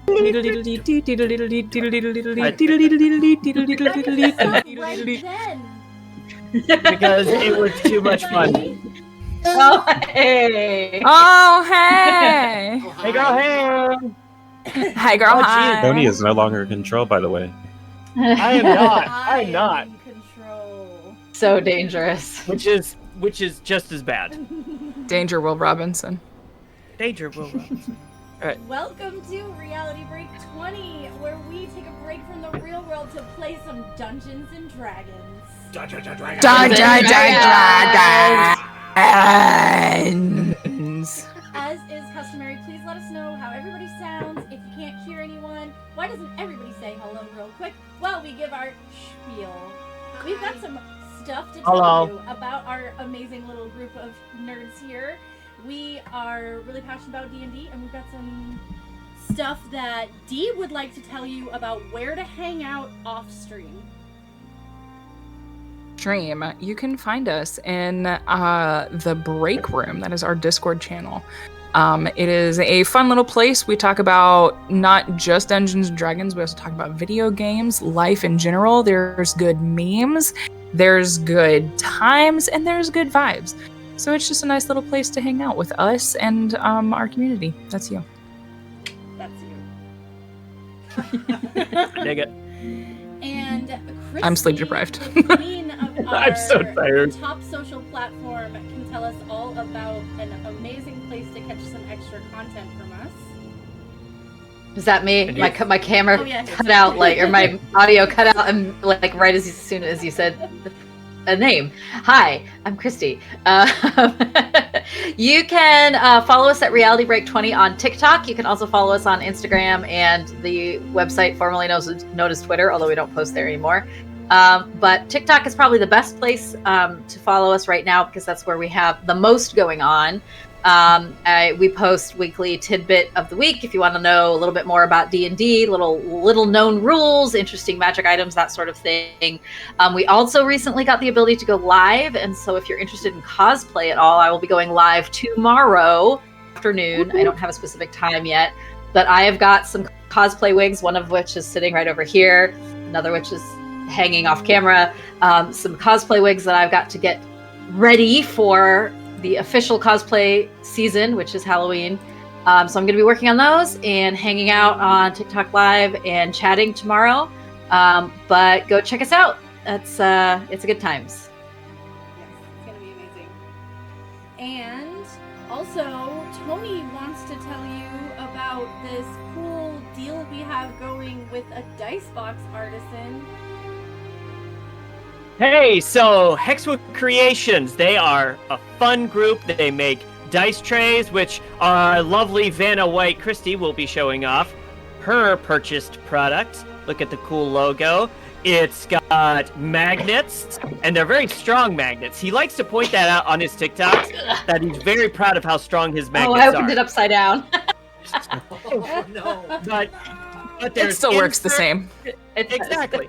Right then. Because it was too much fun. Oh, hey. Oh, hey. Hey, girl, hey. Hey, girl, Oh, hi. Tony is no longer in control, by the way. I am not. I am not. in control. So dangerous. Which is just as bad. Danger, Will Robinson. Danger, Will Robinson. Welcome to Reality Break 20, where we take a break from the real world to play some Dungeons and Dragons. Dragons. As is customary, please let us know how everybody sounds. If you can't hear anyone, why doesn't everybody say hello real quick while we give our spiel? We've got some stuff to tell you about our amazing little group of nerds here. We are really passionate about D&D, and we've got some stuff that Dee would like to tell you about where to hang out off stream. You can find us in the break room. That is our Discord channel. It is a fun little place. We talk about not just Dungeons and Dragons, we also talk about video games, life in general. There's good memes, there's good times, and there's good vibes. So it's just a nice little place to hang out with us and our community. That's you. That's you. Dig it. And Christy, I'm sleep deprived. the queen of our I'm so tired. top social platform, can tell us all about an amazing place to catch some extra content from us. Is that me? My camera Oh, yeah. cut out, or my audio cut out, and right as soon as you said a name. Hi, I'm Christy. You can follow us at Reality Break 20 on TikTok. You can also follow us on Instagram and the website formerly known as Twitter, although we don't post there anymore. But TikTok is probably the best place to follow us right now because that's where we have the most going on. We post weekly tidbit of the week if you want to know a little bit more about D&D, little known rules, interesting magic items, that sort of thing. We also recently got the ability to go live, and so if you're interested in cosplay at all, I will be going live tomorrow afternoon. I don't have a specific time yet, but I have got some cosplay wigs, one of which is sitting right over here, another which is hanging off camera, some cosplay wigs that I've got to get ready for the official cosplay season, which is Halloween. So I'm going to be working on those and hanging out on TikTok Live and chatting tomorrow. But go check us out. It's a good times. Yes, it's going to be amazing. And also, Tony wants to tell you about this cool deal we have going with a Dicebox Artisan. Hey, so Hexwood Creations, they are a fun group. They make dice trays, which our lovely Vanna White Christie will be showing off her purchased product. Look at the cool logo. It's got magnets, and they're very strong magnets. He likes to point that out on his TikToks, that he's very proud of how strong his magnets are. I opened it upside down. Oh, no. But it still works the same. Exactly.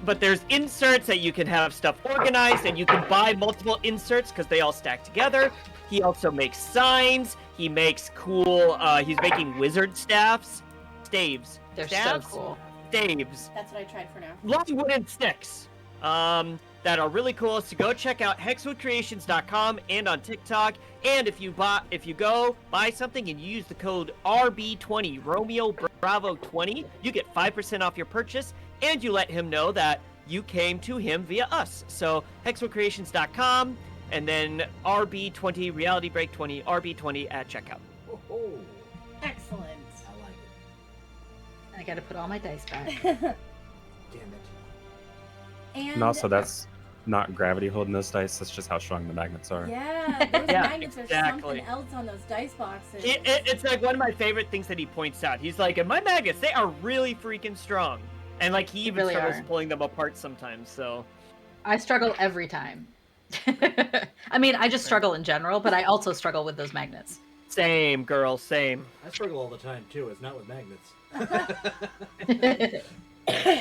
But there's inserts that you can have stuff organized, and you can buy multiple inserts because they all stack together. He also makes signs. He makes cool. He's making wizard staves. They're staves? so cool. Staves. That's what I tried for now. Long wooden sticks. That are really cool. So go check out hexwoodcreations.com and on TikTok. And if you go buy something and you use the code RB20 Romeo Bravo 20, you get 5% off your purchase. And you let him know that you came to him via us. So hexwoodcreations.com and then RB20 Reality Break 20 RB20 at checkout. Oh, Excellent. I like it. I gotta put all my dice back. Damn it. And also, that's not gravity holding those dice. That's just how strong the magnets are. yeah, those magnets are something else on those dice boxes. It's like one of my favorite things that he points out. He's like, and my magnets, they are really freaking strong. And like he even really struggles are. pulling them apart sometimes. So I struggle every time. I mean, I just struggle in general, but I also struggle with those magnets. same, girl, same. I struggle all the time too. It's not with magnets.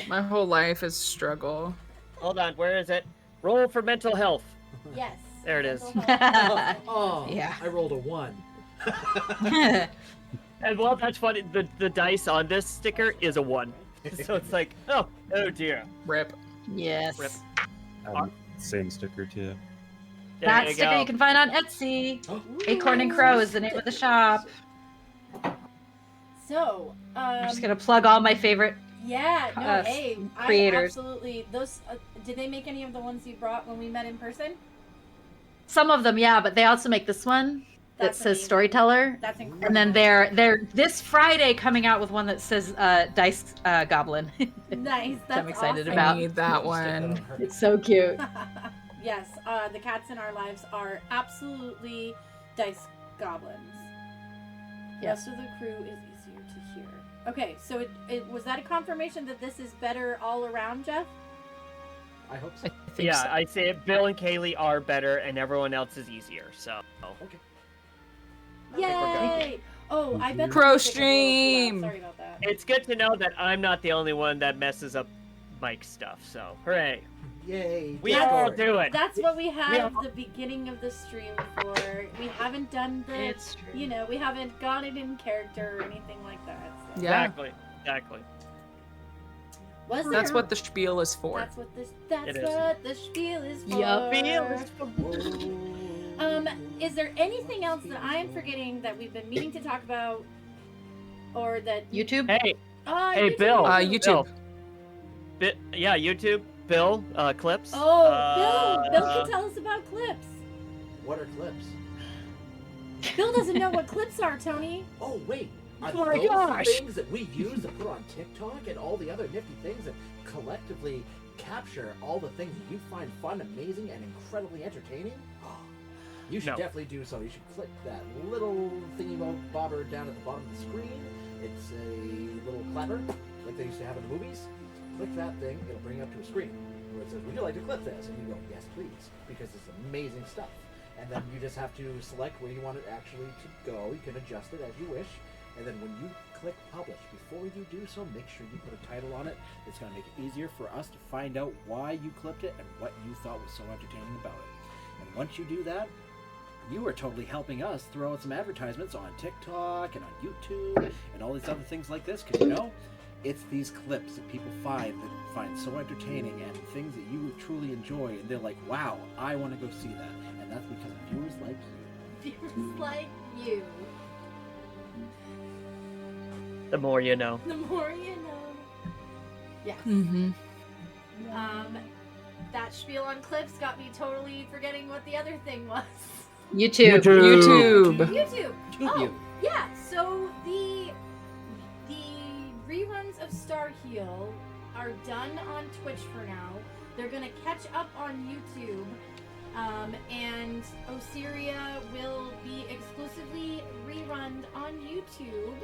My whole life is struggle. Hold on, where is it? Roll for mental health. Yes. There it is. Oh, Yeah. I rolled a 1. And well, that's funny. The dice on this sticker is a 1. So it's like, oh dear. Rip. Yes. Rip. Same sticker too. There That you sticker go. you can find on Etsy. Acorn and Crow is the name of the shop. So, I'm just gonna plug all my favorite. yeah, no, us hey, creators. I absolutely those. Did they make any of the ones you brought when we met in person? Some of them, yeah, but they also make this one that That's says amazing. Storyteller. That's incredible. And then they're this Friday coming out with one that says Dice Goblin. Nice. That's I'm excited awesome. I about. need that Stick that on one. her. It's so cute. Yes, the cats in our lives are absolutely dice goblins. The Yes. rest of the crew is easier to hear. Okay, so it was that a confirmation that this is better all around, Jeff? I hope so. I think Yeah, so. I'd say Bill and Kaylee are better, and everyone else is easier. So. Okay. Yay! Oh, I bet. the Pro music is a little too loud. stream. Sorry about that. It's good to know that I'm not the only one that messes up Mike stuff. So, hooray! Yay. We That's- all do it. That's what we have all- the beginning of the stream for. We haven't done the, It's true. you know, we haven't got it in character or anything like that. So. Yeah. Exactly. Was That's there- what the spiel is for. That's what this. That's It is. what the spiel is for. Yup. Is there anything else that I am forgetting that we've been meaning to talk about, or that? YouTube? Hey, Hey, Bill. YouTube. Yeah, YouTube. Bill, clips. Oh, Bill can tell us about clips. What are clips? Bill doesn't know what clips are, Tony. Oh wait, are Oh my those gosh. things that we use to put on TikTok and all the other nifty things that collectively capture all the things that you find fun, amazing, and incredibly entertaining? You should No. definitely do so. You should click that little thingy bobber down at the bottom of the screen. It's a little clapper, like they used to have in the movies. Click that thing, it'll bring you up to a screen where it says, would you like to clip this? And you go, yes please, because it's amazing stuff. And then you just have to select where you want it actually to go. You can adjust it as you wish. And then when you click publish, before you do so, make sure you put a title on it. It's going to make it easier for us to find out why you clipped it and what you thought was so entertaining about it. And once you do that, you are totally helping us throw out some advertisements on TikTok and on YouTube and all these other things like this. Because, you know, it's these clips that people find so entertaining and things that you truly enjoy. And they're like, wow, I want to go see that. And that's because of viewers like you. Viewers like you. The more you know. The more you know. Yes. Mm-hmm. That spiel on clips got me totally forgetting what the other thing was. YouTube. YouTube. YouTube. Oh, You. yeah. So the reruns of Star Heel are done on Twitch for now. They're gonna catch up on YouTube, and Ocerrya will be exclusively rerun on YouTube.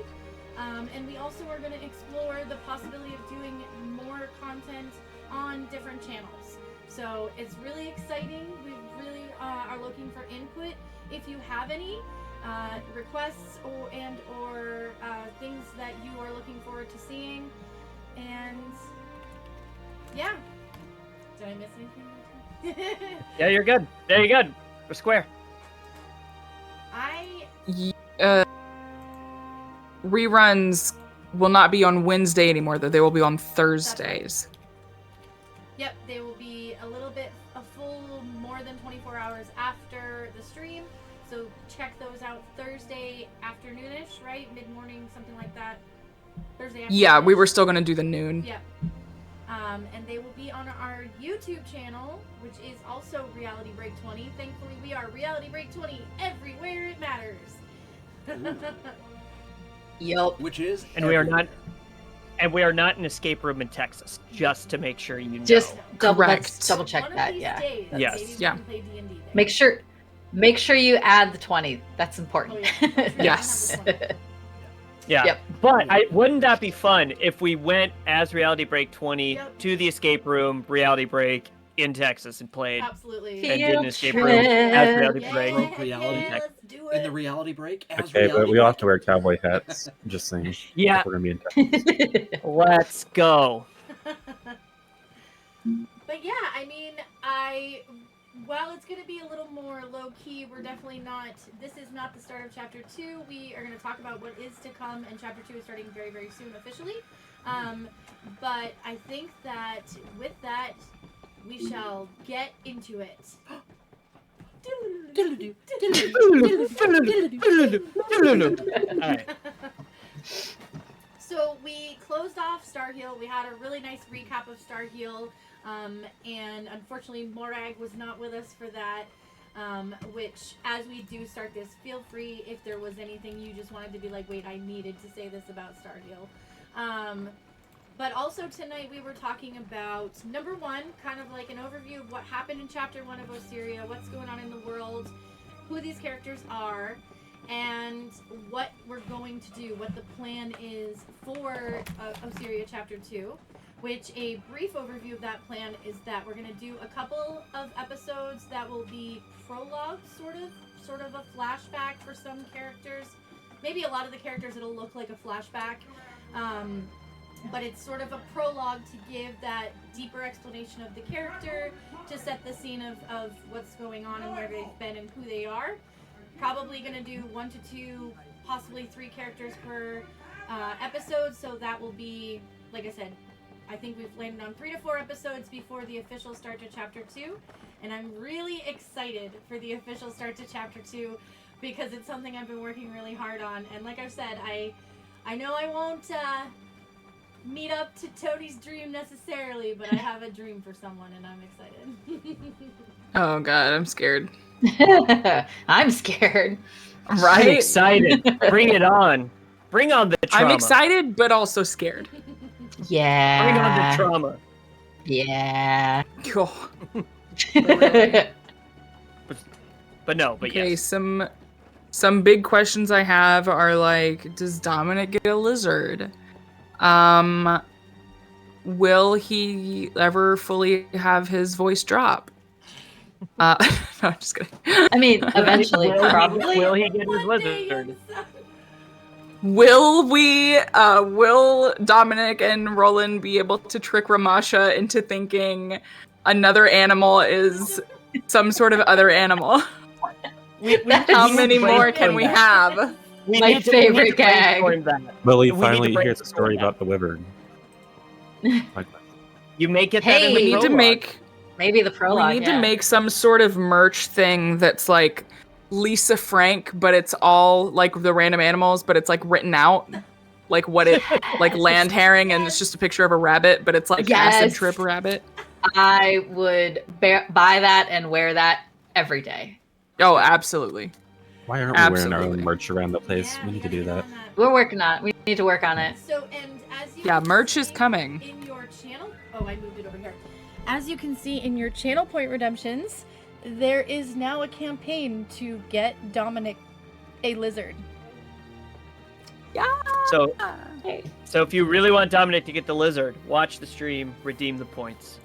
And we also are going to explore the possibility of doing more content on different channels. So it's really exciting. We really are looking for input. If you have any requests or things that you are looking forward to seeing, and yeah, did I miss anything? Yeah, you're good. There you go. We're square. Reruns will not be on Wednesday anymore, though. They will be on Thursdays. Yep, they will be a full more than 24 hours after the stream. So check those out Thursday afternoonish, right? Mid-morning, something like that. Thursday afternoon. Yeah, we were still going to do the noon. Yep. And they will be on our YouTube channel, which is also Reality Break 20. Thankfully, we are Reality Break 20 everywhere it matters. Yup. Which is And we are not an escape room in Texas, just to make sure you know. Just double Correct. check One of that. these Yeah. days, Yes. maybe we Yeah. can play D&D there. Make sure you add the 20. That's important. Oh, yeah. Yes. Yeah. Yep. But wouldn't that be fun if we went as Reality Break 20 Yep. to the escape room, Reality Break in Texas, and played Absolutely. and did an Field escape trip. room as Reality Yeah, Break? Broke reality. yeah, let's do in the it. reality break as Okay, reality but we all have break. to wear cowboy hats. Just saying. Yeah. If we're gonna be in Texas. Let's go. But yeah, I mean, while it's going to be a little more low-key, we're definitely not, this is not the start of Chapter 2. We are going to talk about what is to come, and Chapter 2 is starting very, very soon officially. But I think that with that, we shall get into it. Alright. So we closed off Starhill. We had a really nice recap of Starhill. And unfortunately, Morag was not with us for that. Which, as we do start this, feel free if there was anything you just wanted to be like, wait, I needed to say this about Starhill. But also tonight we were talking about, number one, kind of like an overview of what happened in Chapter 1 of Ocerrya, what's going on in the world, who these characters are, and what we're going to do, what the plan is for Ocerrya Chapter 2. Which a brief overview of that plan is that we're going to do a couple of episodes that will be prologue, sort of a flashback for some characters. Maybe a lot of the characters it'll look like a flashback. But it's sort of a prologue to give that deeper explanation of the character, to set the scene of what's going on and where they've been and who they are. Probably going to do 1 to 2, possibly 3 characters per episode, so that will be, like I said, I think we've landed on 3 to 4 episodes before the official start to Chapter 2, and I'm really excited for the official start to Chapter 2 because it's something I've been working really hard on, and like I've said, I know I won't meet up to Tony's dream necessarily, but I have a dream for someone, and I'm excited. Oh god, I'm scared. I'm scared. I'm Right? excited. Bring it on. Bring on the trauma. I'm excited, but also scared. Yeah. Bring on the trauma. Yeah. Oh. But Okay, yes. some big questions I have are like, does Dominic get a lizard? Will he ever fully have his voice drop? No, I'm just kidding. I mean, eventually, probably. Will he get his One day lizard? inside. Will Dominic and Roland be able to trick Ramasha into thinking another animal is some sort of other animal? How many more can we have? My favorite gag. Will he We need finally to hears a story brainstorm that. about the wyvern? Like, You make it that in Hey, the We need to prologue. make Maybe the prologue. we need to make some sort of merch thing that's like Lisa Frank, but it's all like the random animals, but it's like written out. Like what it like land herring, and it's just a picture of a rabbit, but it's like acid Yes. trip rabbit. I would buy that and wear that every day. Oh, absolutely. why aren't we wearing our Absolutely. own merch around the place? Yeah, We need to gotta do get that. on We're working on it. We need to work on it. So, and as you Yeah, can merch is see coming. in your channel. Oh, I moved it over here. As you can see in your channel point redemptions, there is now a campaign to get Dominic a lizard. So, Hey. so if you really want Dominic to get the lizard, watch the stream, redeem the points.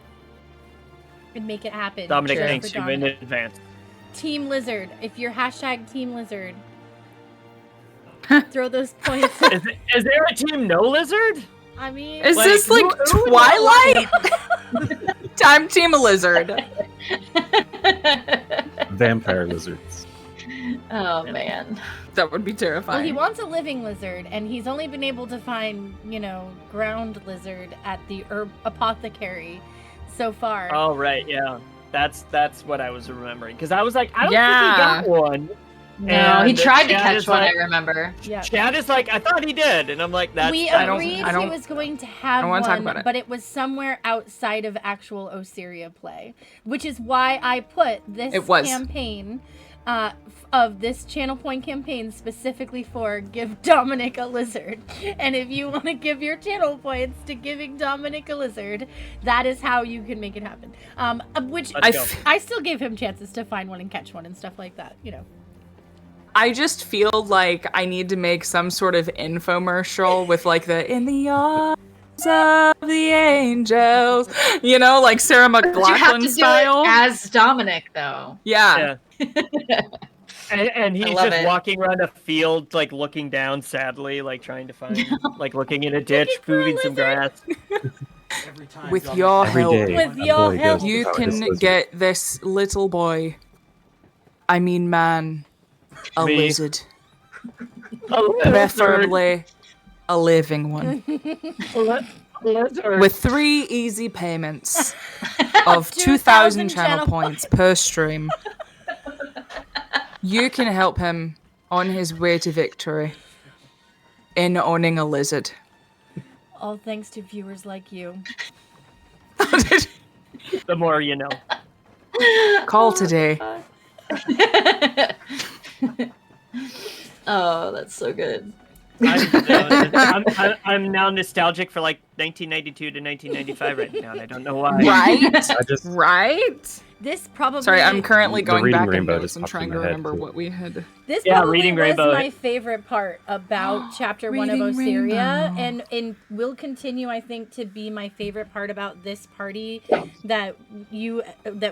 And make it happen. Dominic Sure. thanks For you in Dominic. advance. Team Lizard. If you're hashtag Team Lizard, throw those points. Is there a team no lizard? I mean, Is Like, this like who would Twilight? Time Team Lizard. Vampire lizards. Oh man. That would be well, terrifying. he wants a living lizard, and he's only been able to find, ground lizard at the herb apothecary so far. Oh right, yeah. That's what I was remembering because I was like, I don't Yeah. think he got one. No, he And tried to Chad catch is one. like- I remember. Yeah. Chad is like, I thought he did, and I'm like, that's We I don't- agreed I don't- he was going to have wanna talk one, about it. but it was somewhere outside of actual Ocerrya play, which is why I put this It was. campaign of this channel point campaign specifically for give Dominic a lizard. And if you want to give your channel points to giving Dominic a lizard, that is how you can make it happen. Which Let's go. I still gave him chances to find one and catch one and stuff like that, I just feel like I need to make some sort of infomercial with like the in the arms of the angels, like Sarah But you have McLachlan to do style. it as Dominic, though. Yeah. And he's love just it. walking around a field, like looking down sadly, like trying to find, like looking in a ditch, Looking for a moving some grass. Every time With John your McClane- Every help. day, With a your boy help. goes You without his can lizard. get this little boy. I mean, man, a Me. lizard, preferably a living one, with 3 easy payments of 2,000 channel points per stream. You can help him on his way to victory in owning a lizard. All thanks to viewers like you. The more you know. Call today. Oh, that's so good. I'm now nostalgic for like 1992 to 1995 right now, and I don't know why. Right? I just Right? This probably Sorry, I'm currently The going Reading back in Rainbow notes just and popped in trying my to head, remember too. what we had. This Yeah, probably Reading was Rainbow. my favorite part about chapter 1 of Reading Ocerrya, Rainbow. and will continue, I think, to be my favorite part about this party that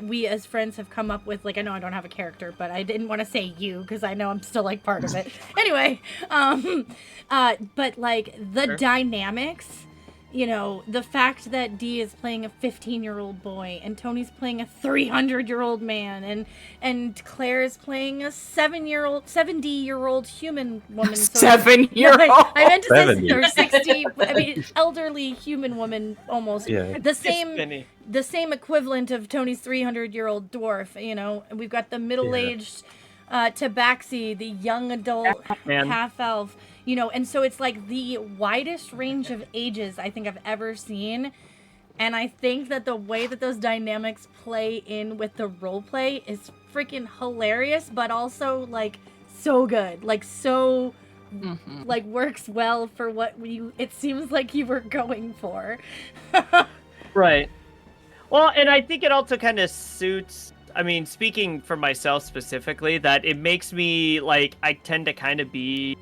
we as friends have come up with. Like, I know I don't have a character, but I didn't want to say you because I know I'm still like part of it. Anyway, but like the Sure. dynamics. You know, the fact that Dee is playing a 15-year-old boy and Tony's playing a 300-year-old man and Claire is playing a 70-year-old human woman. So 7-year-old. I meant to say 70. or 60. I mean, elderly human woman almost. Yeah. The It's same Vinny. the same equivalent of Tony's 300-year-old dwarf. You know, and we've got the middle-aged Tabaxi, the young adult Man. half elf. You know, and so it's like the widest range of ages I think I've ever seen. And I think that the way that those dynamics play in with the role play is freaking hilarious, but also like so good. Like so like works well for what it seems like you were going for. Right. Well, and I think it also kind of suits. I mean, speaking for myself specifically, that it makes me like I tend to kind of be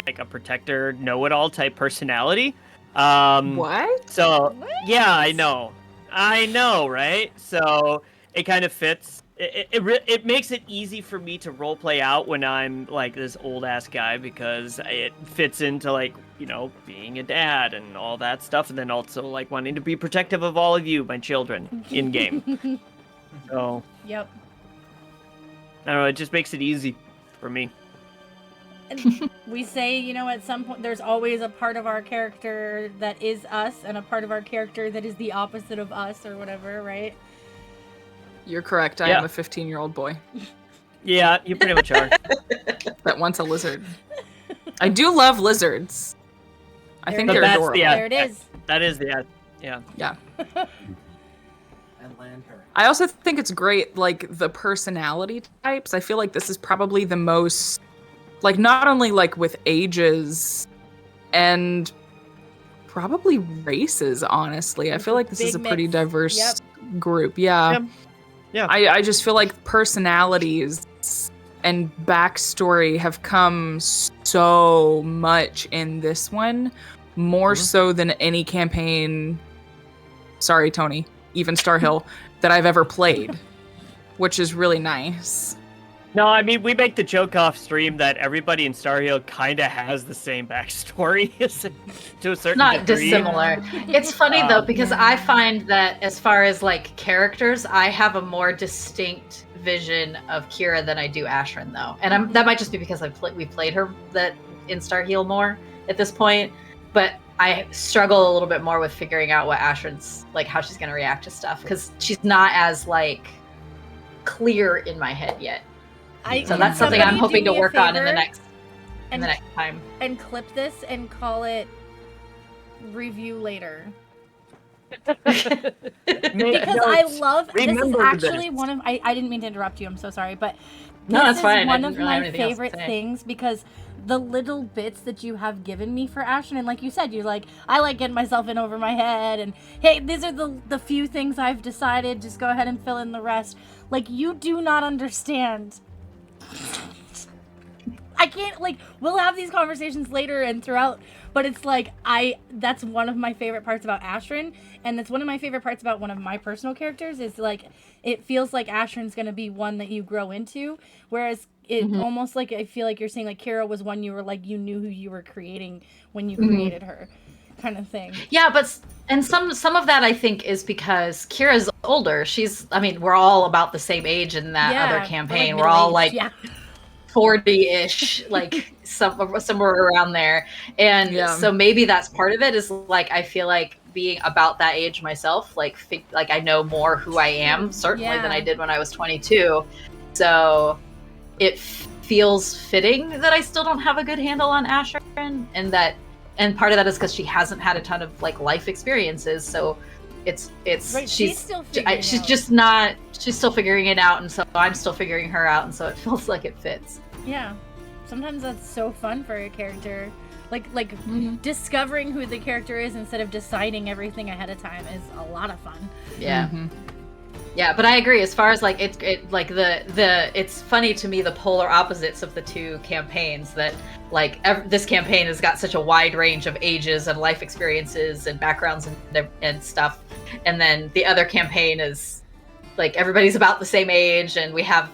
like a protector, know-it-all type personality. What? So What? yeah, I know, right? So it kind of fits. It makes it easy for me to role play out when I'm like this old ass guy because it fits into like being a dad and all that stuff, and then also like wanting to be protective of all of you, my children, in game. So Yep. I don't know. It just makes it easy for me. And we say, at some point, there's always a part of our character that is us and a part of our character that is the opposite of us or whatever, right? You're correct. I Yeah. am a 15-year-old boy Yeah, you pretty much are. that wants a lizard. I do love lizards. I think There they're it is. adorable. Yeah. There it is. That is the yeah. Yeah. And land herring. I also think it's great, like, the personality types. I feel like this is probably the most, like, not only, like, with ages and probably races, honestly. I It's feel a like this is a big pretty mix. diverse Yep. group. Yeah. Yeah. I just feel like personalities and backstory have come so much in this one, more so than any campaign. Sorry, Tony, even Star Hill that I've ever played, which is really nice. No, I mean, we make the joke off stream that everybody in Star Hill kind of has the same backstory to a certain Not degree. dissimilar. It's funny though because I find that as far as like characters, I have a more distinct vision of Kira than I do Ashrin though, and that might just be because we played her that in Star Heal more at this point, but I struggle a little bit more with figuring out what Ashrin's like, how she's gonna react to stuff because she's not as like clear in my head yet. So that's something I'm hoping to work on in the next time. And clip this and call it review later. Because I love this is Remember actually this. one of I didn't mean to interrupt you, I'm so sorry, but No, this that's is fine. I one didn't of really have my anything else to favorite say. things because the little bits that you have given me for Ashton, and like you said, you're like, I like getting myself in over my head, and hey, these are the few things I've decided, just go ahead and fill in the rest. Like, you do not understand. I can't, like, we'll have these conversations later and throughout, but it's like, that's one of my favorite parts about Ashrin, and that's one of my favorite parts about one of my personal characters, is, like, it feels like Ashrin's gonna be one that you grow into, whereas it almost, like, I feel like you're saying, like, Kira was one you were, like, you knew who you were creating when you created her. kind of thing. Yeah, and some of that I think is because Kira's older. I mean, we're all about the same age in that other campaign. We're all like 40-ish, like somewhere around there. And so maybe that's part of it is like I feel like being about that age myself, like I know more who I am certainly than I did when I was 22. So it feels fitting that I still don't have a good handle on Asher, and part of that is because she hasn't had a ton of like life experiences. So it's right, she's still she's still figuring it out, and so I'm still figuring her out, and so it feels like it fits. Yeah, sometimes that's so fun for a character, like discovering who the character is instead of deciding everything ahead of time is a lot of fun. Yeah. Yeah, but I agree. As far as like it's funny to me the polar opposites of the two campaigns. That like this campaign has got such a wide range of ages and life experiences and backgrounds and stuff, and then the other campaign is like everybody's about the same age and we have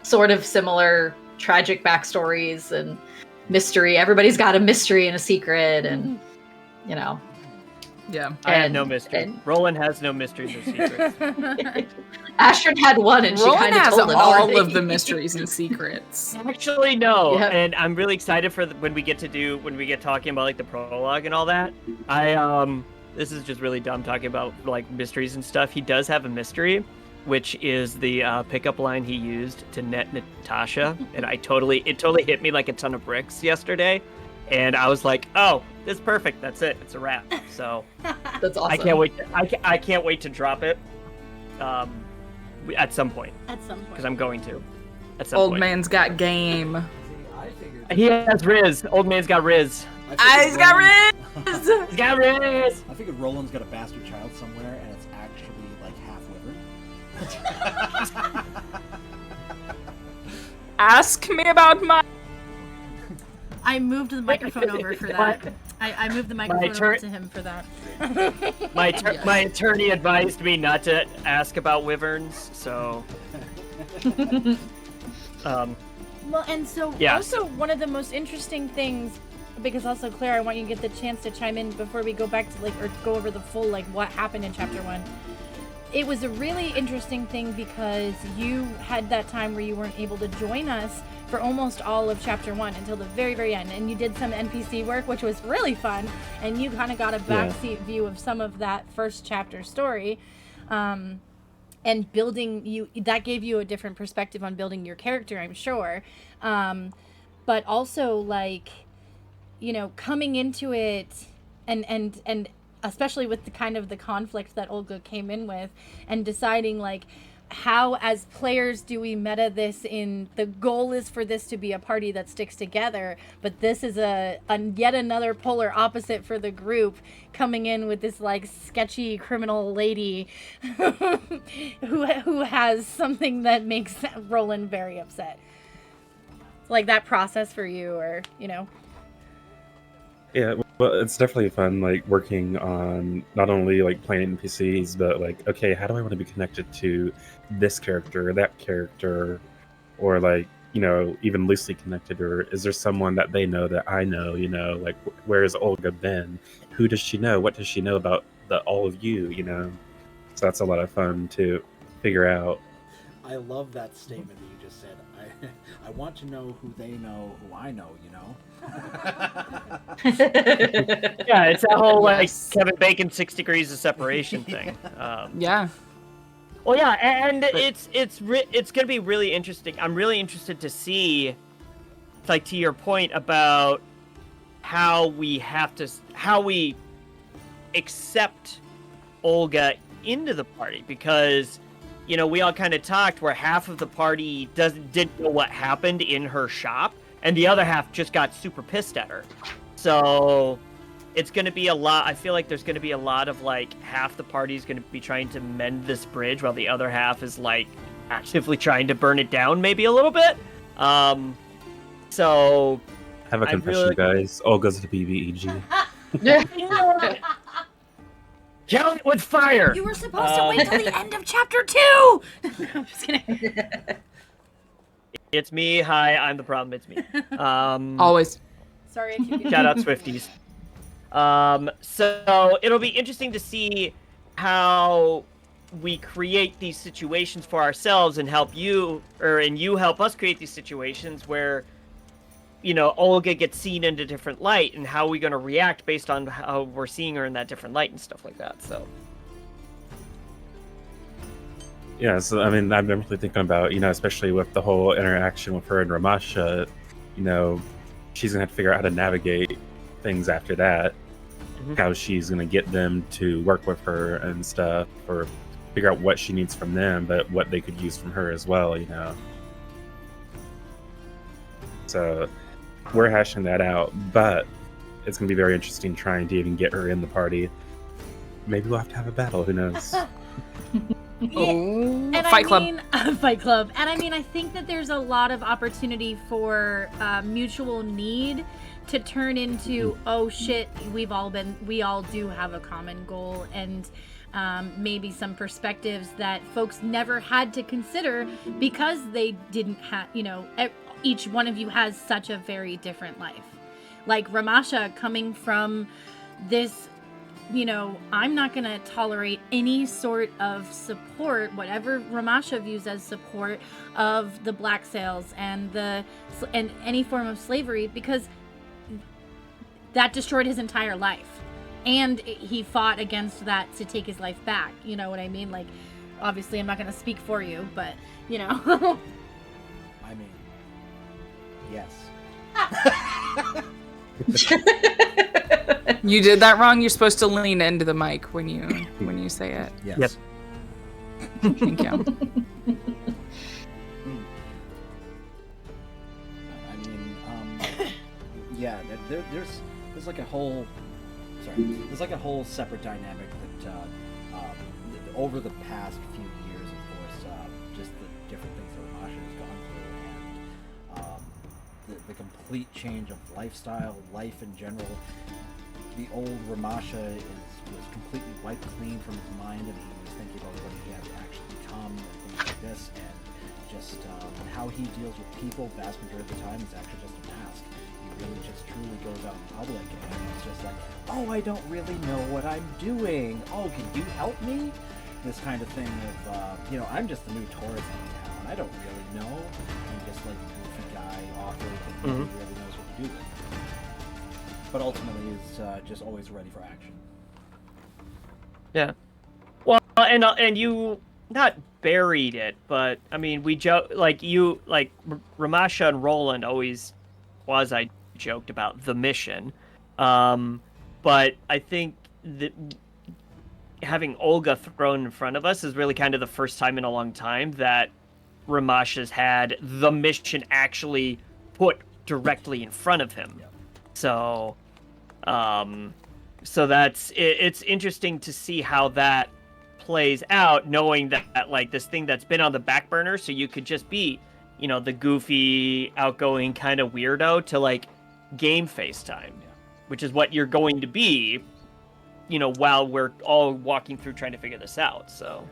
sort of similar tragic backstories and mystery. Everybody's got a mystery and a secret, and you know. Yeah, I have no mystery. Roland has no mysteries or secrets. Astrid had one, and Roland she kind of has told it all already. of the mysteries and secrets. Actually, no. Yeah. And I'm really excited for when we get talking about like the prologue and all that. This is just really dumb talking about like mysteries and stuff. He does have a mystery, which is the pickup line he used to net Natasha, and it totally hit me like a ton of bricks yesterday. And I was like, "Oh, this is perfect. That's it. It's a wrap." So That's awesome. I can't wait. I can't wait to drop it. At some point. Because I'm going to. At some Old point. man's got game. I figured. He has Riz. Old man's got Riz. He's got Riz. He's got Riz. I figured Roland's got a bastard child somewhere, and it's actually like half wyvern. Ask me about my. I moved the microphone over for that. I moved the microphone over to him for that. My attorney advised me not to ask about wyverns, so. Well, and so also one of the most interesting things, because also Claire, I want you to get the chance to chime in before we go back to or go over the full what happened in chapter 1. It was a really interesting thing because you had that time where you weren't able to join us for almost all of chapter 1 until the very, very end. And you did some NPC work, which was really fun. And you kind of got a backseat view of some of that first chapter story. And that gave you a different perspective on building your character, I'm sure. But also coming into it and especially with the kind of the conflict that Olga came in with and deciding how as players do we meta this in the goal is for this to be a party that sticks together, but this is a yet another polar opposite for the group coming in with this sketchy criminal lady who has something that makes Roland very upset. That process for you, or Yeah, well, it's definitely fun, working on not only playing NPCs, but okay, how do I want to be connected to this character or that character, or even loosely connected, or is there someone that they know that I know? Where has Olga been? Who does she know? What does she know about all of you? So that's a lot of fun to figure out. I love that statement that you just said. I want to know who they know, who I know. Yeah, it's that whole Kevin Bacon 6 degrees of separation thing. Yeah. Well, yeah, and it's gonna be really interesting. I'm really interested to see, to your point about how we accept Olga into the party, because we all kind of talked where half of the party didn't know what happened in her shop, and the other half just got super pissed at her. So it's going to be a lot. I feel like there's going to be a lot of half the party is going to be trying to mend this bridge while the other half is actively trying to burn it down maybe a little bit. So I have a confession, guys. Olga's the BBEG. Kill it with fire! You were supposed to wait till the end of chapter 2! I'm just kidding. It's me. Hi, I'm the problem. It's me. Always. Sorry if you could... Shout out Swifties. So it'll be interesting to see how we create these situations for ourselves and help you, and you help us create these situations where, Olga gets seen in a different light, and how we're going to react based on how we're seeing her in that different light and stuff like that. So. Yeah, so I mean, I'm definitely thinking about, especially with the whole interaction with her and Ramasha, she's gonna have to figure out how to navigate things after that. How she's gonna get them to work with her and stuff, or figure out what she needs from them, but what they could use from her as well, So we're hashing that out, but it's gonna be very interesting trying to even get her in the party. Maybe we'll have to have a battle. Who knows? Oh, And Fight Club. Fight Club. And I think that there's a lot of opportunity for mutual need to turn into, oh shit, we all do have a common goal, and maybe some perspectives that folks never had to consider because they didn't have, each one of you has such a very different life. Like Ramasha coming from this, I'm not going to tolerate any sort of support, whatever Ramasha views as support of the black sails and any form of slavery, because that destroyed his entire life. And he fought against that to take his life back. You know what I mean? Like, obviously I'm not going to speak for you, but, I mean, yes. You did that wrong. You're supposed to lean into the mic when you say it. Yes. Yes. Thank you. I mean, yeah, there's like a whole separate dynamic that over the past few years, of course, just the different things that Ramasha has gone through, and the complete change of lifestyle, life in general. The old Ramasha was completely wiped clean from his mind, and he was thinking about what he had actually become and things like this, and just how he deals with people vast majority of the time is actually just a mask. He really just truly goes out in public, and it's just like, oh, I don't really know what I'm doing. Oh, can you help me? This kind of thing of, I'm just the new tourist in town. I don't really know. I'm just like a goofy guy, awkward, and nobody really knows what to do with. But ultimately is just always ready for action. Yeah. Well, and you not buried it, but I mean, we Ramasha and Roland always joked about the mission, but I think that having Olga thrown in front of us is really kind of the first time in a long time that Ramasha's had the mission actually put directly in front of him. Yep. So it's interesting to see how that plays out, knowing that like this thing that's been on the back burner, so you could just be, the goofy, outgoing kind of weirdo to like game FaceTime, which is what you're going to be, while we're all walking through trying to figure this out. So.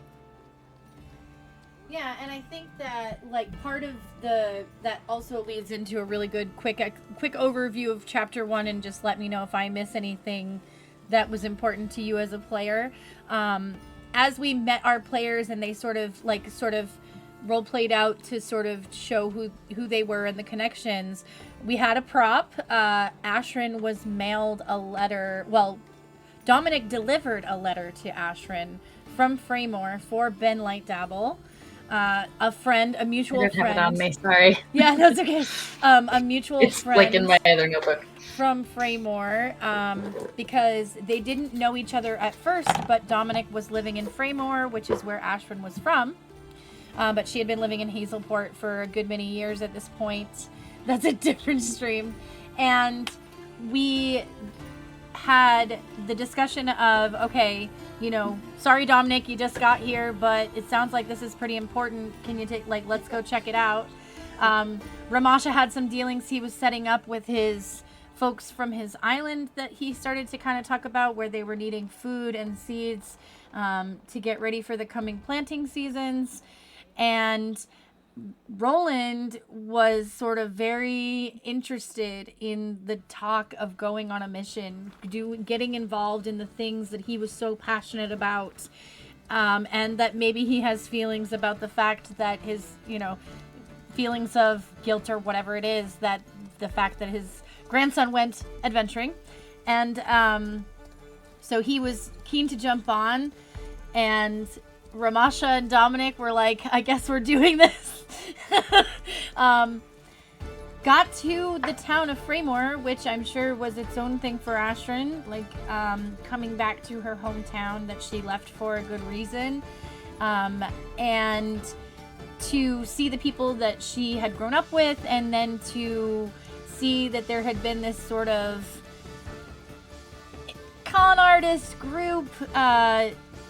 Yeah, and I think that like part of that also leads into a really good quick overview of chapter 1, and just let me know if I miss anything that was important to you as a player. As we met our players and they sort of role played out to sort of show who they were and the connections, we had a prop. Ashrin was mailed a letter. Well, Dominic delivered a letter to Ashrin from Fraymore for Ben Lightdabble. A friend, a mutual I don't friend. have it on me, sorry. Yeah, that's okay. A mutual It's friend. like in my other notebook. From Fraymore, because they didn't know each other at first, but Dominic was living in Fraymore, which is where Ashrin was from. But she had been living in Hazelport for a good many years at this point. That's a different stream. And we had the discussion of, okay, sorry, Dominic, you just got here, but it sounds like this is pretty important. Can you let's go check it out. Ramasha had some dealings he was setting up with his folks from his island that he started to kind of talk about, where they were needing food and seeds to get ready for the coming planting seasons. And Roland was sort of very interested in the talk of going on a mission, getting involved in the things that he was so passionate about, and that maybe he has feelings about the fact that his, feelings of guilt or whatever it is, that the fact that his grandson went adventuring, and so he was keen to jump on, and Ramasha and Dominic were like, I guess we're doing this. Got to the town of Fraymore, which I'm sure was its own thing for Astrid, like coming back to her hometown that she left for a good reason, and to see the people that she had grown up with, and then to see that there had been this sort of con artist group,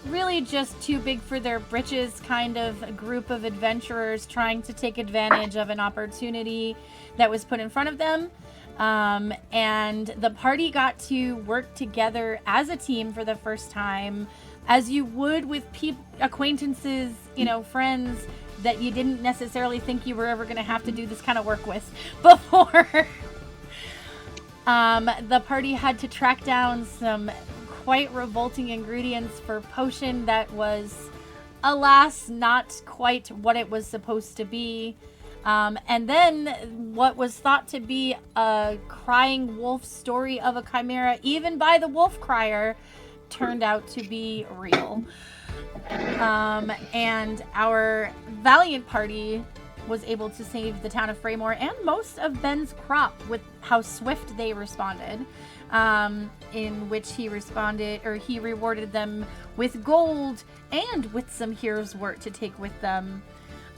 really just too big for their britches kind of a group of adventurers trying to take advantage of an opportunity that was put in front of them. And the party got to work together as a team for the first time, as you would with acquaintances, friends that you didn't necessarily think you were ever going to have to do this kind of work with before. The party had to track down some quite revolting ingredients for potion that was, alas, not quite what it was supposed to be. And then what was thought to be a crying wolf story of a chimera, even by the wolf crier, turned out to be real. And our valiant party was able to save the town of Fraymore and most of Ben's crop with how swift they responded, in which he rewarded them with gold and with some hero's work to take with them.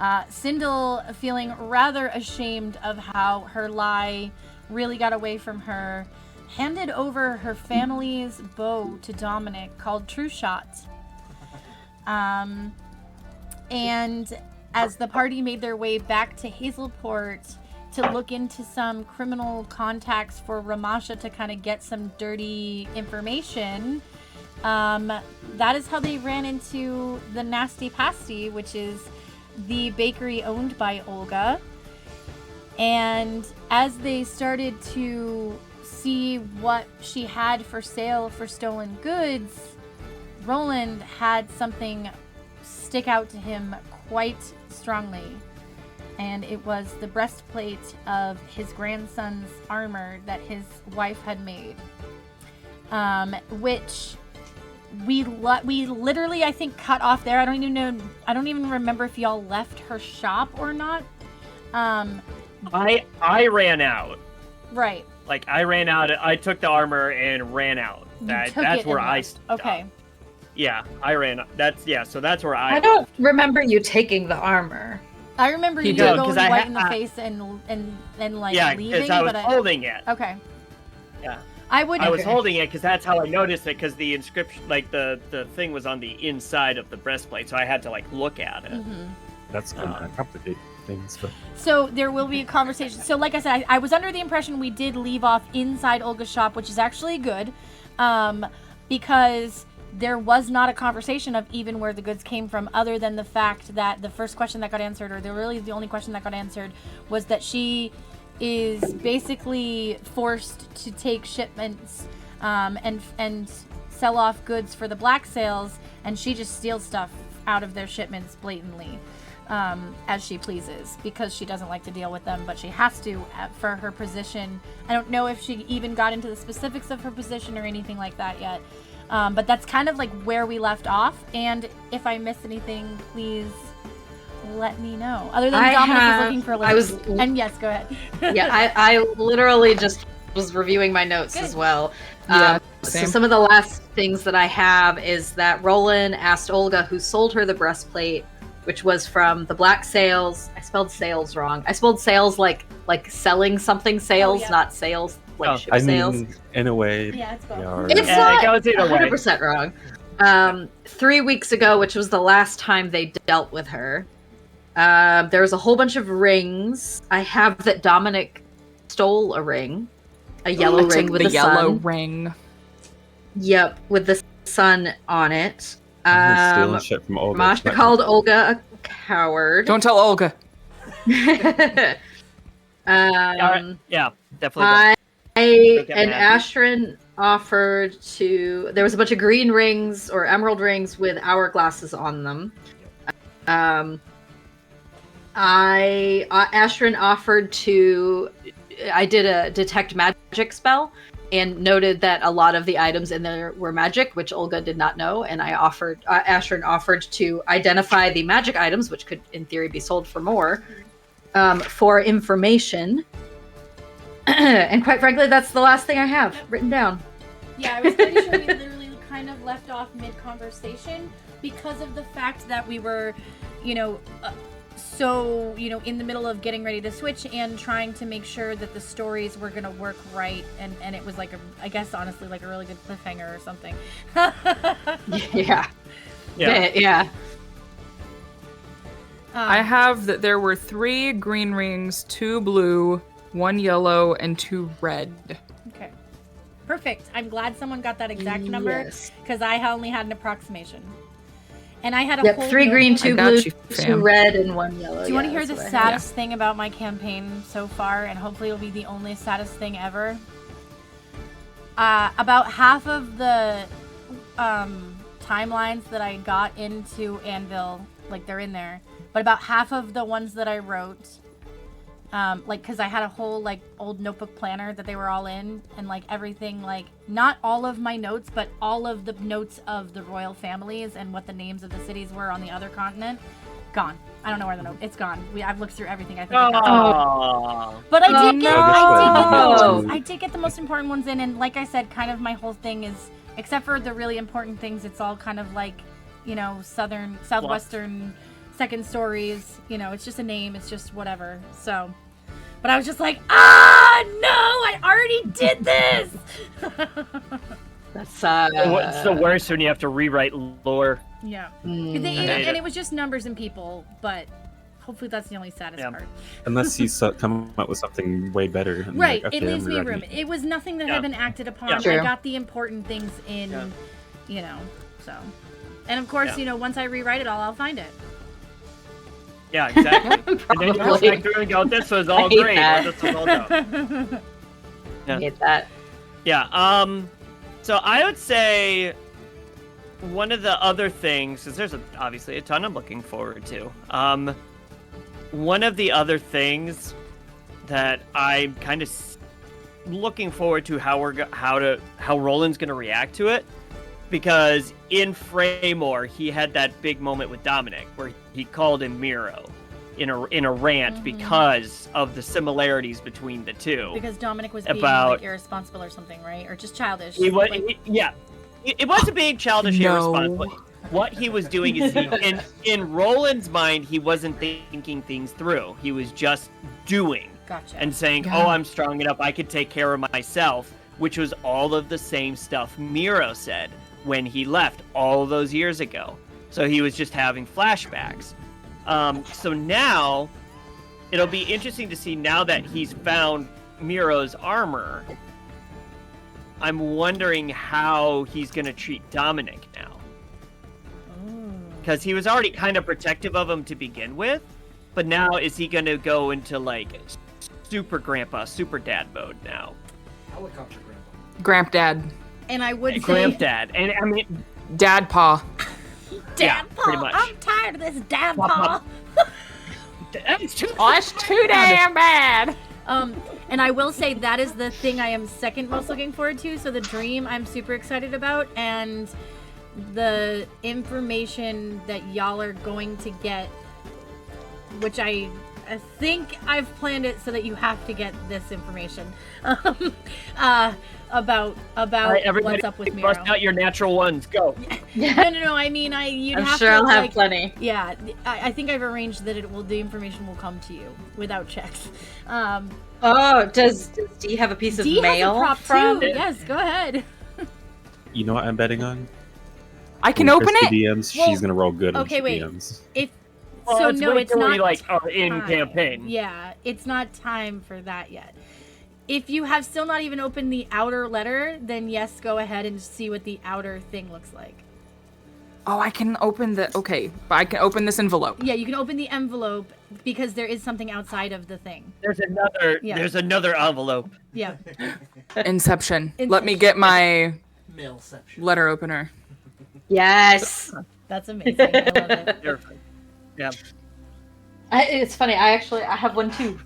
Sindel, feeling rather ashamed of how her lie really got away from her, handed over her family's bow to Dominic, called True Shot. And as the party made their way back to Hazelport to look into some criminal contacts for Ramasha to kind of get some dirty information, that is how they ran into the Nasty Pasty, which is the bakery owned by Olga. And as they started to see what she had for sale for stolen goods, Roland had something stick out to him quite strongly, and it was the breastplate of his grandson's armor that his wife had made, which we literally, I think, cut off there. I don't even remember if y'all left her shop or not. I ran out. Right. Like, I ran out. I took the armor and ran out. That's where I stopped. Okay. Yeah, I ran. So that's where I don't left. remember you taking the armor. I remember you No, going 'cause white in the face and like yeah, leaving. because I was holding it. Okay. Yeah. I was holding it because that's how I noticed it, because the inscription, like the thing was on the inside of the breastplate, so I had to like look at it. Mm-hmm. That's gonna complicate things. But So there will be a conversation. So like I said, I was under the impression we did leave off inside Olga's shop, which is actually good, because there was not a conversation of even where the goods came from, other than the fact that the first question that got answered, or the only question that got answered, was that she is basically forced to take shipments and sell off goods for the black sales, and she just steals stuff out of their shipments blatantly, as she pleases, because she doesn't like to deal with them, but she has to for her position. I don't know if she even got into the specifics of her position or anything like that yet. But that's kind of like where we left off. And if I missed anything, please let me know. Other than Dominic was looking for links. And yes, go ahead. Yeah, I literally just was reviewing my notes as well. Yeah, so same. some of the last things that I have is that Roland asked Olga, who sold her the breastplate, which was from the Black Sales. I spelled sales wrong. I spelled sales like selling something sales, not sales like ship sales. mean, in a way, Yeah, it's both. they are. It's Yeah, it not goes either way. 100% wrong. 3 weeks ago, which was the last time they dealt with her, there was a whole bunch of rings. I have that Dominic stole a ring, a yellow I ring took with the a yellow sun. ring. Yep, with the sun on it. Stealing shit from Olga. Masha called Olga a coward. Don't tell Olga. Yeah, definitely. I get and mad. Astrid offered to. There was a bunch of green rings or emerald rings with hourglasses on them. Astrid offered to. I did a detect magic spell and noted that a lot of the items in there were magic, which Olga did not know. And I offered. Astrid offered to identify the magic items, which could, in theory, be sold for more, for information. And quite frankly, that's the last thing I have written down. Yeah, I was pretty sure we literally kind of left off mid-conversation because of the fact that we were, so, in the middle of getting ready to switch and trying to make sure that the stories were going to work right. And it was like, I guess, honestly, like a really good cliffhanger or something. Yeah. I have that there were 3 green rings, 2 blue, 1 yellow, and 2 red. Okay. Perfect. I'm glad someone got that exact number because I only had an approximation. And I had a whole 3 green, 2 blue, 2 red, and 1 yellow. Do you want to hear the saddest thing about my campaign so far? And hopefully it'll be the only saddest thing ever. About half of the timelines that I got into Anvil, like they're in there. But about half of the ones that I wrote, because I had a whole, old notebook planner that they were all in, and, everything, not all of my notes, but all of the notes of the royal families and what the names of the cities were on the other continent, gone. I don't know where the note, it's gone. I've looked through everything, I think. But I did get the most important ones in, and like I said, kind of my whole thing is, except for the really important things, it's all kind of southwestern second stories, it's just a name, it's just whatever. So, but I was just like, no, I already did this. That's What's the worst when you have to rewrite lore? Yeah, and it was just numbers and people, but hopefully that's the only saddest part. Unless you come up with something way better. Right, it leaves me room. It was nothing that had been acted upon. I got the important things in, so. And of course, once I rewrite it all, I'll find it. Yeah, exactly. And then you go back through and go, this was all great. This was all dope. I hate that. Yeah, so I would say one of the other things, because there's obviously a ton I'm looking forward to. One of the other things that I'm kind of looking forward to how Roland's going to react to it, because in Fraymore he had that big moment with Dominic where he called him Miro in a rant because of the similarities between the two. Because Dominic was being irresponsible or something, right? Or just childish. He was, it wasn't being childish irresponsible. What he was doing is in Roland's mind, he wasn't thinking things through. He was just doing and saying, I'm strong enough, I could take care of myself, which was all of the same stuff Miro said when he left all of those years ago. So he was just having flashbacks. So now it'll be interesting to see, now that he's found Miro's armor, I'm wondering how he's going to treat Dominic now. Because he was already kind of protective of him to begin with, but now is he going to go into super grandpa, super dad mode now? Helicopter grandpa. Gramp dad. And I would say Gramp dad. And I mean, Dad paw. Dad paw. I'm tired of this dad paw. That's too damn bad. And I will say that is the thing I am second most looking forward to. So the dream I'm super excited about, and the information that y'all are going to get, which I think I've planned it so that you have to get this information about what's up with Miro. Bust out your natural ones. Go. No. I mean, you'd I'm have sure to, I'll have plenty. Yeah, I think I've arranged that the information will come to you without checks. Does Dee have a piece of Dee mail has a prop from? too. Yes, go ahead. You know what I'm betting on? I can When open Christy it. DMs, she's gonna roll good Okay, when she wait. DMs. It's not are in time. campaign. Yeah, it's not time for that yet. If you have still not even opened the outer letter, then yes, go ahead and see what the outer thing looks like. Oh, I can open the. Okay, I can open this envelope. Yeah, you can open the envelope because there is something outside of the thing. There's another. Yeah. There's another envelope. Yeah. Inception. Let me get my Mailception. letter opener. Yes. That's amazing. I love it. Perfect. Yeah. It's funny. I have one too.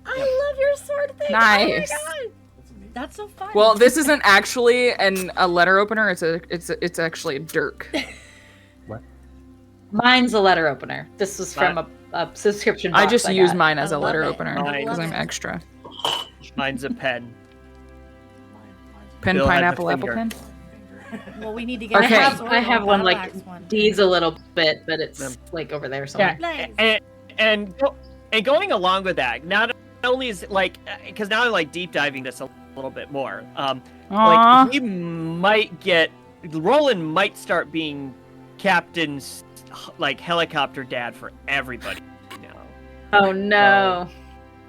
I love your sword thing. Nice. Oh my god. That's amazing. That's so fun. Well, this isn't actually a letter opener. It's actually a dirk. Mine's a letter opener. This was from a subscription box I just use got. mine as I a love letter it. opener I because love I'm it. extra. Mine's a pen. Pen, Bill had the pineapple, apple finger. pen. Well, we need to get Okay. I have one like one. D's a little bit, but it's Yeah. like over there Yeah. somewhere. Nice. And going along with that, not only is like, because now I'm like deep diving this a little bit more. Aw. Like he might get Roland might start being Captain's like helicopter dad for everybody now. Oh no.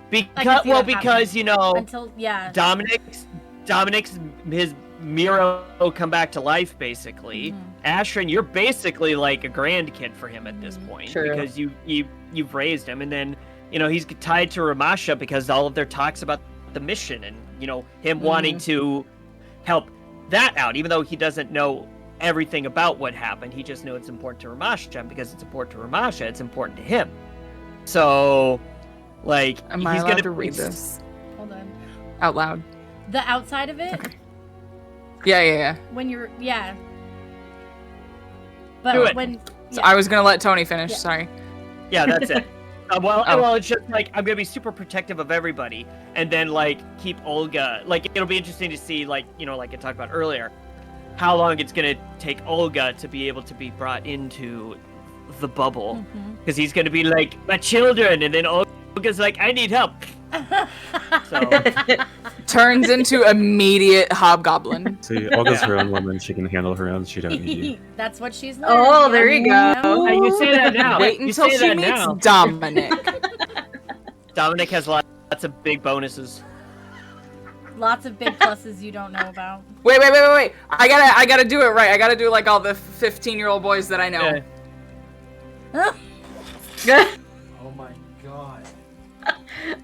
Because see that because you know Until Dominic's his Miro come back to life basically. Mhm. Ashrin, you're basically like a grandkid for him at this Mhm. point True. because you've raised him, and then you know he's tied to Ramasha because all of their talks about the mission and you know him wanting to help that out, even though he doesn't know everything about what happened. He just knows it's important to Ramasha, and because it's important to Ramasha, it's important to him. So, like, Am I he's allowed gonna to read this Hold on. out loud? The outside of it, Okay. Yeah. when you're Do But it. when So I was gonna let Tony finish. Yeah. Sorry. Yeah, that's it. Well, Oh. well, it's just like I'm gonna be super protective of everybody, and then like keep Olga. Like it'll be interesting to see, like you know, like I talked about earlier, how long it's gonna take Olga to be able to be brought into the bubble, Mhm. because he's gonna be like my children, and then Olga's like I need help. So Turns into immediate hobgoblin. See, Olga's her own woman. She can handle her own. She don't need you. That's what she's learned. Oh, there you go. Hey, you say that now. Wait You until say she that meets now. Dominic. Dominic has lots of big bonuses. Lots of big pluses you don't know about. Wait. I gotta do it right. I gotta do like all the 15-year-old boys that I know. Yeah. Oh my god.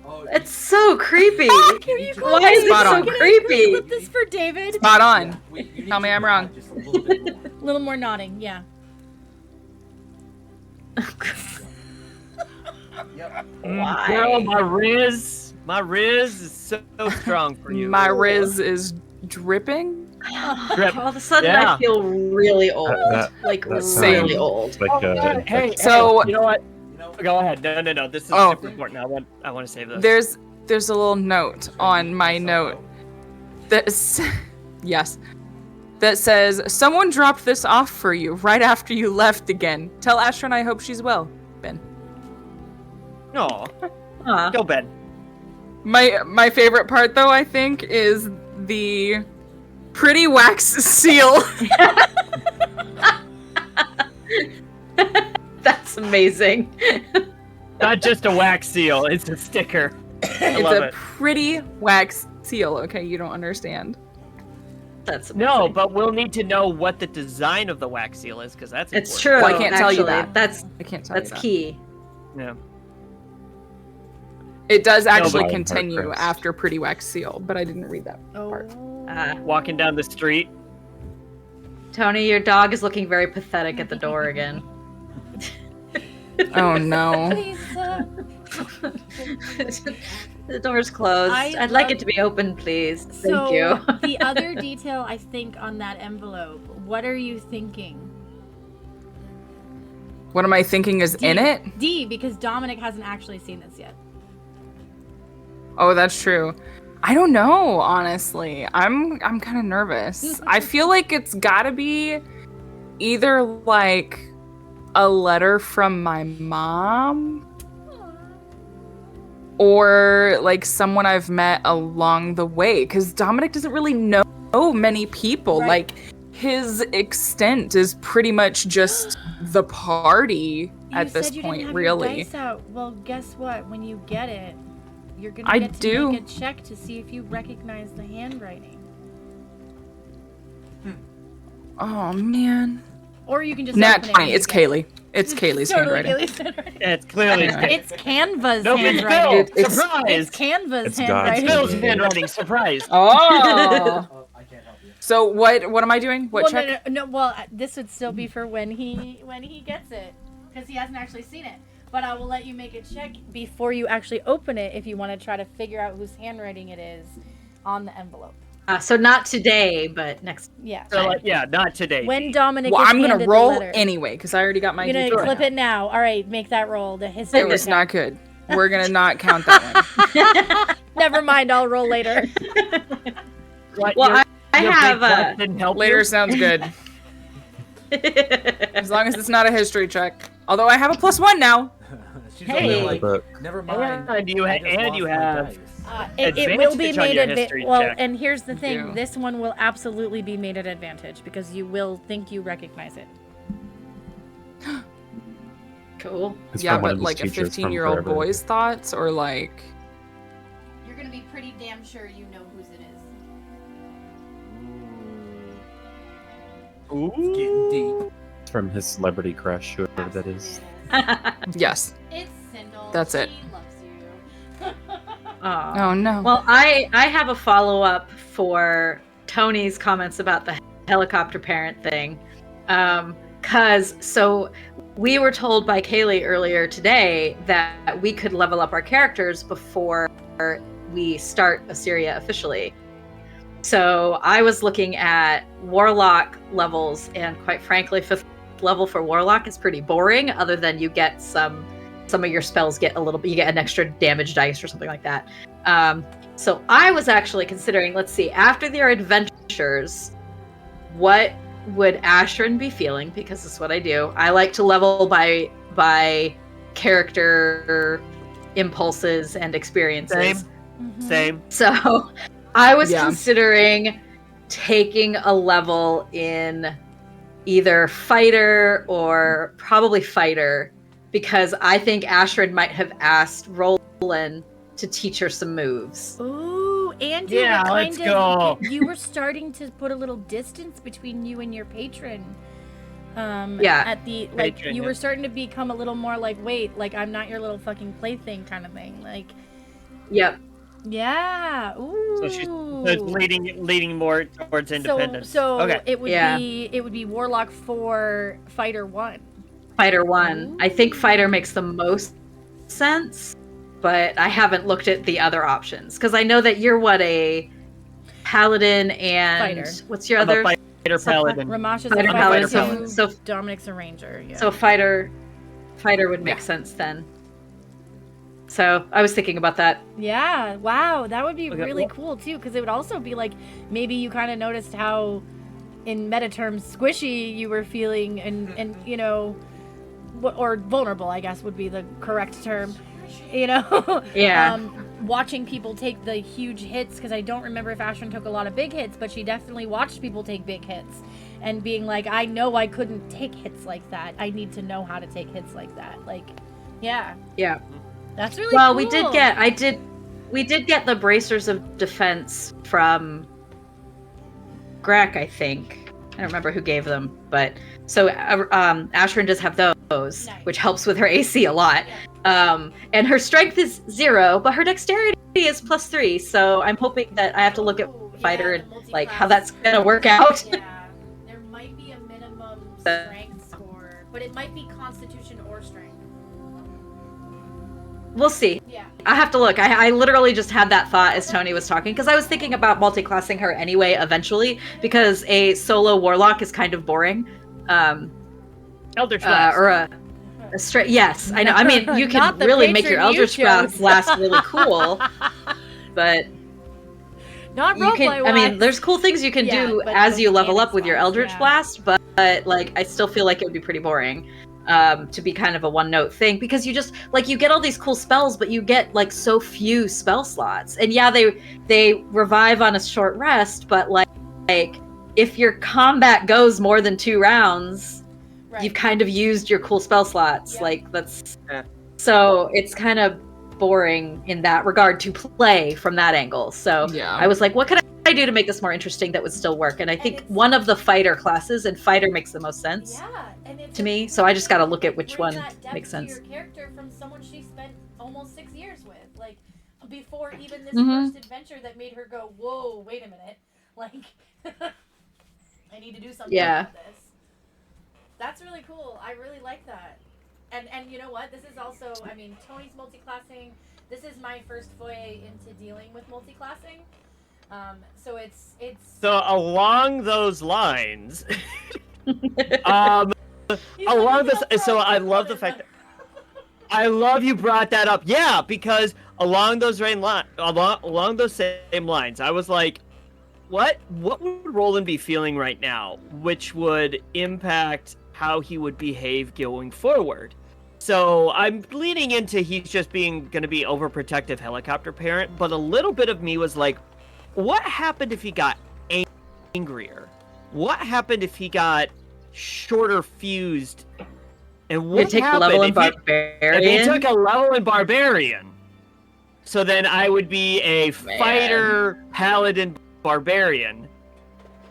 Oh, It's so creepy. Here you go. Why is it Spot so on. creepy? Flip this for David. Spot on. you need Tell me to I'm nod wrong. Just a little bit more. A little more nodding, yeah. Yep. Why? Girl, my Riz is so strong for you. My Riz is dripping. Drip. All of a sudden, Yeah. I feel really old. That Like that really sounds old. like Hey, So- you know what? You know, Go ahead. No. This is Oh. super important. I want to save this. There's a little note on my note yes, that says someone dropped this off for you right after you left again. Tell Astron I hope she's well. Ben. No, Huh. go Ben. My favorite part though I think is the pretty wax seal. That's amazing. Not just a wax seal; it's a sticker. I It's love a it. pretty wax seal. Okay, you don't understand. That's amazing. No, but we'll need to know what the design of the wax seal is because that's It's important. true. Well, I can't tell you actually. that. That's I can't tell you that's that. key. Yeah. It does actually but- continue First. after pretty wax seal, but I didn't read that part. Oh. Walking down the street. Tony, your dog is looking very pathetic at the door again. Oh no. Please, The door's closed. I I'd like love- it to be open, please. Thank so you. the other detail I think on that envelope, what are you thinking? What am I thinking is in it? D, because Dominic hasn't actually seen this yet. Oh, that's true. I don't know, honestly. I'm kind of nervous. I feel like it's got to be either like a letter from my mom or like someone I've met along the way cuz Dominic doesn't really know many people. Right. Like his extent is pretty much just the party You at this said you point, didn't have really. Your dice out. Well, guess what? When you get it, you're gonna I get to do. make a check to see if you recognize the handwriting. Oh man. Or you can just Nat open it 20. and It's you get it. Kaylee. It's Kaylee's Totally handwriting. Kaylee's handwriting. Yeah, it's clearly Anyway. It's Canva's no, it's handwriting. Bill. It's- Surprise! It's Canva's It's God's handwriting. Bill's handwriting. handwriting. Surprise! Oh. I can't help you. So what am I doing? What Well, check? no. Well, this would still be for when he gets it, because he hasn't actually seen it. But I will let you make a check before you actually open it if you want to try to figure out whose handwriting it is on the envelope. So not today, but next. Yeah. So, like, yeah, not today. When Dominic Well, is I'm gonna handed the roll letter. anyway because I already got my. You're gonna D4 clip now. it now. All right, make that roll. The history. It was check. not good. We're gonna not count that one. Never mind. I'll roll later. What, Well, your- I your have big butt didn't help Later you? sounds good. As long as it's not a history check. Although I have a +1 now. She's Hey. only like, Book. never mind. And you I just lost my have dice. It will be Advantage on made your advantage. history Well, check. and here's the thing: do. this one will absolutely be made at advantage because you will think you recognize it. Cool. It's Yeah, from one but of his like a teachers from 15-year-old forever. boy's thoughts, or like. You're gonna be pretty damn sure you know whose it is. It's getting deep. It's from his celebrity crush, whoever that is. Yes. It's Sindel. That's it. She loves you. Aw. Oh no. Well, I have a follow up for Tony's comments about the helicopter parent thing, so we were told by Kaylee earlier today that we could level up our characters before we start Ocerrya officially. So I was looking at Warlock levels, and quite frankly, 5th level for Warlock is pretty boring. Other than you get some of your spells get a little bit, you get an extra damage dice or something like that. So I was actually considering, let's see, after their adventures, what would Ashrin be feeling? Because it's what I do. I like to level by character impulses and experiences. Same. Mhm. Same. So I was Yeah. considering taking a level in either fighter or probably fighter, because I think Ashrin might have asked Roland to teach her some moves. Ooh, and you Yeah, were let's kind of, go. you were starting to put a little distance between you and your patron. Yeah. At the like, Patron, you yeah. were starting to become a little more like, wait, like I'm not your little fucking plaything kind of thing. Like, Yep. yeah. Ooh. So it's leading more towards independence. So okay. it would Yeah. be Warlock for Fighter 1. Fighter 1. I think fighter makes the most sense, but I haven't looked at the other options because I know that you're a paladin and Fighter. what's your I'm a other fighter paladin. Ramash is Fighter a paladin, fighter, so Dominic's a ranger. Yeah. so fighter would make sense then. So I was thinking about that. Yeah, wow, that would be Okay, really well- cool too, because it would also be like maybe you kind of noticed how, in meta terms, squishy you were feeling, and you know, or vulnerable, I guess would be the correct term. You know, Yeah. watching people take the huge hits, because I don't remember if Ashton took a lot of big hits, but she definitely watched people take big hits, and being like, I know I couldn't take hits like that. I need to know how to take hits like that. Like, yeah, Yeah. that's really Well, cool. we did get the bracers of defense from Greg, I think. I don't remember who gave them, but so Ashrin does have those, Nice. which helps with her AC a lot. And her strength is 0, but her dexterity is +3. So I'm hoping that I have to look at Ooh, fighter yeah, and the like how multi-class. that's gonna work out. Yeah, there might be a minimum strength score, but it might be Constitution or Strength. We'll see. Yeah. I have to look. I literally just had that thought as Tony was talking because I was thinking about multi-classing her anyway eventually because a solo warlock is kind of boring. Eldritch Blast. Or a straight. Yes, I know. I mean, you can Not the really make your patron you Eldritch chose. Blast really cool, but Not you can. roleplay I mean, wise. there's cool things you can Yeah, do but as the you level up mechanics with your wise, Eldritch yeah. Blast, but like I still feel like it would be pretty boring. To be kind of a one-note thing because you just like you get all these cool spells, but you get like so few spell slots. And yeah, they revive on a short rest, but like if your combat goes more than 2 rounds, Right. you've kind of used your cool spell slots. Yeah. Like that's Yeah. so it's kind of boring in that regard to play from that angle. So Yeah. I was like, what could I they do to make this more interesting that would still work? And I think one of the fighter classes, and fighter makes the most sense and it's to me. So I just got to look at which bring one that depth makes to sense. your character from someone she spent almost 6 years with, like before even this Mhm. first adventure that made her go, whoa, wait a minute, like I need to do something Yeah. about this. That's really cool. I really like that. And you know what? This is also, I mean, Tony's multi-classing. This is my first foray into dealing with multi-classing. So it's So along those lines, He's along like, this, so I love the fact that I love you brought that up. Yeah, because along those along those same lines, I was like, what would Roland be feeling right now, which would impact how he would behave going forward? So I'm leaning into he's just going to be overprotective helicopter parent, but a little bit of me was like, what happened if he got angrier? What happened if he got shorter fused? And what take a happened level in if he barbarian. took a level in barbarian? So then I would be a fighter paladin barbarian,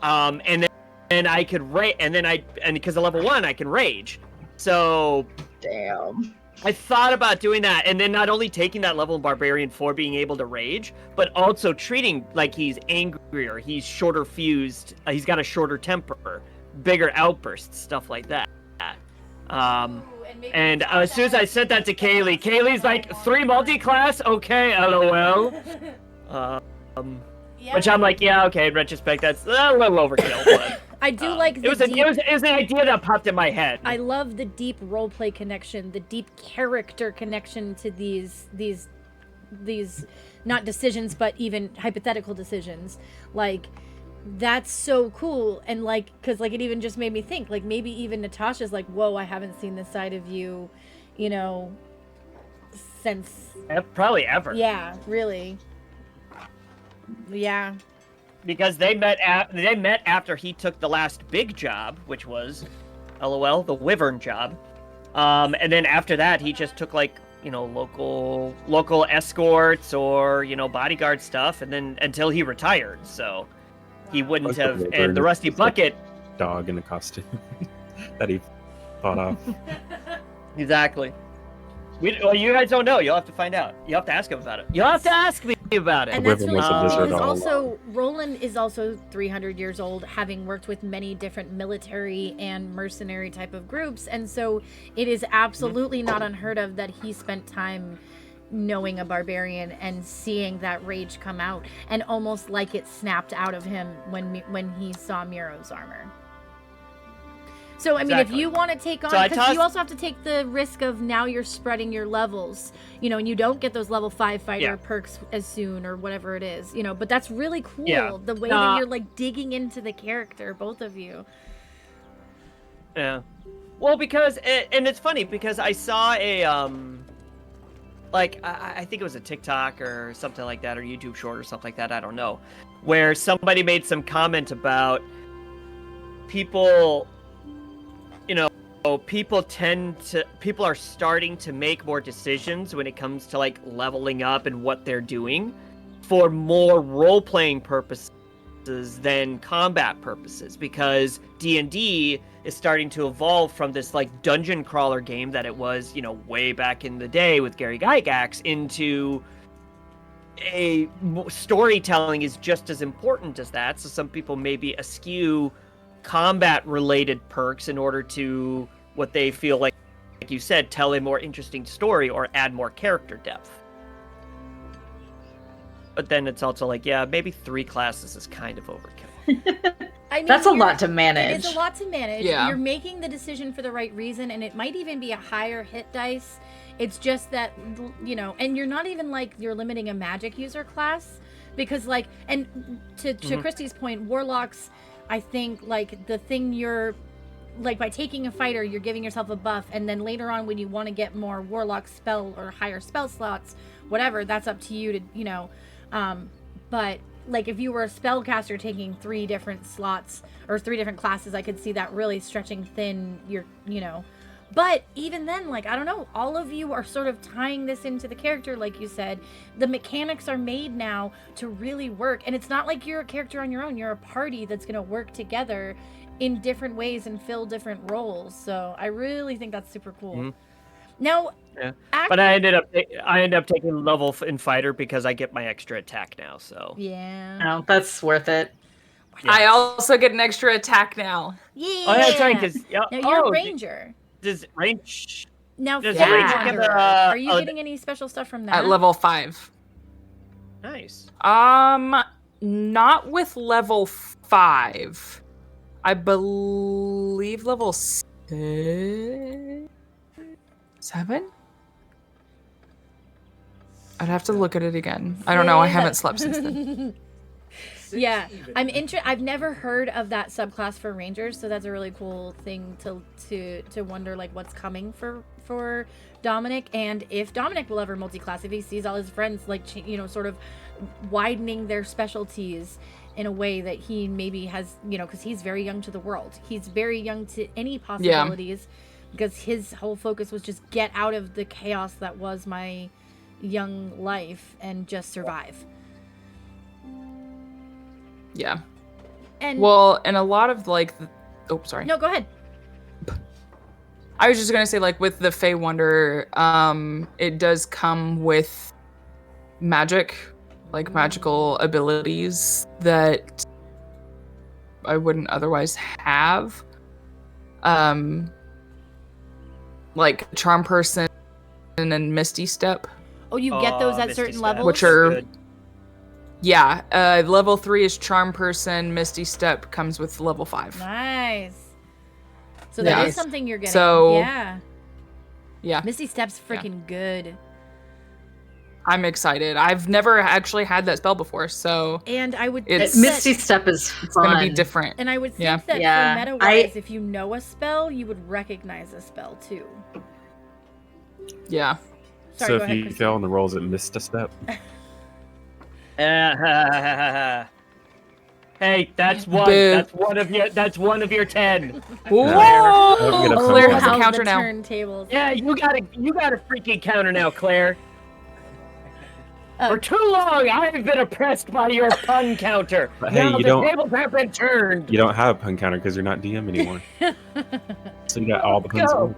and then I could and because of level 1 I can rage. So Damn. I thought about doing that, and then not only taking that level in barbarian for being able to rage, but also treating like he's angrier, he's shorter fused, he's got a shorter temper, bigger outbursts, stuff like that. And as soon as I said that to Kaylee's like, 3 multi-class? Okay, LOL. Which I'm like, yeah, okay, in retrospect, that's a little overkill, but... I do like the it was an idea that popped in my head. I love the deep roleplay connection, the deep character connection to these not decisions, but even hypothetical decisions. Like, that's so cool. And like, because like it even just made me think, like maybe even Natasha's like, whoa, I haven't seen this side of you, you know, since probably ever. Yeah, really. Yeah. Because they met after he took the last big job, which was, LOL, the Wyvern job. And then after that, he just took like, you know, local escorts or, you know, bodyguard stuff, and then until he retired. So he wouldn't have. And the Rusty Bucket dog in a costume that he fought off. Exactly. Well, you guys don't know. You'll have to find out. You'll have to ask him about it. You'll have to ask me about it. And that's Wyvern really was a cool wizard because all also Roland is also 300 years old, having worked with many different military and mercenary type of groups, and so it is absolutely not unheard of that he spent time knowing a barbarian and seeing that rage come out, and almost like it snapped out of him when he saw Miro's armor. So, I mean, if you want to take on, because you also have to take the risk of now you're spreading your levels, you know, and you don't get those level 5 fighter perks as soon or whatever it is, you know, but that's really cool, the way that you're, like, digging into the character, both of you. Yeah. Well, because, and it's funny, because I saw a, like, I think it was a TikTok or something like that, or YouTube short or something like that, I don't know, where somebody made some comment about people... You know, people are starting to make more decisions when it comes to like leveling up and what they're doing for more role-playing purposes than combat purposes, because D&D is starting to evolve from this like dungeon crawler game that it was, you know, way back in the day with Gary Gygax into a storytelling is just as important as that. So some people maybe eschew combat related perks in order to what they feel like you said, tell a more interesting story or add more character depth. But then it's also like, yeah, maybe 3 classes is kind of overkill. I mean, that's a lot to manage. It is a lot to manage. Yeah. You're making the decision for the right reason, and it might even be a higher hit dice. It's just that, you know, and you're not even like you're limiting a magic user class, because like, and to Christy's point, warlocks, I think, like, the thing you're, like, by taking a fighter, you're giving yourself a buff, and then later on when you want to get more warlock spell or higher spell slots, whatever, that's up to you to, you know, but, like, if you were a spellcaster taking 3 different slots, or 3 different classes, I could see that really stretching thin your, you know, But even then, like, I don't know, all of you are sort of tying this into the character, like you said. The mechanics are made now to really work. And it's not like you're a character on your own. You're a party that's going to work together in different ways and fill different roles. So I really think that's super cool. Mhm. Now, Yeah. But I ended up taking level in fighter because I get my extra attack now. So yeah. No, that's worth it. Yeah. I also get an extra attack now. Yeah. Oh, that's right. Because Now you're a ranger. Does range? Now, Does Fae Ranger get Wanderer, a- are you oh, getting any special stuff from that? At level 5. Nice. Not with level 5. I believe level 7? I'd have to look at it again. I don't know. I haven't slept since then. Yeah, I've never heard of that subclass for rangers, so that's a really cool thing to wonder like what's coming for Dominic, and if Dominic will ever multi-class, if he sees all his friends like sort of widening their specialties in a way that he maybe has, because he's very young to the world. He's very young to any possibilities, because his whole focus was just get out of the chaos that was my young life and just survive. Yeah. And Well, and a lot of like, sorry. no, go ahead. I was just gonna say, like, with the Fey Wonder, it does come with magic, like magical abilities that I wouldn't otherwise have. Like Charm Person and Misty Step. Oh, you get those at Misty certain Step. levels? Which are- Good. Yeah, level 3 is Charm Person. Misty Step comes with level 5. Nice. So that is Yeah. something you're getting. So- yeah. Yeah, Misty Step's freaking good. I'm excited. I've never actually had that spell before, so And I would It's- think Misty that, Step is it's gonna be fun. different. and I would think Yeah. that Yeah, for meta I- wise, if you know a spell, you would recognize a spell too. Yeah. Sorry, so go if ahead, you Christy. fail on the rolls, it missed a step. Hey, that's one. Boo. That's one of your 10. Whoa! I'm gonna Claire pump has a it. counter now. Turntables. Yeah, you got a freaking counter now, Claire. For too long, I've been oppressed by your pun counter. But hey, now you the don't- tables have been turned. You don't have a pun counter because you're not DM anymore. So you got all the puns. Go. in.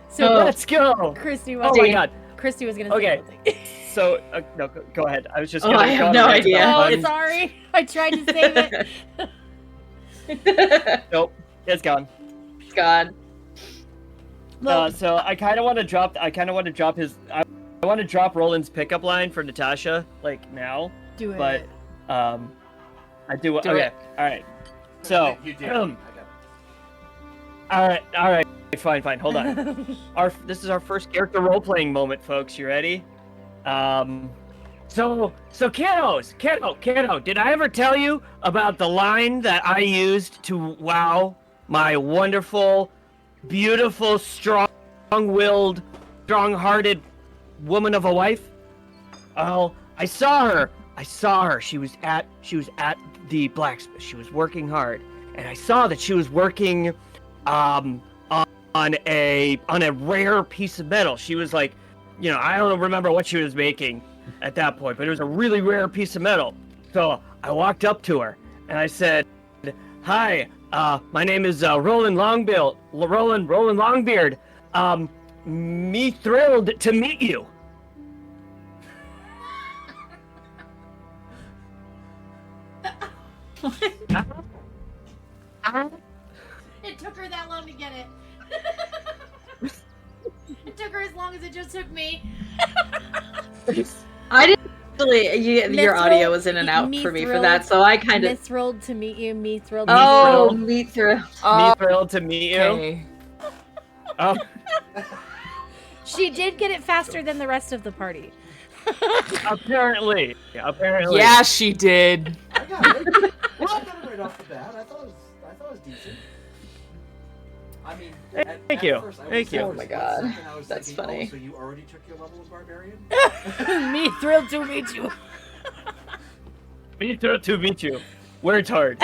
So Let's go. Christy Oh was my god. Christy was gonna Okay. say something. So no, go ahead. I was just. Oh, gonna I have go no on idea. about Oh, puns. sorry. I tried to save it. Nope, it's gone. God. Well, So I kind of want to drop. I want to drop Roland's pickup line for Natasha, like now. do it. But I do. Do Okay. it. All right. So. You did. All right. Fine. Hold on. This is our first character role-playing moment, folks. You ready? So kiddo, did I ever tell you about the line that I used to wow my wonderful, beautiful, strong-willed, strong-hearted woman of a wife? Oh, I saw her. She was at the blacksmith. She was working hard, and I saw that she was working on a rare piece of metal. She was like, I don't remember what she was making at that point, but it was a really rare piece of metal. So I walked up to her and I said, "Hi, my name is Roland Longbeard. Roland Longbeard. Me thrilled to meet you." It took her that long to get it. It took her as long as it just took me. I didn't actually. Your Miss audio Roll- was in and out me for me for thrilled- that, so I kind of. Me thrilled to meet you. Me thrilled. Oh, thrilled. me through. Me Oh, thrilled to meet you. okay. Oh, She did get it faster than the rest of the party. apparently. Yeah, she did. I got it. I got it right off the bat. I thought it was decent. I mean, Thank you. First, I was Thank you. Oh my God. and I was That's thinking, funny. Oh, so you already took your level of barbarian? Me thrilled to meet you. Me thrilled to meet you. Words hard.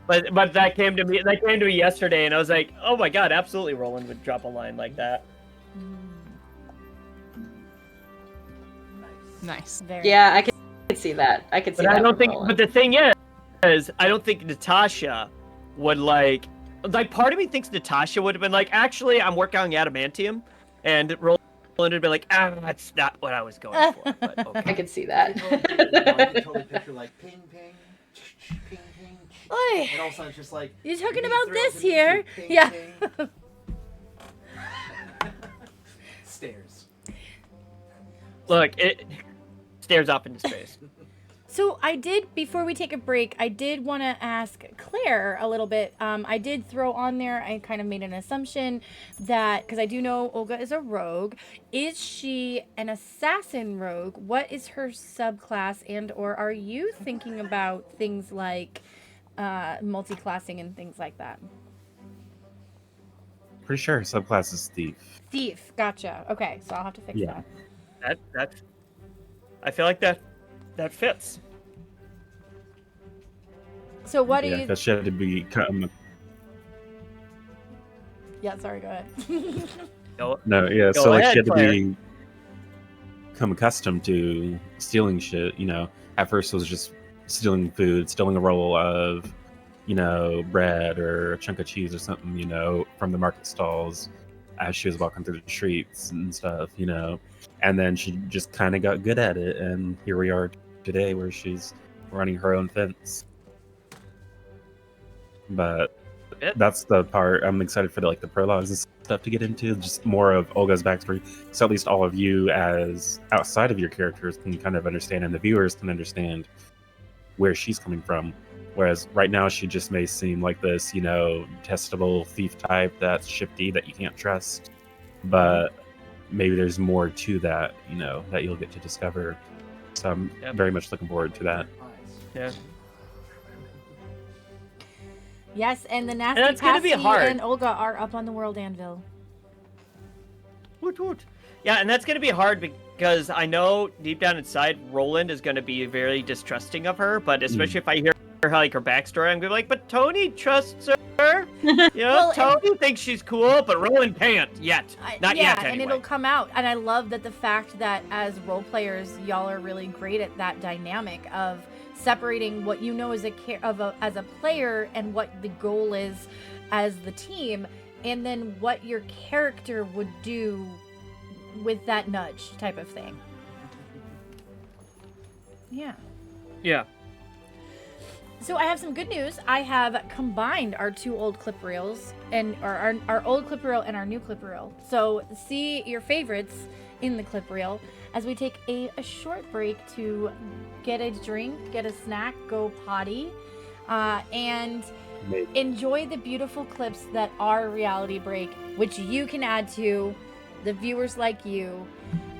But that came to me yesterday, and I was like, oh my god, absolutely, Roland would drop a line like that. Nice. Very Yeah, I can see that. I can see But that. I don't with think. Roland. But the thing is, I don't think Natasha would like. Part of me thinks Natasha would have been like, actually, I'm working on adamantium, and Roland would be like, that's not what I was going for. But okay. I can see that. I can totally picture like ping ping, ping ping, Oi, and all of a sudden it's just like you're talking me about throws this and here? me too, ping, Yeah. ping. Stairs. Look, it stares off into space. So before we take a break, I did want to ask Claire a little bit. I did throw on there, I kind of made an assumption that, because I do know Olga is a rogue, is she an assassin rogue? What is her subclass, and or are you thinking about things like multi-classing and things like that? Pretty sure her subclass is thief. Thief, gotcha. Okay, so I'll have to fix Yeah. that. I feel like that fits. So what do Yeah, you... because she had to become. Yeah, sorry, go ahead. No, yeah. Go So like ahead, she had to Claire. become accustomed to stealing shit. You know, at first it was just stealing food, stealing a roll of, bread or a chunk of cheese or something, from the market stalls as she was walking through the streets and stuff, And then she just kind of got good at it, and here we are today, where she's running her own fence. But that's the part I'm excited for, the prologues and stuff to get into, just more of Olga's backstory, so at least all of you as outside of your characters can kind of understand, and the viewers can understand where she's coming from. Whereas right now she just may seem like this, testable thief type that's shifty, that you can't trust. But maybe there's more to that, that you'll get to discover. So I'm very much looking forward to that. Yeah. Yes, and the Nasty And it's gonna be Pasty hard. and Olga are up on the world anvil. Woot woot. Yeah, and that's going to be hard because I know deep down inside Roland is going to be very distrusting of her, but especially if I hear her backstory, I'm going to be like, but Tony trusts her. Well, Tony thinks she's cool, but Roland can't yet. Not yet, and anyway. it'll come out. And I love that the fact that as role players, y'all are really great at that dynamic of separating what you know as a player and what the goal is as the team, and then what your character would do with that nudge type of thing. Yeah. Yeah. So I have some good news. I have combined our two old clip reels, and our old clip reel and our new clip reel. So see your favorites in the clip reel as we take a short break to get a drink, get a snack, go potty, and enjoy the beautiful clips that are Reality Break, which you can add to, the viewers like you.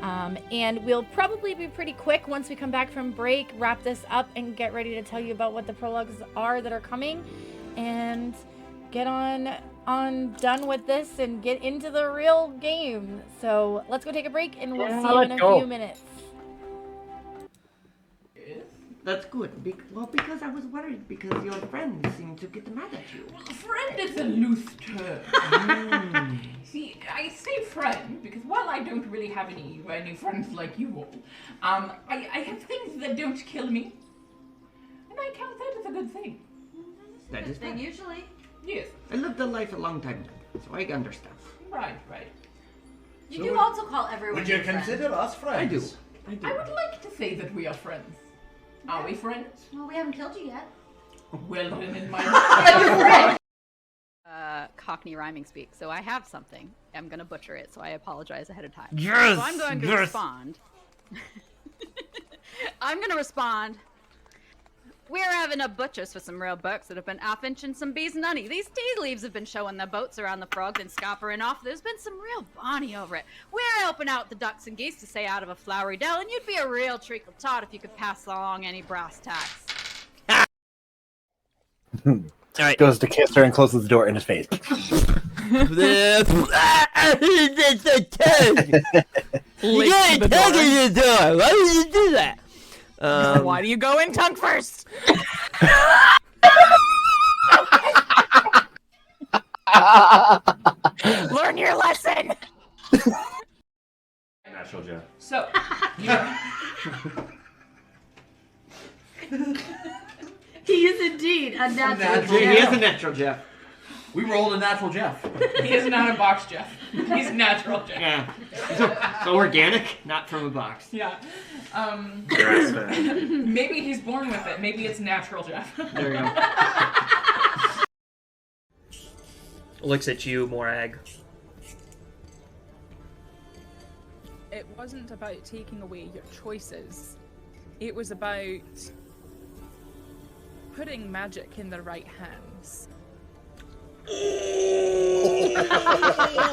And we'll probably be pretty quick once we come back from break, wrap this up, and get ready to tell you about what the prologues are that are coming, and get on done with this and get into the real game. So let's go take a break, and we'll see you in a few minutes. That's good. Because I was worried because your friends seemed to get mad at you. Friend is a loose term. See, I say friend because while I don't really have any friends like you all, I have things that don't kill me, and I count that as a good thing. That is fine. Usually. Yes. I lived a life a long time ago, so I understand. Right. You do also call everyone Would you your friend. consider us friends? I do. I would like to say that we are friends. Are we friends? Well, we haven't killed you yet. Well, then in my Cockney rhyming speak, so I have something. I'm gonna butcher it, so I apologize ahead of time. Yes, So I'm going to respond. I'm gonna respond. We're having a butchers for some real bucks that have been half-inching some bees and honey. These tea leaves have been showing their boats around the frogs and scoppering off. There's been some real bonny over it. We're helping out the ducks and geese to stay out of a flowery dell, and you'd be a real treacle tot if you could pass along any brass tacks. Alright. Goes to kiss her and closes the door in his face. You got a tongue in the door. Why would you do that? Why do you go in tongue first? Learn your lesson. Natural Jeff. So, He is indeed a natural Natural He Jeff. is a natural Jeff. We rolled a natural Jeff. he is not a box Jeff. He's natural Jeff. Yeah. So organic, not from a box. Yeah. Grass-fed. Maybe he's born with it. Maybe it's natural Jeff. There you go. Looks at you, Morag. It wasn't about taking away your choices. It was about putting magic in the right hands.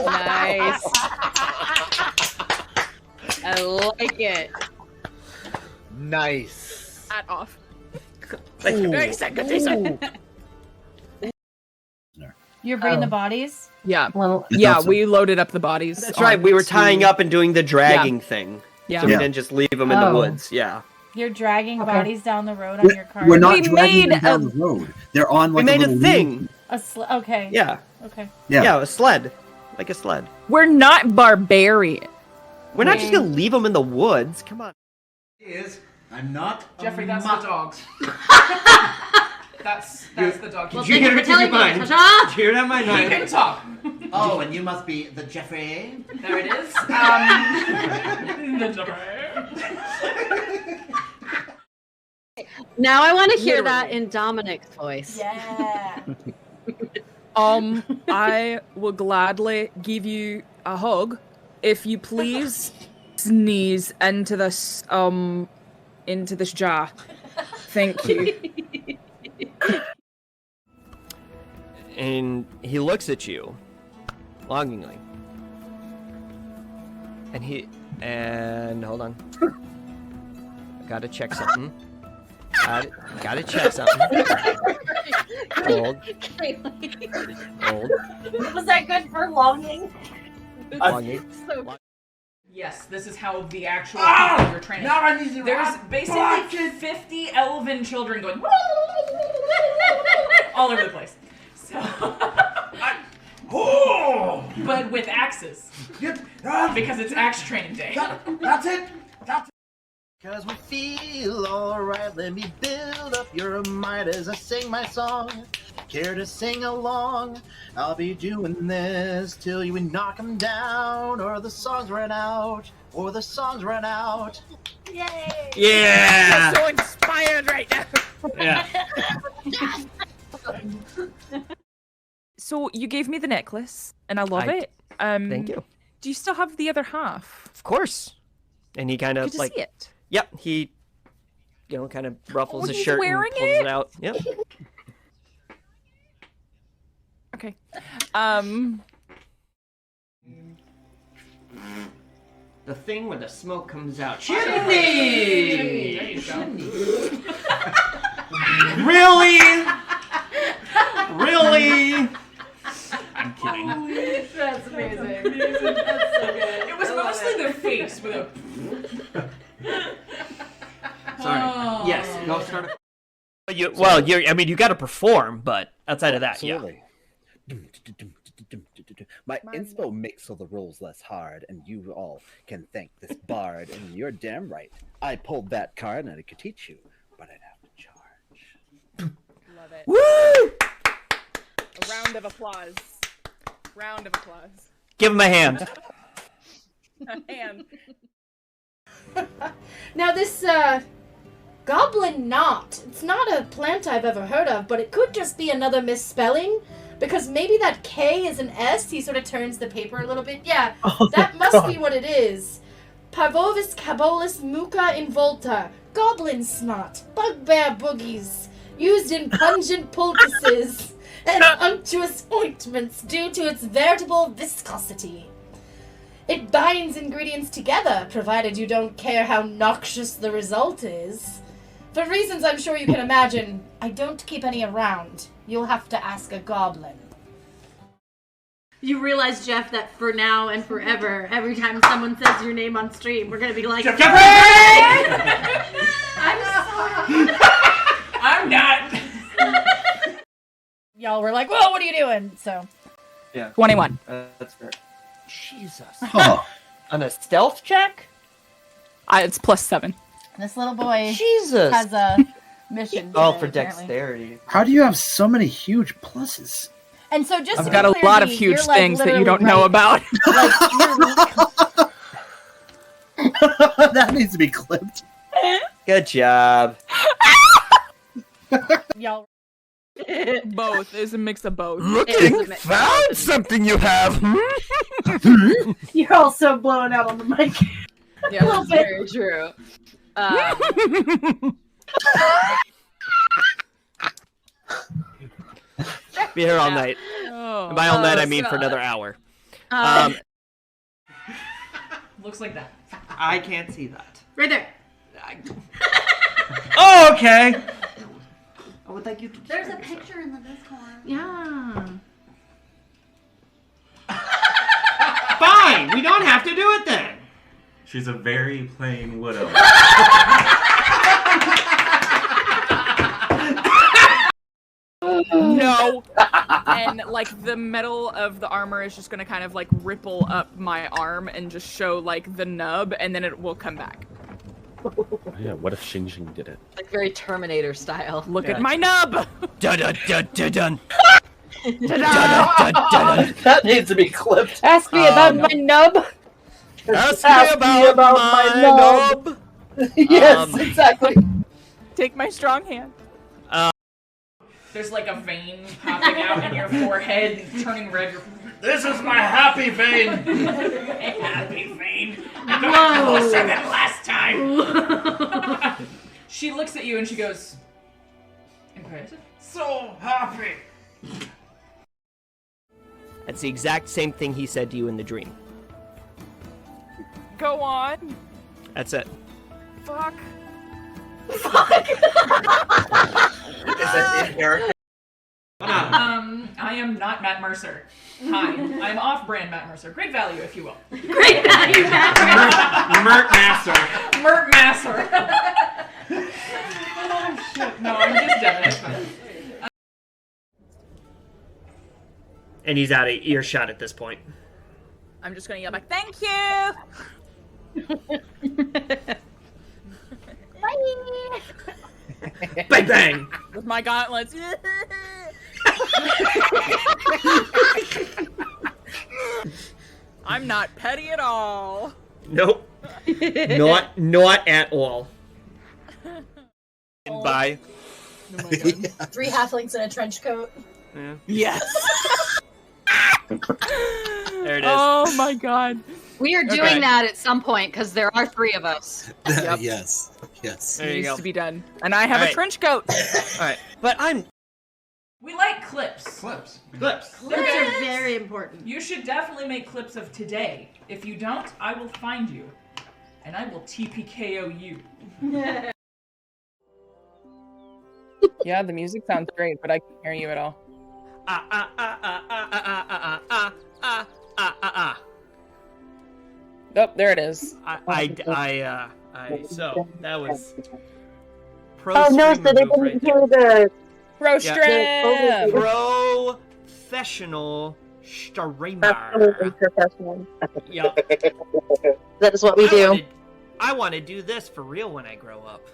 Nice. I like it. Nice. Hat off. You're bringing the bodies? Yeah. Well, Yeah, we loaded up the bodies. That's right. We were tying up and doing the dragging thing. Yeah. So we didn't just leave them in the woods. Yeah. You're dragging bodies down the road on your car? We're not dragging them down the road. They're on like we made a little thing. Okay. Yeah. Okay. Yeah, a sled. Like a sled. We're not barbarian. We're not just gonna leave them in the woods. Come on. I'm not Jeffrey, that's the dogs. That's the dog. Well, Did you hear it in your mind? Did you hear that in my He mind? can talk. Oh, and you must be the Jeffrey. There it is. The Jeffrey. Now I want to hear that in Dominic's voice. Yeah. I will gladly give you a hug if you please sneeze into this jar. Thank you. And he looks at you longingly. And hold on. I gotta check something. Gotta check something. Hold. Was that good for longing? Longing. Yes, this is how the actual people you're training. Now I need to There's basically 50 elven children going all over the place. So, but with axes, because it's axe training day. That's it. Cause we feel alright, let me build up your might as I sing my song. Care to sing along? I'll be doing this till you knock 'em down, or the songs run out, Yay! Yeah! I'm so inspired right now. Yeah. So you gave me the necklace, and I love it. Thank you. Do you still have the other half? Of course. And he kind of Good to like, see it. yep, he, kind of ruffles his he's shirt and wearing pulls it out. Yep. Okay. The thing where the smoke comes out. Chimney! There you go. Really? Really? I'm kidding. That's amazing. That's so good. It was mostly the face with a. Sorry. Oh. Yes, go start. You got to perform, but outside of that, Absolutely. My inspo makes all the rolls less hard, and you all can thank this bard, and you're damn right. I pulled that card and I could teach you, but I'd have to charge. Love it. Woo! A round of applause. Round of applause. Give him a hand. And Now this, goblin knot. It's not a plant I've ever heard of, but it could just be another misspelling. Because maybe that K is an S. He sort of turns the paper a little bit. Yeah, that must be what it is. Parvovis cabolus muca involta. Goblin snot. Bugbear boogies. Used in pungent poultices and unctuous ointments due to its veritable viscosity. It binds ingredients together, provided you don't care how noxious the result is. For reasons I'm sure you can imagine, I don't keep any around. You'll have to ask a goblin. You realize, Jeff, that for now and forever, every time someone says your name on stream, we're gonna be like, I'm I'm sorry. not. and so. Yeah. 21. That's fair. Jesus. Huh. On a stealth check? It's +7. This little boy Jesus. has a mission. Oh, today, for apparently. dexterity. How do you have so many huge pluses? And so just I've to got be a clear, lot of Dee, huge you're, like, things that you literally don't know right. about. That needs to be clipped. Good job. Y'all. Both. It's a mix of both. Found something you have. You're also blowing out on the mic. Yeah, that's very true. Be here all night. Oh. And by all night, I mean God. for another hour. Looks like that. I can't see that. Right there. Oh, okay. I would like you to. There's a picture in the Discord. Yeah. Fine. We don't have to do it then. She's a very plain widow. No. And like the metal of the armor is just gonna kind of like ripple up my arm and just show like the nub, and then it will come back. Yeah, what if Xing did it? Like very Terminator style. Look at my nub. Dun dun dun dun dun. That needs to be clipped. Ask me about my nub. Ask me about my nub. Yes, exactly. Take my strong hand. There's like a vein popping out in your forehead, turning red. This is my happy vein. Happy vein. I got closer than last time. She looks at you and she goes, impressive. So happy. That's the exact same thing he said to you in the dream. Go on. That's it. Fuck. I am not Matt Mercer. Hi, I'm off-brand Matt Mercer. Great value, if you will. Great value, Mert Master. Mert Masser. Oh shit! No, I'm just Devin. It's fine. And he's out of earshot at this point. I'm just gonna yell back, thank you! Bye. Bang bang! With my gauntlets. I'm not petty at all. Nope. not at all. Bye. Oh my God. 3 halflings in a trench coat. Yeah. Yes. There it is. Oh my God. We are doing Okay. that at some point because there are 3 of us. Yep. Yes. Yes. There you Needs go. to be done. And I have All a right. trench coat. Alright. But I'm We like clips. Clips. Clips. Clips are very important. You should definitely make clips of today. If you don't, I will find you, and I will TPKO you. Yeah, the music sounds great, but I can't hear you at all. Oh, there it is. So that was pro Oh no, so streamer they move right didn't there. hear the Pro Yeah. strip. Professional streamer. absolutely professional. Yup. That is what we do. I want to do this for real when I grow up.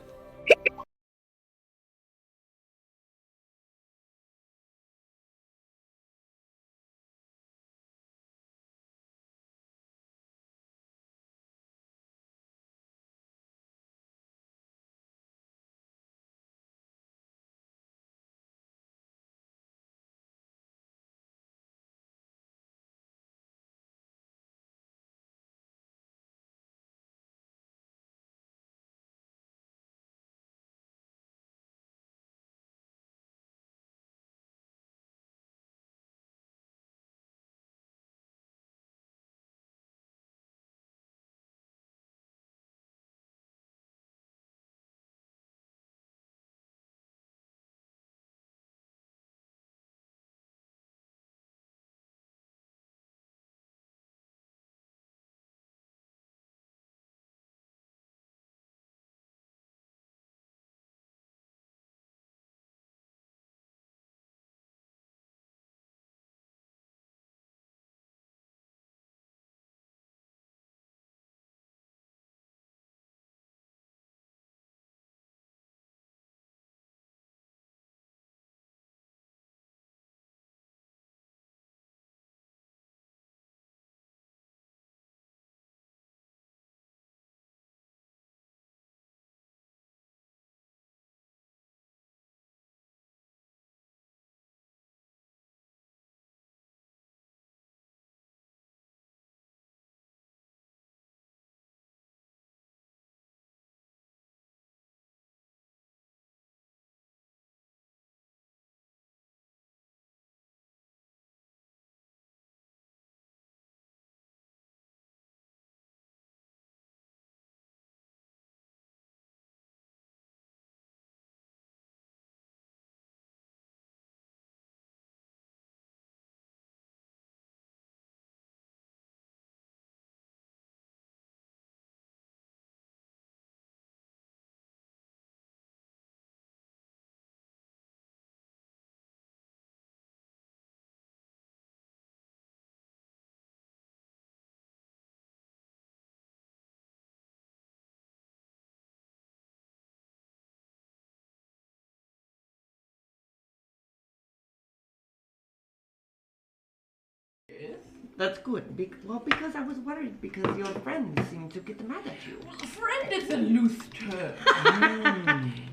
Yes. That's good. Because I was worried because your friends seem to get mad at you. Well, friend is a loose term.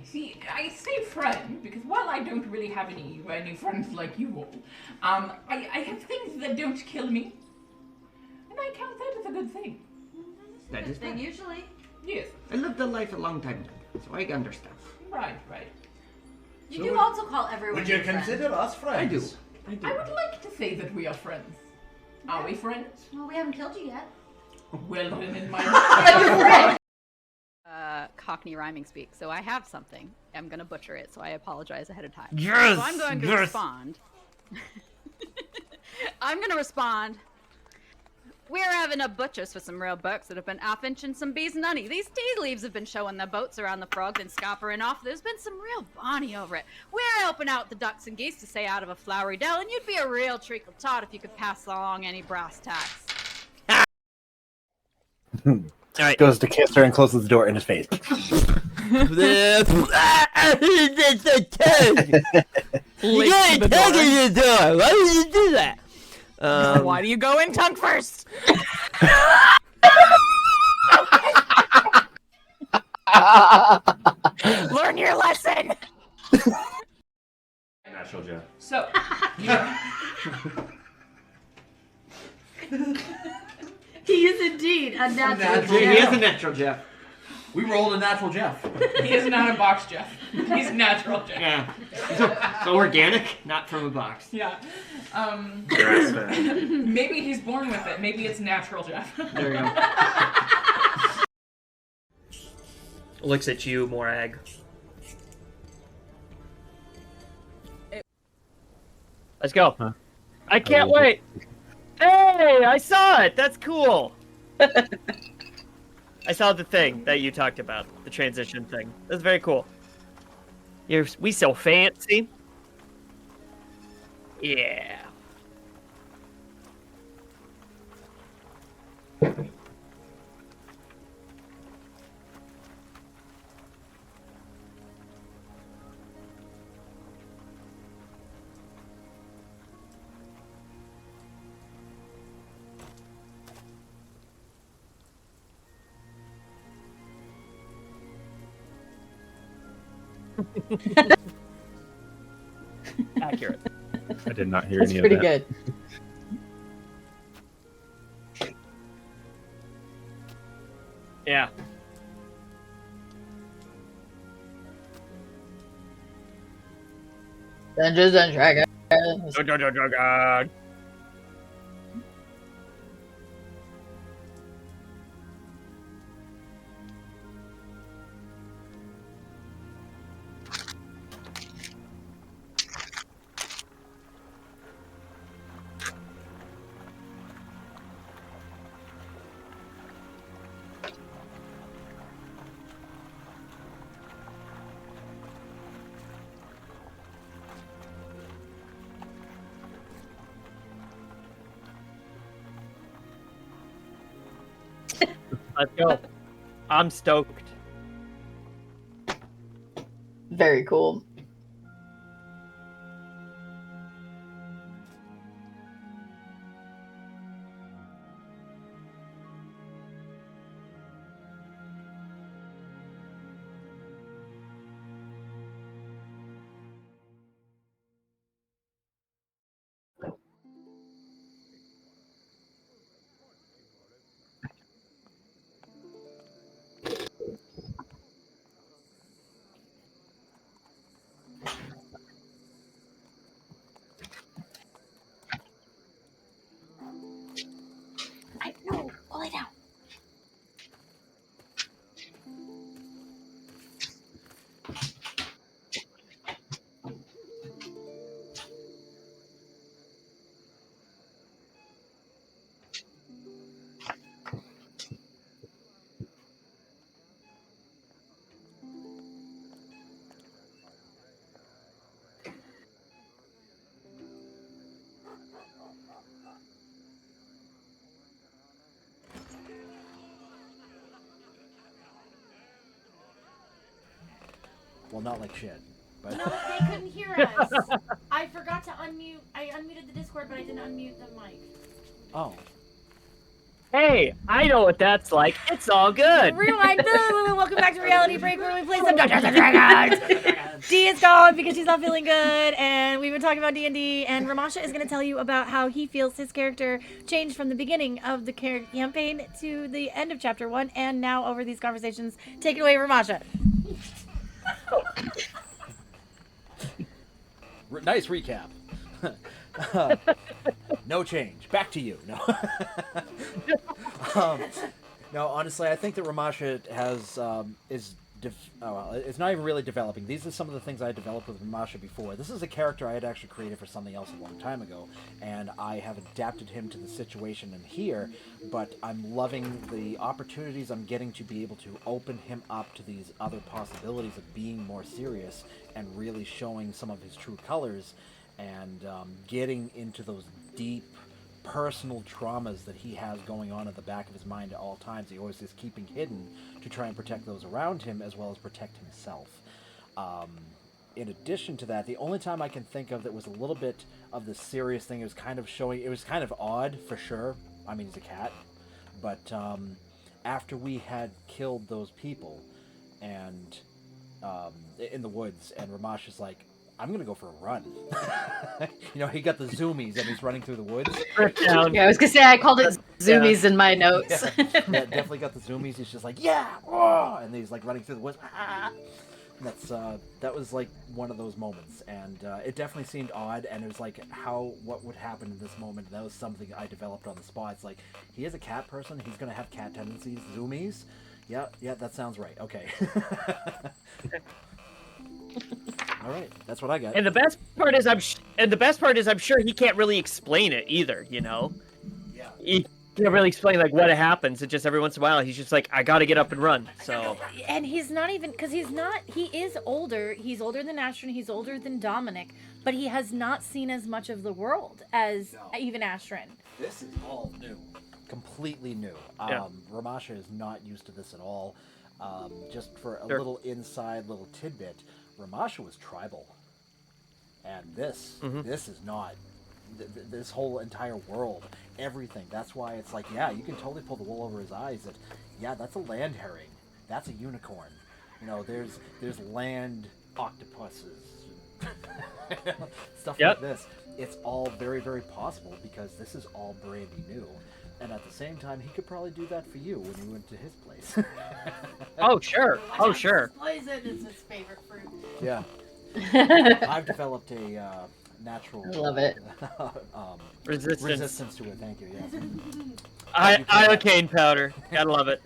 See, I say friend because while I don't really have any friends like you all, I have things that don't kill me, and I count that as a good thing. That is bad. Usually. Yes. I lived a life a long time ago, so I understand. Right. You do also call everyone Would you your friend. consider us friends? I do. I would like to say that we are friends. Are we friends? Well, we haven't killed you yet. Well, then in my Cockney rhyming speak. So I have something. I'm gonna butcher it, so I apologize ahead of time. Yes, So I'm going to yes. respond. I'm gonna respond. We're having a butchers for some real bucks that have been off-inching some bees and honey. These tea leaves have been showing their boats around the frogs and scoppering off. There's been some real bonny over it. We're helping out the ducks and geese to stay out of a flowery dell, and you'd be a real treacle tot if you could pass along any brass tacks. Alright. Goes to kiss her and closes the door in his face. You got a tug in the door. Why would you do that? Why do you go in tongue first? Learn your lesson. Natural Jeff. So, He is indeed a natural. Natural He Jeff. is a natural Jeff. We rolled a natural Jeff. he is not a box Jeff. He's natural Jeff. Yeah. So organic, not from a box. Yeah. Grass fed. Maybe he's born with it. Maybe it's natural Jeff. There you go. Looks at you, Morag. Let's go. Huh. I can't wait. Hey, I saw it. That's cool. I saw the thing that you talked about, the transition thing. That's very cool. We so fancy. Yeah. Accurate. I did not hear That's any pretty of that. good. Yeah. Dungeons and Dragons. Dragon. Let's go. I'm stoked. Very cool. I know. Pull it down. Well, not like shit. But No, they couldn't hear us. I forgot to unmute. I unmuted the Discord, but I didn't unmute the mic. Oh. Hey, I know what that's like. It's all good. Rewind. Welcome back to Reality Break, where we play some Dungeons and Dragons. Dee is gone because she's not feeling good, and we've been talking about D&D, and Ramasha is going to tell you about how he feels his character changed from the beginning of the campaign to the end of Chapter 1, and now over these conversations. Take it away, Ramasha. Nice recap. No change. Back to you. No. No, honestly, I think that Ramasha has it's not even really developing. These are some of the things I developed with Ramasha before. This is a character I had actually created for something else a long time ago, and I have adapted him to the situation in here, but I'm loving the opportunities I'm getting to be able to open him up to these other possibilities of being more serious and really showing some of his true colors, and getting into those deep personal traumas that he has going on at the back of his mind at all times. He always is keeping hidden to try and protect those around him as well as protect himself. In addition to that, the only time I can think of that was a little bit of the serious thing, it was kind of odd for sure. I mean, he's a cat, but after we had killed those people and in the woods, and Ramash is like, I'm gonna go for a run. You know, he got the zoomies and he's running through the woods. Yeah, I was gonna say I called it zoomies in my notes. Yeah, definitely got the zoomies. He's just like, yeah, oh! And he's like running through the woods. That was like one of those moments, and it definitely seemed odd. And it was like, what would happen in this moment? That was something I developed on the spot. It's like, he is a cat person. He's gonna have cat tendencies. Zoomies. Yeah, that sounds right. Okay. All right, that's what I got. And the best part is, I'm sure he can't really explain it either. You know, yeah, he can't really explain like what happens. It just every once in a while he's just like, I got to get up and run. So. And he's not even, because he is older. He's older than Astrid. He's older than Dominic, but he has not seen as much of the world as even Astrid. This is all new, completely new. Ramasha is not used to this at all. Just for a little tidbit, Ramasha was tribal, and this is not. This whole entire world, everything. That's why it's like, yeah, you can totally pull the wool over his eyes. That, yeah, that's a land herring, that's a unicorn. You know, there's land octopuses, stuff like this. It's all very, very possible because this is all brandy new. And at the same time, he could probably do that for you when you went to his place. Oh, sure. Oh, sure. Poison is his favorite fruit. Yeah. I've developed a natural... I love it. Resistance to it, thank you, yes. Iocane powder. Gotta love it.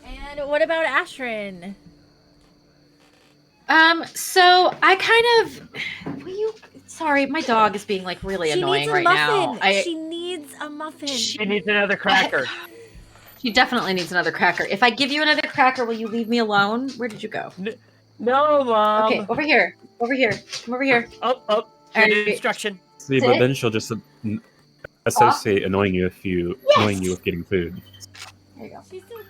And what about Astrid? So I kind of... Sorry, my dog is being like really annoying right now. She needs a muffin. She needs another cracker. She definitely needs another cracker. If I give you another cracker, will you leave me alone? Where did you go? No, Mom. Okay, over here. Over here. Come over here. Oh. Good instruction. See, but then she'll just associate annoying you with getting food. There you go. She's so cute.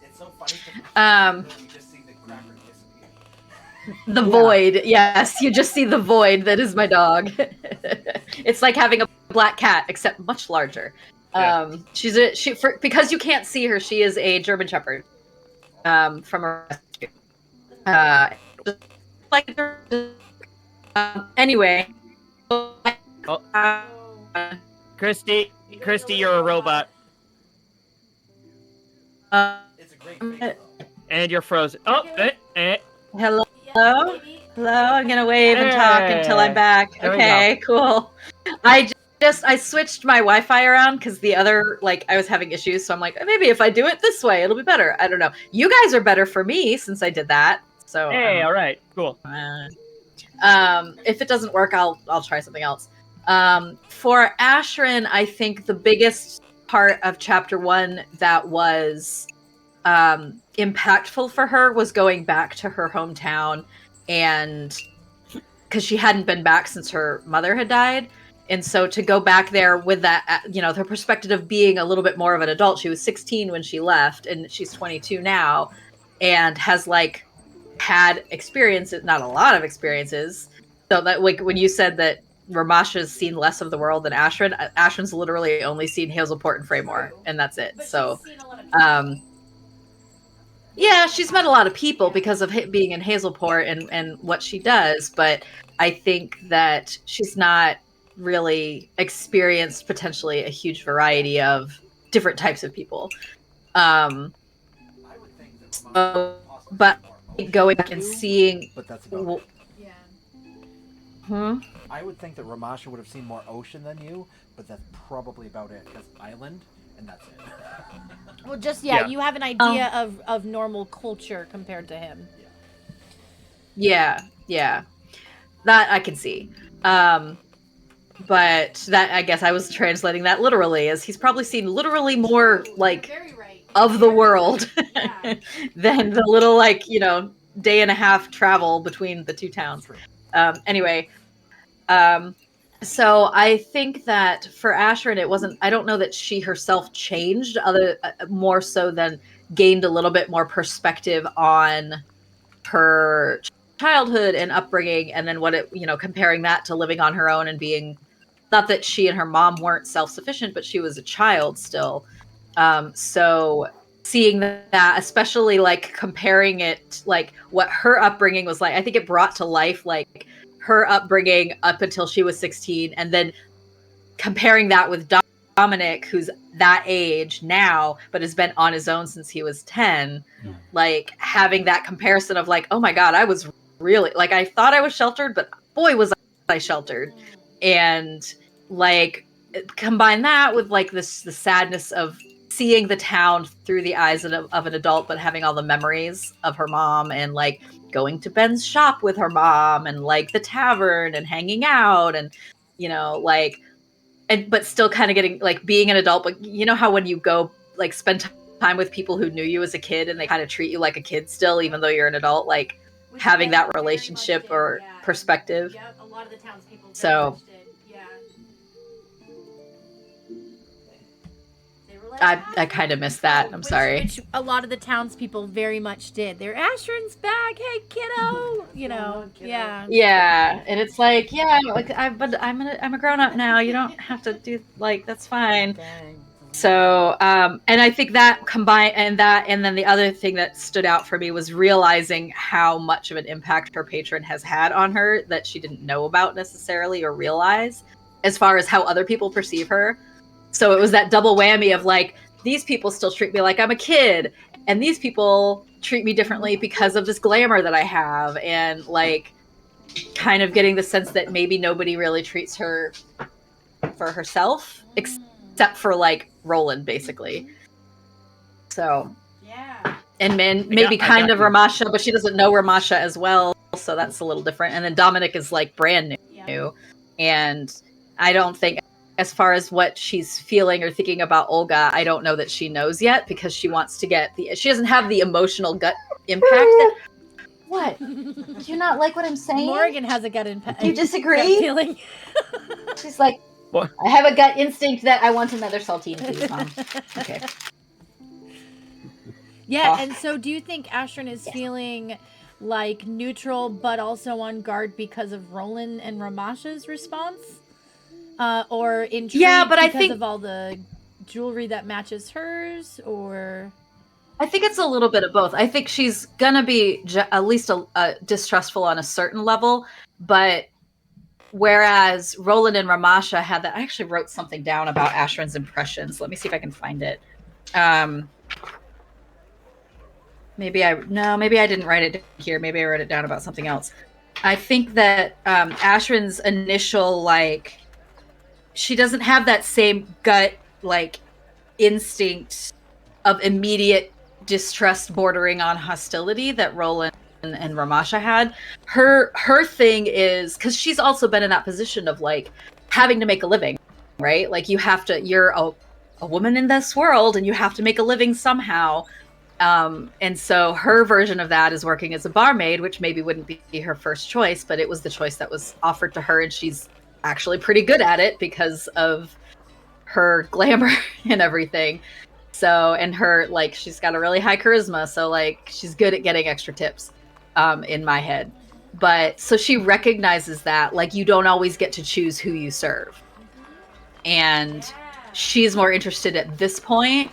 It's so funny. You just see the cracker disappear. The void. Yes, you just see the void that is my dog. It's like having a black cat, except much larger. Yeah. Because you can't see her, she is a German Shepherd from a rescue. Anyway. Christy, you're a robot. It's a great video. And you're frozen. Oh, Hello? Hello? I'm gonna wave and talk until I'm back. There we Okay, cool. I switched my Wi-Fi around because the other, I was having issues, so I'm like, maybe if I do it this way, it'll be better. I don't know. You guys are better for me since I did that. So hey, all right, cool. If it doesn't work, I'll try something else. For Ashrin, I think the biggest part of Chapter 1 that was impactful for her was going back to her hometown, and because she hadn't been back since her mother had died. And so to go back there with that, her perspective of being a little bit more of an adult. She was 16 when she left, and she's 22 now, and has had experiences, not a lot of experiences. So that when you said that Ramasha's seen less of the world than Ashrin. Ashrin's literally only seen Hazelport and Fraymore, and that's it. But So, she's seen a lot of people. yeah, she's met a lot of people because of being in Hazelport and what she does, but I think that she's not really experienced potentially a huge variety of different types of people. But going back and seeing, But that's about it. Hmm? I would think that Ramasha would have seen more ocean than you, but that's probably about it. Because island, and that's it. Well, just Yeah. you have an idea of normal culture compared to him. Yeah, that I can see. But that, I guess I was translating that literally, as he's probably seen literally more like of the world than the little like, you know, day and a half travel between the two towns. Anyway, so I think that for Ashrin, it wasn't, I don't know that she herself changed more so than gained a little bit more perspective on her childhood and upbringing, and then what it, you know, comparing that to living on her own and being, not that she and her mom weren't self-sufficient, but she was a child still. So seeing that, especially like comparing it, like what her upbringing was like, I think it brought to life like her upbringing up until she was 16, and then comparing that with Dominic, who's that age now, but has been on his own since he was 10, like having that comparison of like, oh my God, I was really, like, I thought I was sheltered, but boy, was I sheltered. And like, combine that with like the sadness of seeing the town through the eyes of an adult, but having all the memories of her mom and like going to Ben's shop with her mom and like the tavern and hanging out and, you know, like, and but still kind of getting like being an adult. But you know how when you go like spend time with people who knew you as a kid and they kind of treat you like a kid still, even though you're an adult, like Which having Ben that very relationship much did, or yeah. perspective. Yep, a lot of the townspeople very So much did. Yeah. They were like, I kind of missed that. I'm sorry. Which a lot of the townspeople very much did. They're Ashrin's back. Hey, kiddo. You know. Yeah. Yeah, and it's like, yeah, like but I'm a grown up now. You don't have to do like that's fine. So, and I think that combined and then the other thing that stood out for me was realizing how much of an impact her patron has had on her that she didn't know about necessarily or realize, as far as how other people perceive her. So it was that double whammy of like, these people still treat me like I'm a kid, and these people treat me differently because of this glamour that I have, and like kind of getting the sense that maybe nobody really treats her for herself except for like Roland, basically. So yeah, and maybe kind of Ramasha, but she doesn't know Ramasha as well, so that's a little different. And then Dominic is like brand new, and I don't think, as far as what she's feeling or thinking about Olga, I don't know that she knows yet, because she wants to get she doesn't have the emotional gut impact that. What? Do you not like what I'm saying? Morgan has a gut impact. You disagree? Feeling. She's like, what? I have a gut instinct that I want another saltine, please, Mom. Okay. Yeah, and so do you think Ashrin is feeling like neutral but also on guard because of Roland and Ramasha's response? Or intrigued but I because think of all the jewelry that matches hers, or... I think it's a little bit of both. I think she's gonna be at least distrustful on a certain level, but whereas Roland and Ramasha had that, I actually wrote something down about Ashrin's impressions. Let me see if I can find it. Maybe I didn't write it here. Maybe I wrote it down about something else. I think that Ashrin's initial, like, she doesn't have that same gut, like, instinct of immediate distrust bordering on hostility that Roland and Ramasha had. Her thing is, because she's also been in that position of like having to make a living, right? Like you're a woman in this world and you have to make a living somehow. And so her version of that is working as a barmaid, which maybe wouldn't be her first choice, but it was the choice that was offered to her, and she's actually pretty good at it because of her glamour and everything. So, and her, like, she's got a really high charisma, so like she's good at getting extra tips in my head. But so she recognizes that, like, you don't always get to choose who you serve. And she's more interested at this point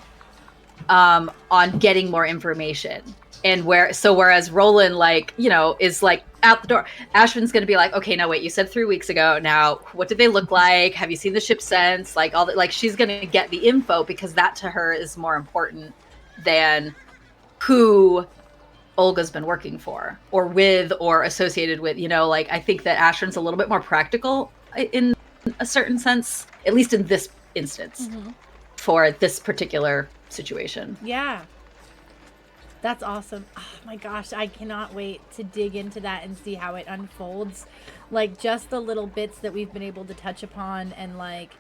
on getting more information. And whereas Roland, like, you know, is like out the door, Ashvin's going to be like, okay, now wait, you said 3 weeks ago. Now, what did they look like? Have you seen the ship since? Like, all that, like, she's going to get the info because that to her is more important than who Olga's been working for or with or associated with, you know, like, I think that Ashvin's a little bit more practical in a certain sense, at least in this instance, for this particular situation. Yeah. That's awesome. Oh my gosh, I cannot wait to dig into that and see how it unfolds. Like, just the little bits that we've been able to touch upon, and like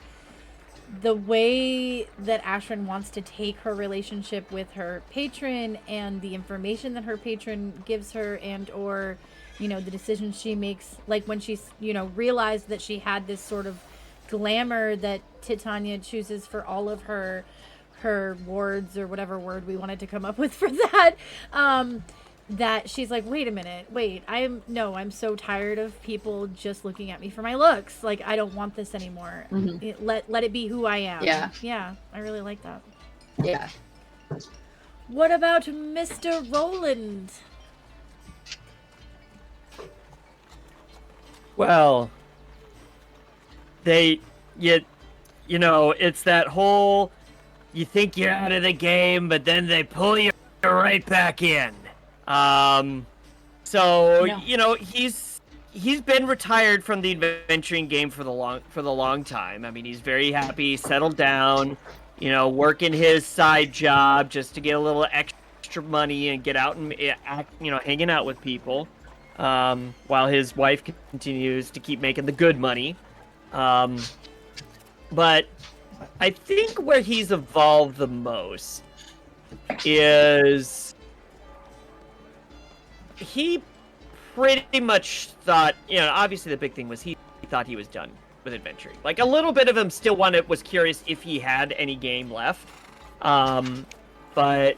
the way that Ashrin wants to take her relationship with her patron and the information that her patron gives her, and or, you know, the decisions she makes, like when she's, you know, realized that she had this sort of glamour that Titania chooses for all of her wards, or whatever word we wanted to come up with for that, that she's like, wait a minute, I'm so tired of people just looking at me for my looks. Like, I don't want this anymore. Let it be who I am. Yeah, I really like that. Yeah. What about Mr. Roland? Well, you know, it's that whole, you think you're out of the game, but then they pull you right back in. You know, he's been retired from the adventuring game for the long time. I mean, he's very happy, settled down, you know, working his side job just to get a little extra money and get out and you know, hanging out with people, while his wife continues to keep making the good money. But I think where he's evolved the most is he pretty much thought, you know, obviously the big thing was he thought he was done with adventuring. Like, a little bit of him still was curious if he had any game left. But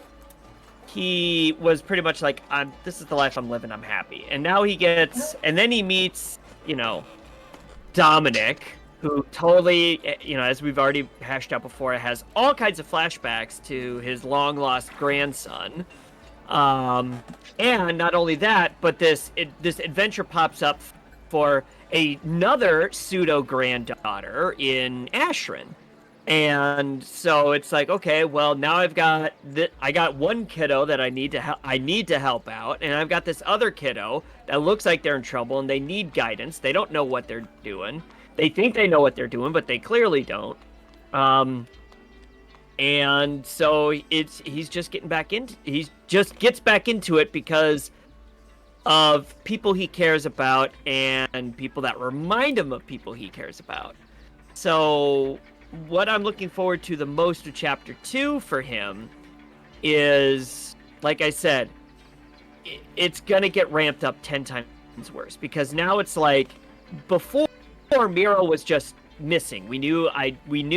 he was pretty much like, this is the life I'm living, I'm happy. And now and then he meets, you know, Dominic, who totally, you know, as we've already hashed out before, has all kinds of flashbacks to his long-lost grandson. And not only that, but this adventure pops up for another pseudo-granddaughter in Ashrin. And so it's like, okay, well, now I got one kiddo that I need to help out, and I've got this other kiddo that looks like they're in trouble and they need guidance. They don't know what they're doing. They think they know what they're doing, but they clearly don't. And so he just gets back into it because of people he cares about and people that remind him of people he cares about. So what I'm looking forward to the most of Chapter 2 for him is, like I said, it's gonna get ramped up 10 times worse, because now it's like, before Miro was just missing. We knew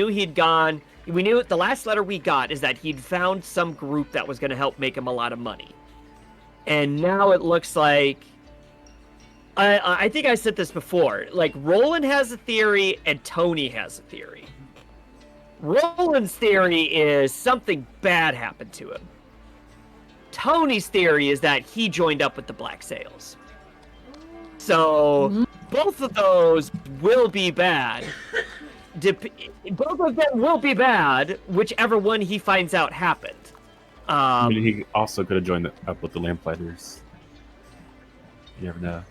he'd gone. We knew the last letter we got is that he'd found some group that was going to help make him a lot of money. And now it looks like, I think I said this before, like, Roland has a theory and Tony has a theory. Roland's theory is something bad happened to him. Tony's theory is that he joined up with the Black Sails. So both of those will be bad. Both of them will be bad, whichever one he finds out happened. I mean, he also could have joined up with the Lamplighters. You never know.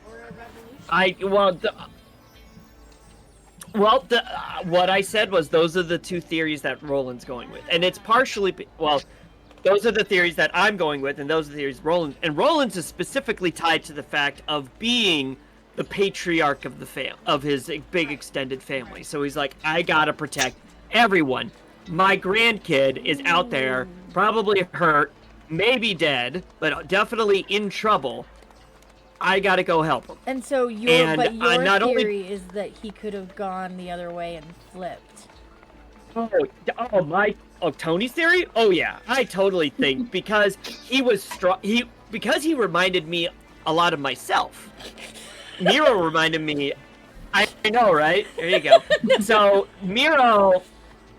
What I said was those are the two theories that Roland's going with, and it's partially those are the theories that I'm going with, and those are the theories Roland's is specifically tied to the fact of being the patriarch of of his big extended family. So he's like, I gotta protect everyone. My grandkid is out there, probably hurt, maybe dead, but definitely in trouble. I gotta go help him. And so your theory is that he could have gone the other way and flipped. Tony's theory? Oh yeah, I totally think because he was strong. Because he reminded me a lot of myself. Miro reminded me. I know, right? There you go. So Miro.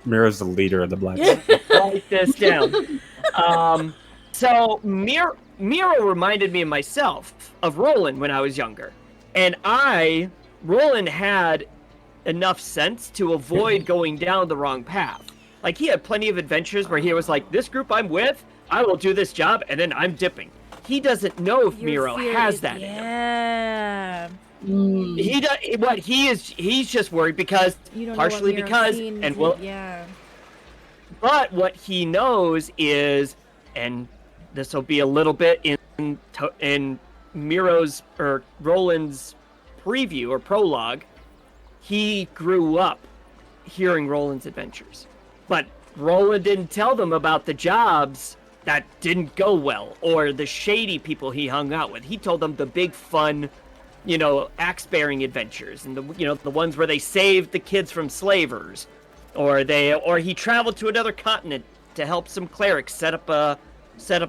Mira's the leader of the Black. Write this down. So Miro reminded me of myself of Roland when I was younger, and Roland had enough sense to avoid going down the wrong path. Like, he had plenty of adventures where he was like, this group I'm with, I will do this job, and then I'm dipping. He doesn't know if Miro has that in him. Yeah. He does. What he's just worried because partially because yeah. But what he knows is, and this will be a little bit in Miro's or Roland's preview or prologue. He grew up hearing Roland's adventures, but Roland didn't tell them about the jobs that didn't go well or the shady people he hung out with. He told them the big fun, axe-bearing adventures and the ones where they saved the kids from slavers, or he traveled to another continent to help some clerics set up a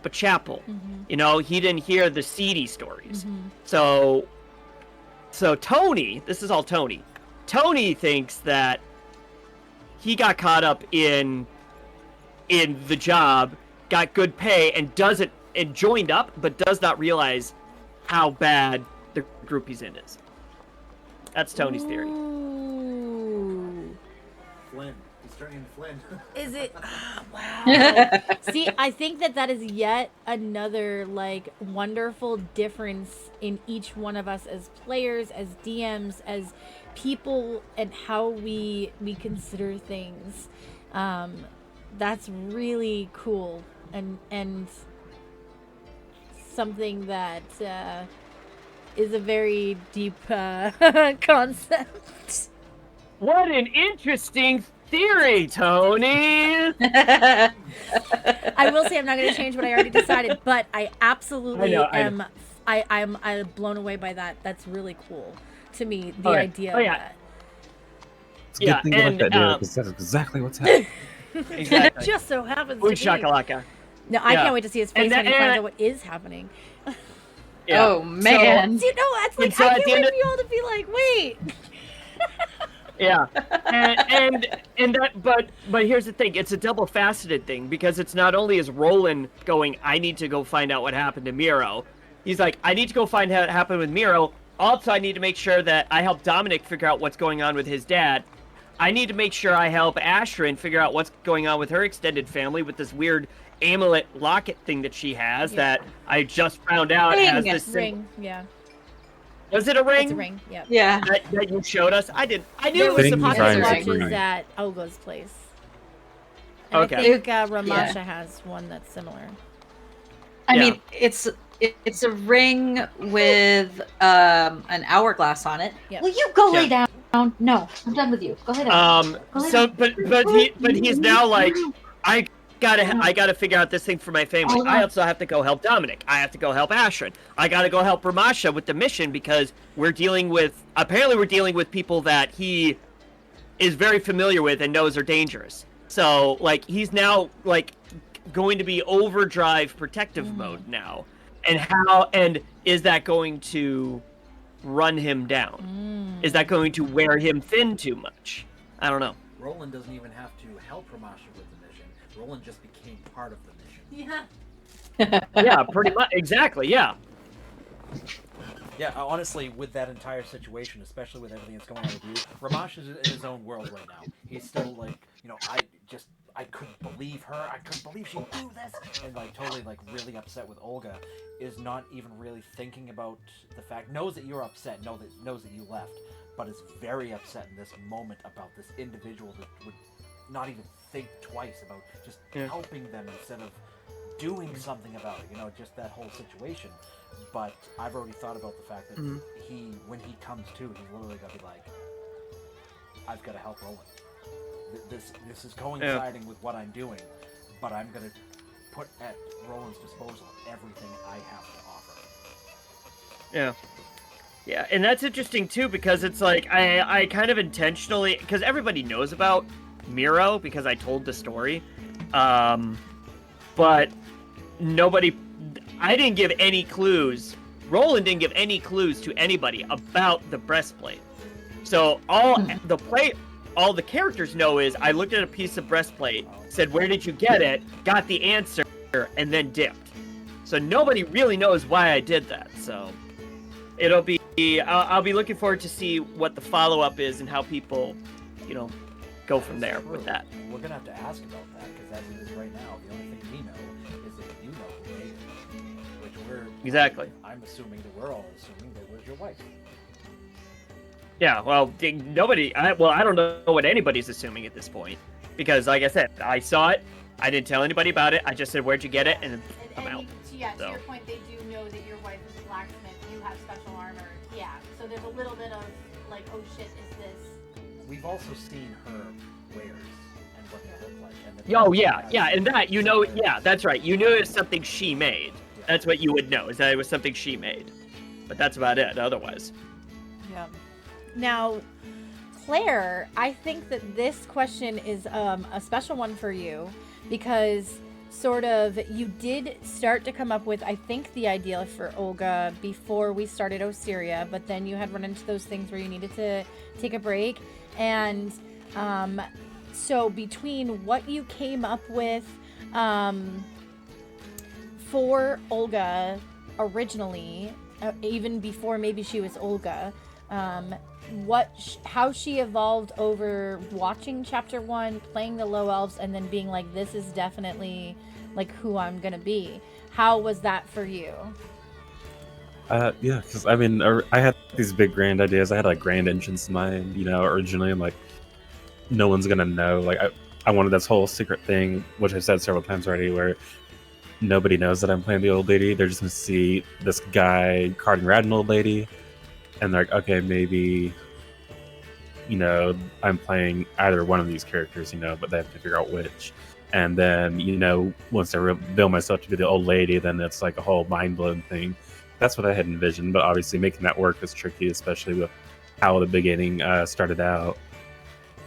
chapel. He didn't hear the seedy stories. So Tony, this is all Tony. Tony thinks that he got caught up in the job, got good pay, and joined up, but does not realize how bad the group he's in is. That's Tony's theory. Flynn. He's turning into Flynn. Is it? Wow. See, I think that is yet another wonderful difference in each one of us as players, as DMs, as people, and how we consider things. That's really cool and something that is a very deep concept. What an interesting theory, Tony! I will say I'm not going to change what I already decided, but I absolutely am. I'm blown away by that. That's really cool to me. The idea of that. It's a good thing you like that, dude, because that's exactly what's happening. Exactly. Just so happens. Boom to be. shakalaka. No, I can't wait to see his face when he finds out what is happening. Yeah. Oh man! So, that's like so I can't wait for you all to be like, wait. Yeah, and that, but here's the thing: it's a double-faceted thing, because it's not only is Roland going, I need to go find out what happened to Miro. He's like, I need to go find out what happened with Miro. Also, I need to make sure that I help Dominic figure out what's going on with his dad. I need to make sure I help Ashrin figure out what's going on with her extended family with this weird amulet locket thing that she has that I just found out has this ring. Yeah. Was it a ring? It's a ring. Yep. Yeah. That you showed us. I knew there it was was supposed to be watches at Olga's place. And okay. I think Ramasha has one that's similar. I mean, it's a ring with an hourglass on it. Yep. Will you go lay down? No, I'm done with you. Go lay down. But he's now like, I gotta figure out this thing for my family. I also have to go help Dominic. I have to go help Ashrin. I gotta go help Ramasha with the mission because we're dealing with people that he is very familiar with and knows are dangerous. So he's now going to be overdrive protective mode now. And is that going to run him down? Is that going to wear him thin too much? I don't know. Roland doesn't even have to help Ramasha with the mission. Roland just became part of the mission. Yeah. Yeah, pretty much. Exactly, yeah. Yeah, honestly, with that entire situation, especially with everything that's going on with you, Ramash is in his own world right now. He's still I couldn't believe her. I couldn't believe she'd do this. And totally really upset with Olga. Is not even really thinking about the fact, knows that you're upset, knows that you left, but is very upset in this moment about this individual that would not even think twice about just helping them instead of doing something about it, just that whole situation. But I've already thought about the fact that when he comes to, he's literally gonna be like, I've got to help Roland. This is coinciding with what I'm doing, but I'm gonna put at Roland's disposal everything I have to offer. Yeah, and that's interesting too, because it's I kind of intentionally, because everybody knows about Miro because I told the story, but I didn't give any clues Roland didn't give any clues to anybody about the breastplate. So all the characters know is I looked at a piece of breastplate, said, "Where did you get it?" Got the answer, and then dipped. So nobody really knows why I did that. So it'll be I'll be looking forward to see what the follow-up is and how people, go from there with that. We're gonna have to ask about that because as it is right now, the only thing we know is that you know who made it, which we're Exactly. I'm assuming that we're all assuming that was your wife. Yeah, well, I don't know what anybody's assuming at this point. Because, like I said, I saw it, I didn't tell anybody about it, I just said, "Where'd you get it?" And I'm out. To your point, they do know that your wife is a blacksmith, you have special armor. Yeah, so there's a little bit of, like, oh shit, is this... We've also seen her wares and what they look like. And that, that's right. You knew it was something she made. That's what you would know, is that it was something she made. But that's about it, otherwise. Yeah. Now, Claire, I think that this question is a special one for you because sort of you did start to come up with, I think, the idea for Olga before we started Ocerrya, but then you had run into those things where you needed to take a break. And so between what you came up with for Olga originally, even before maybe she was Olga, how she evolved over watching chapter 1, playing the low elves, and then being like, this is definitely like who I'm gonna be. How was that for you? Yeah, because I mean, I had these big grand ideas. I had like grand entrance in mind, originally. I'm like, no one's gonna know. Like, I wanted this whole secret thing, which I've said several times already, where nobody knows that I'm playing the old lady. They're just gonna see this guy carting around an old lady, and they're like, okay, maybe, I'm playing either one of these characters, but they have to figure out which. And then, once I reveal myself to be the old lady, then it's like a whole mind-blowing thing. That's what I had envisioned, but obviously making that work is tricky, especially with how the beginning started out.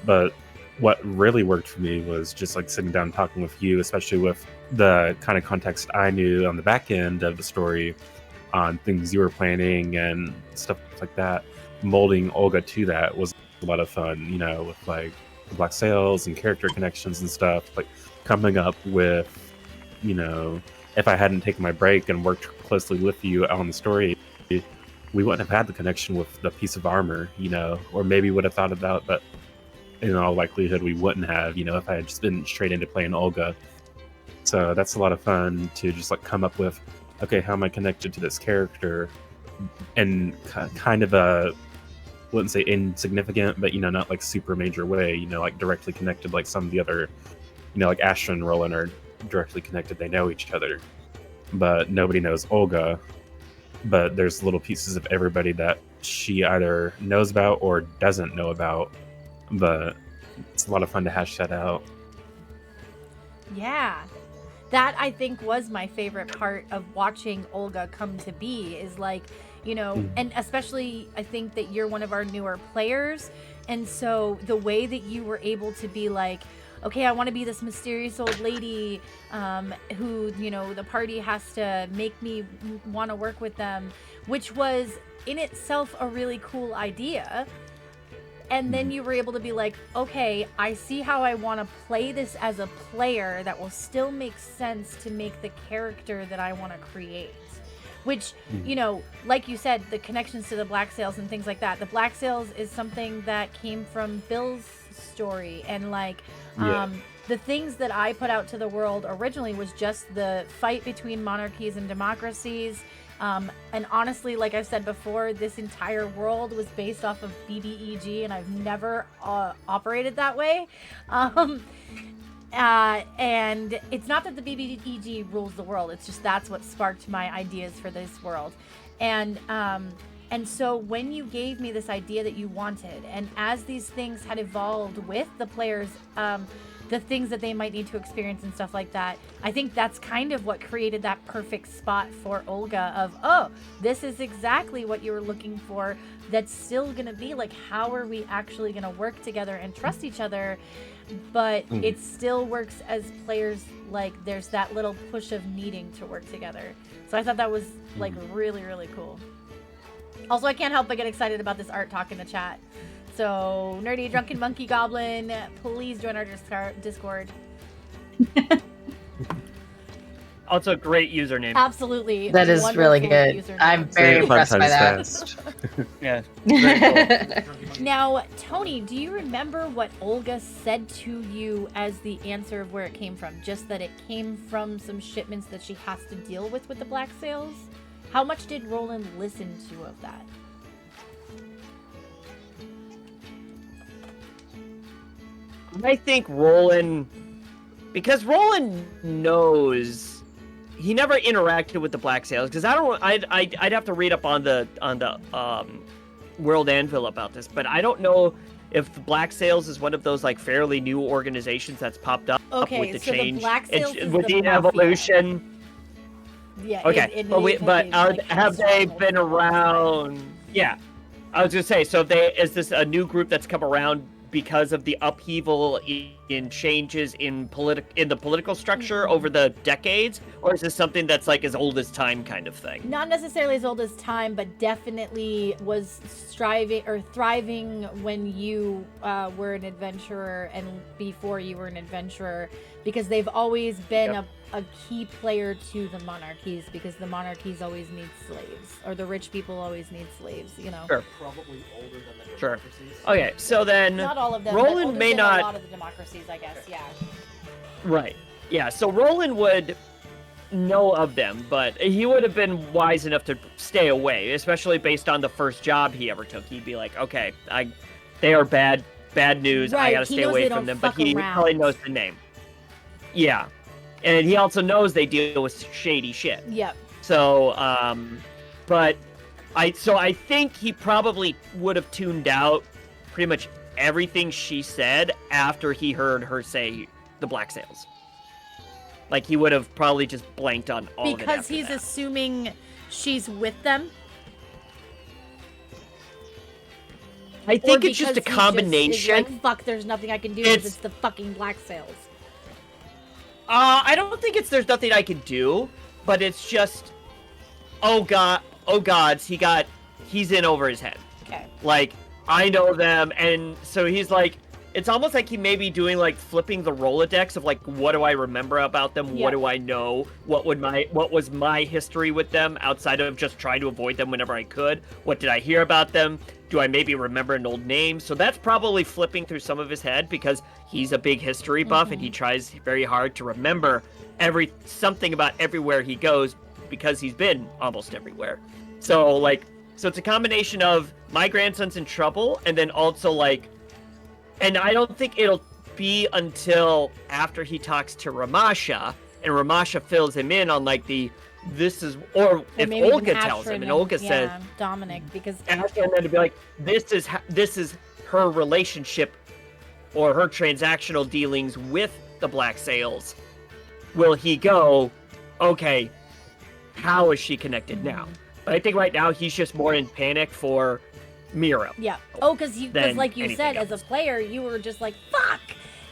But what really worked for me was just like sitting down and talking with you, especially with the kind of context I knew on the back end of the story on things you were planning and stuff like that. Molding Olga to that was a lot of fun, with like the black sails and character connections and stuff. Like coming up with, if I hadn't taken my break and worked closely with you on the story, we wouldn't have had the connection with the piece of armor, or maybe would have thought about, but in all likelihood we wouldn't have, if I had just been straight into playing Olga. So that's a lot of fun to just like come up with, okay, how am I connected to this character? And kind of a, wouldn't say insignificant, but not like super major way, like directly connected, like some of the other, like Astra and Roland are directly connected, they know each other, but nobody knows Olga. But there's little pieces of everybody that she either knows about or doesn't know about, but it's a lot of fun to hash that out. Yeah, that I think was my favorite part of watching Olga come to be, is like, and especially I think that you're one of our newer players, and so the way that you were able to be like, okay, I want to be this mysterious old lady who, the party has to make me want to work with them, which was in itself a really cool idea. And then you were able to be like, okay, I see how I want to play this as a player that will still make sense to make the character that I want to create. Which, like you said, the connections to the Black Sails and things like that. The Black Sails is something that came from Bill's story. And like, the things that I put out to the world originally was just the fight between monarchies and democracies. And honestly, like I've said before, this entire world was based off of BBEG, and I've never operated that way. And it's not that the BBEG rules the world, it's just that's what sparked my ideas for this world. And so when you gave me this idea that you wanted, and as these things had evolved with the players, the things that they might need to experience and stuff like that. I think that's kind of what created that perfect spot for Olga of, oh, this is exactly what you were looking for. That's still going to be like, how are we actually going to work together and trust each other? But it still works as players, like there's that little push of needing to work together. So I thought that was like really, really cool. Also, I can't help but get excited about this art talk in the chat. So, Nerdy Drunken Monkey Goblin, please join our Discord. Also, great username. Absolutely. That is really good. Username. I'm very impressed by that. Yeah. Now, Tony, do you remember what Olga said to you as the answer of where it came from? Just that it came from some shipments that she has to deal with the Black Sails? How much did Roland listen to of that? I think Roland, because Roland knows he never interacted with the Black Sails. Because I'd have to read up on the World Anvil about this, but I don't know if the Black Sails is one of those like fairly new organizations that's popped up with the so change the Black Sails is with the the evolution. Yeah. Okay, have they been around? Yeah, I was gonna say. So is this a new group that's come around because of the upheaval in changes in the political structure over the decades, or is this something that's like as old as time kind of thing? Not necessarily as old as time, but definitely was thriving when you were an adventurer and before you were an adventurer, because they've always been a key player to the monarchies, because the monarchies always need slaves, or the rich people always need slaves, you know. Sure. Probably older than the Sure. democracies. Okay, so then Not all of them, Roland but older may than not. a lot of the democracies, I guess. Yeah. Right. Yeah. So Roland would know of them, but he would have been wise enough to stay away, especially based on the first job he ever took. He'd be like, okay, they are bad news. Right, I gotta he stay knows away they from don't them. But fuck he around. probably knows the name. Yeah. And he also knows they deal with shady shit. Yep. So, but I think he probably would have tuned out pretty much everything she said after he heard her say the Black Sails. Like, he would have probably just blanked on all of it Because after he's that. assuming she's with them. I think Or it's just a because he just is combination. like, fuck, there's nothing I can do because it's the fucking Black Sails. I don't think there's nothing I can do, but it's just, oh gods, he's in over his head. Okay. Like, I know them, and so he's like, it's almost like he may be doing like flipping the Rolodex of like, what do I remember about them? Yeah. What do I know? What was my history with them outside of just trying to avoid them whenever I could? What did I hear about them? Do I maybe remember an old name? So that's probably flipping through some of his head because he's a big history buff and he tries very hard to remember something about everywhere he goes because he's been almost everywhere. So it's a combination of my grandson's in trouble and then also like, and I don't think it'll be until after he talks to Ramasha and Ramasha fills him in on like or if maybe Olga even tells Astrid him and Olga says, Dominic, because and then to be like, this is her relationship or her transactional dealings with the Black Sails. Will he go, okay, how is she connected now? But I think right now he's just more in panic for Miro. Yeah. Oh, because like you anything said, else. as a player, you were just like, fuck,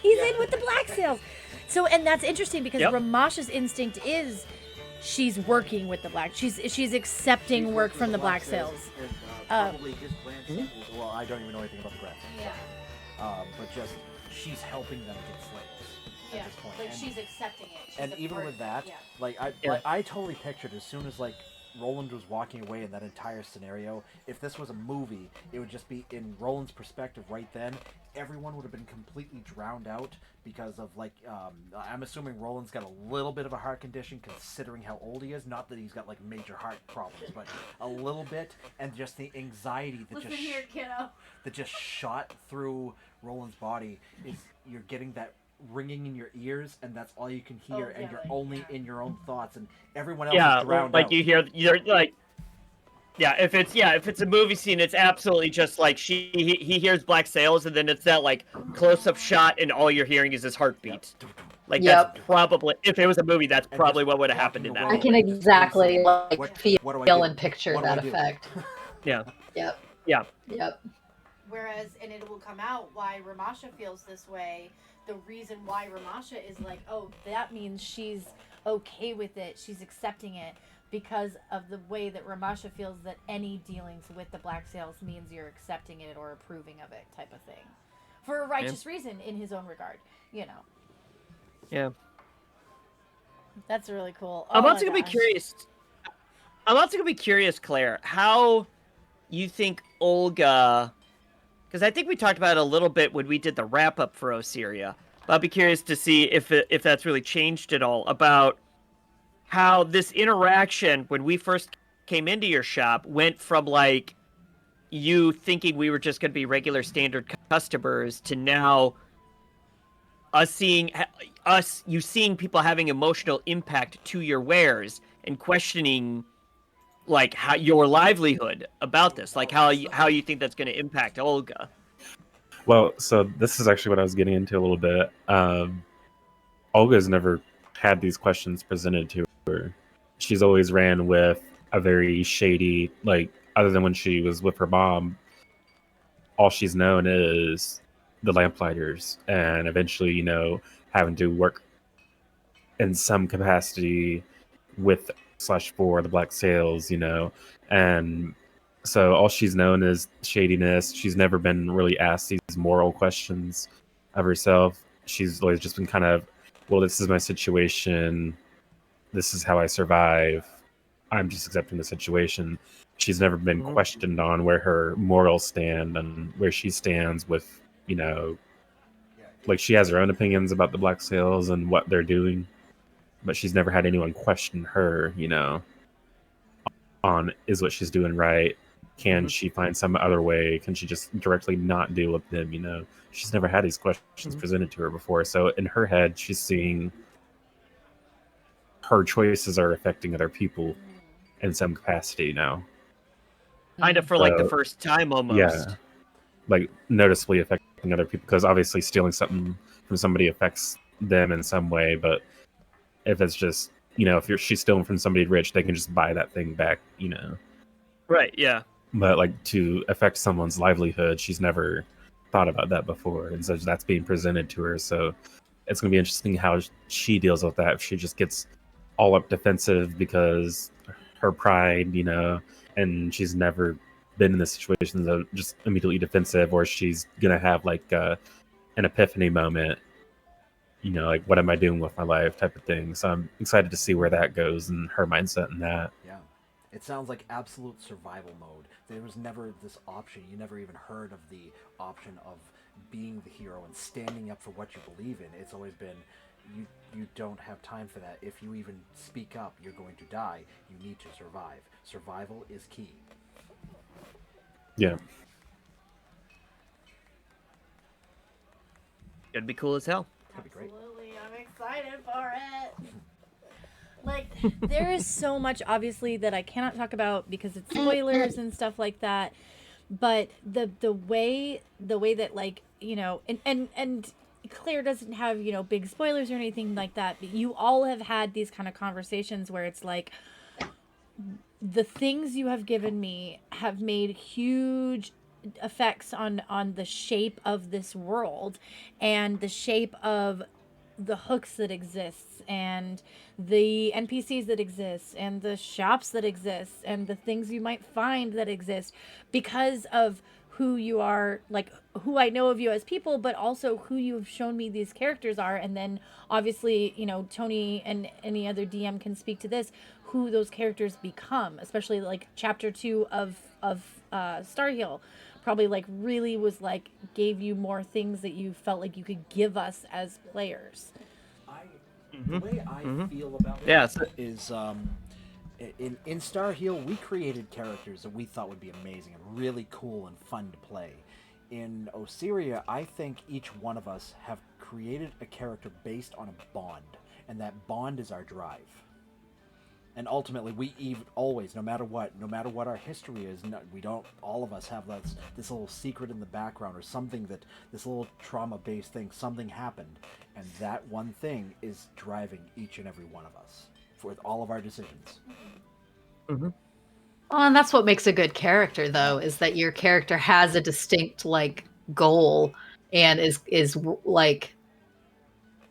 he's in with the Black Sails. So, and that's interesting because Ramasha's instinct is she's working with the Black. She's accepting work from the Black Sails. Probably his grandson. Well, I don't even know anything about the grandson. Yeah. But just she's helping them get slaves at this point. Like And- she's accepting it. She's and a even part- with that, yeah. I totally pictured as soon as like Roland was walking away in that entire scenario, if this was a movie, it would just be in Roland's perspective right then. Everyone would have been completely drowned out because of like I'm assuming Roland's got a little bit of a heart condition considering how old he is. Not that he's got like major heart problems, but a little bit, and just the anxiety that Listen here, kiddo. that just shot through Roland's body is you're getting that ringing in your ears, and that's all you can hear, and you're only in your own thoughts, and everyone else is drowned like out. you're like, Yeah, if it's a movie scene, it's absolutely just like he hears black sails, and then it's that like close-up shot, and all you're hearing is his heartbeat. Like Yep. that's probably, if it was a movie, that's probably what would have happened in that. I can exactly like what do I feel do? and picture What do I that do? effect. Yeah. Yep. Yeah. Yep. Whereas, and it will come out why Ramasha feels this way. The reason why Ramasha is like, oh, that means she's okay with it. She's accepting it because of the way that Ramasha feels that any dealings with the Black Sails means you're accepting it or approving of it, type of thing, for a righteous reason in his own regard. You know. Yeah. That's really cool. I'm Oh also my gonna be gosh. curious. I'm also gonna be curious, Claire, how you think Olga, because I think we talked about it a little bit when we did the wrap up for Ocerrya. But I'd be curious to see if that's really changed at all about how this interaction when we first came into your shop went from like you thinking we were just going to be regular standard customers to now you seeing people having emotional impact to your wares and questioning like how your livelihood about this, like how you think that's going to impact Olga. Well, so this is actually what I was getting into a little bit. Olga's never had these questions presented to her. She's always ran with a very shady, like, other than when she was with her mom, all she's known is the Lamplighters, and eventually, having to work in some capacity with /for the Black Sails, and so all she's known is shadiness. She's never been really asked these moral questions of herself. She's always just been kind of, well, this is my situation. This is how I survive. I'm just accepting the situation. She's never been questioned on where her morals stand and where she stands with, like she has her own opinions about the Black Sails and what they're doing, but she's never had anyone question her, on is what she's doing right. Can she find some other way? Can she just directly not deal with them? She's never had these questions presented to her before. So in her head, she's seeing her choices are affecting other people in some capacity now. Kind of for like the first time almost. Yeah. Like noticeably affecting other people, because obviously stealing something from somebody affects them in some way. But if it's just, if she's stealing from somebody rich, they can just buy that thing back, Right, yeah. But like to affect someone's livelihood, she's never thought about that before, and so that's being presented to her. So it's going to be interesting how she deals with that. If she just gets all up defensive because her pride, and she's never been in the situations of just immediately defensive, or she's going to have like an epiphany moment, like what am I doing with my life type of thing. So I'm excited to see where that goes and her mindset in that. Yeah. It sounds like absolute survival mode. There was never this option. You never even heard of the option of being the hero and standing up for what you believe in. It's always been, you don't have time for that. If you even speak up, you're going to die. You need to survive. Survival is key. Yeah. It'd be cool as hell. That'd be great. Absolutely, I'm excited for it. Like, there is so much, obviously, that I cannot talk about because it's spoilers and stuff like that. But the way that, like, and Claire doesn't have, big spoilers or anything like that. But you all have had these kind of conversations where it's like, the things you have given me have made huge effects on the shape of this world and the shape of the hooks that exists and the NPCs that exist and the shops that exist and the things you might find that exist because of who you are, like who I know of you as people, but also who you've shown me these characters are. And then obviously, Tony and any other DM can speak to this, who those characters become, especially like chapter 2 of Starhill probably like really was like gave you more things that you felt like you could give us as players. The way I feel about it is in Starhill we created characters that we thought would be amazing and really cool and fun to play. In Ocerrya, I think each one of us have created a character based on a bond, and that bond is our drive. And ultimately, we even always, no matter what our history is, we don't. All of us have this little secret in the background, or something this little trauma-based thing. Something happened, and that one thing is driving each and every one of us with all of our decisions. Mm-hmm. Well, and that's what makes a good character, though, is that your character has a distinct like goal and is like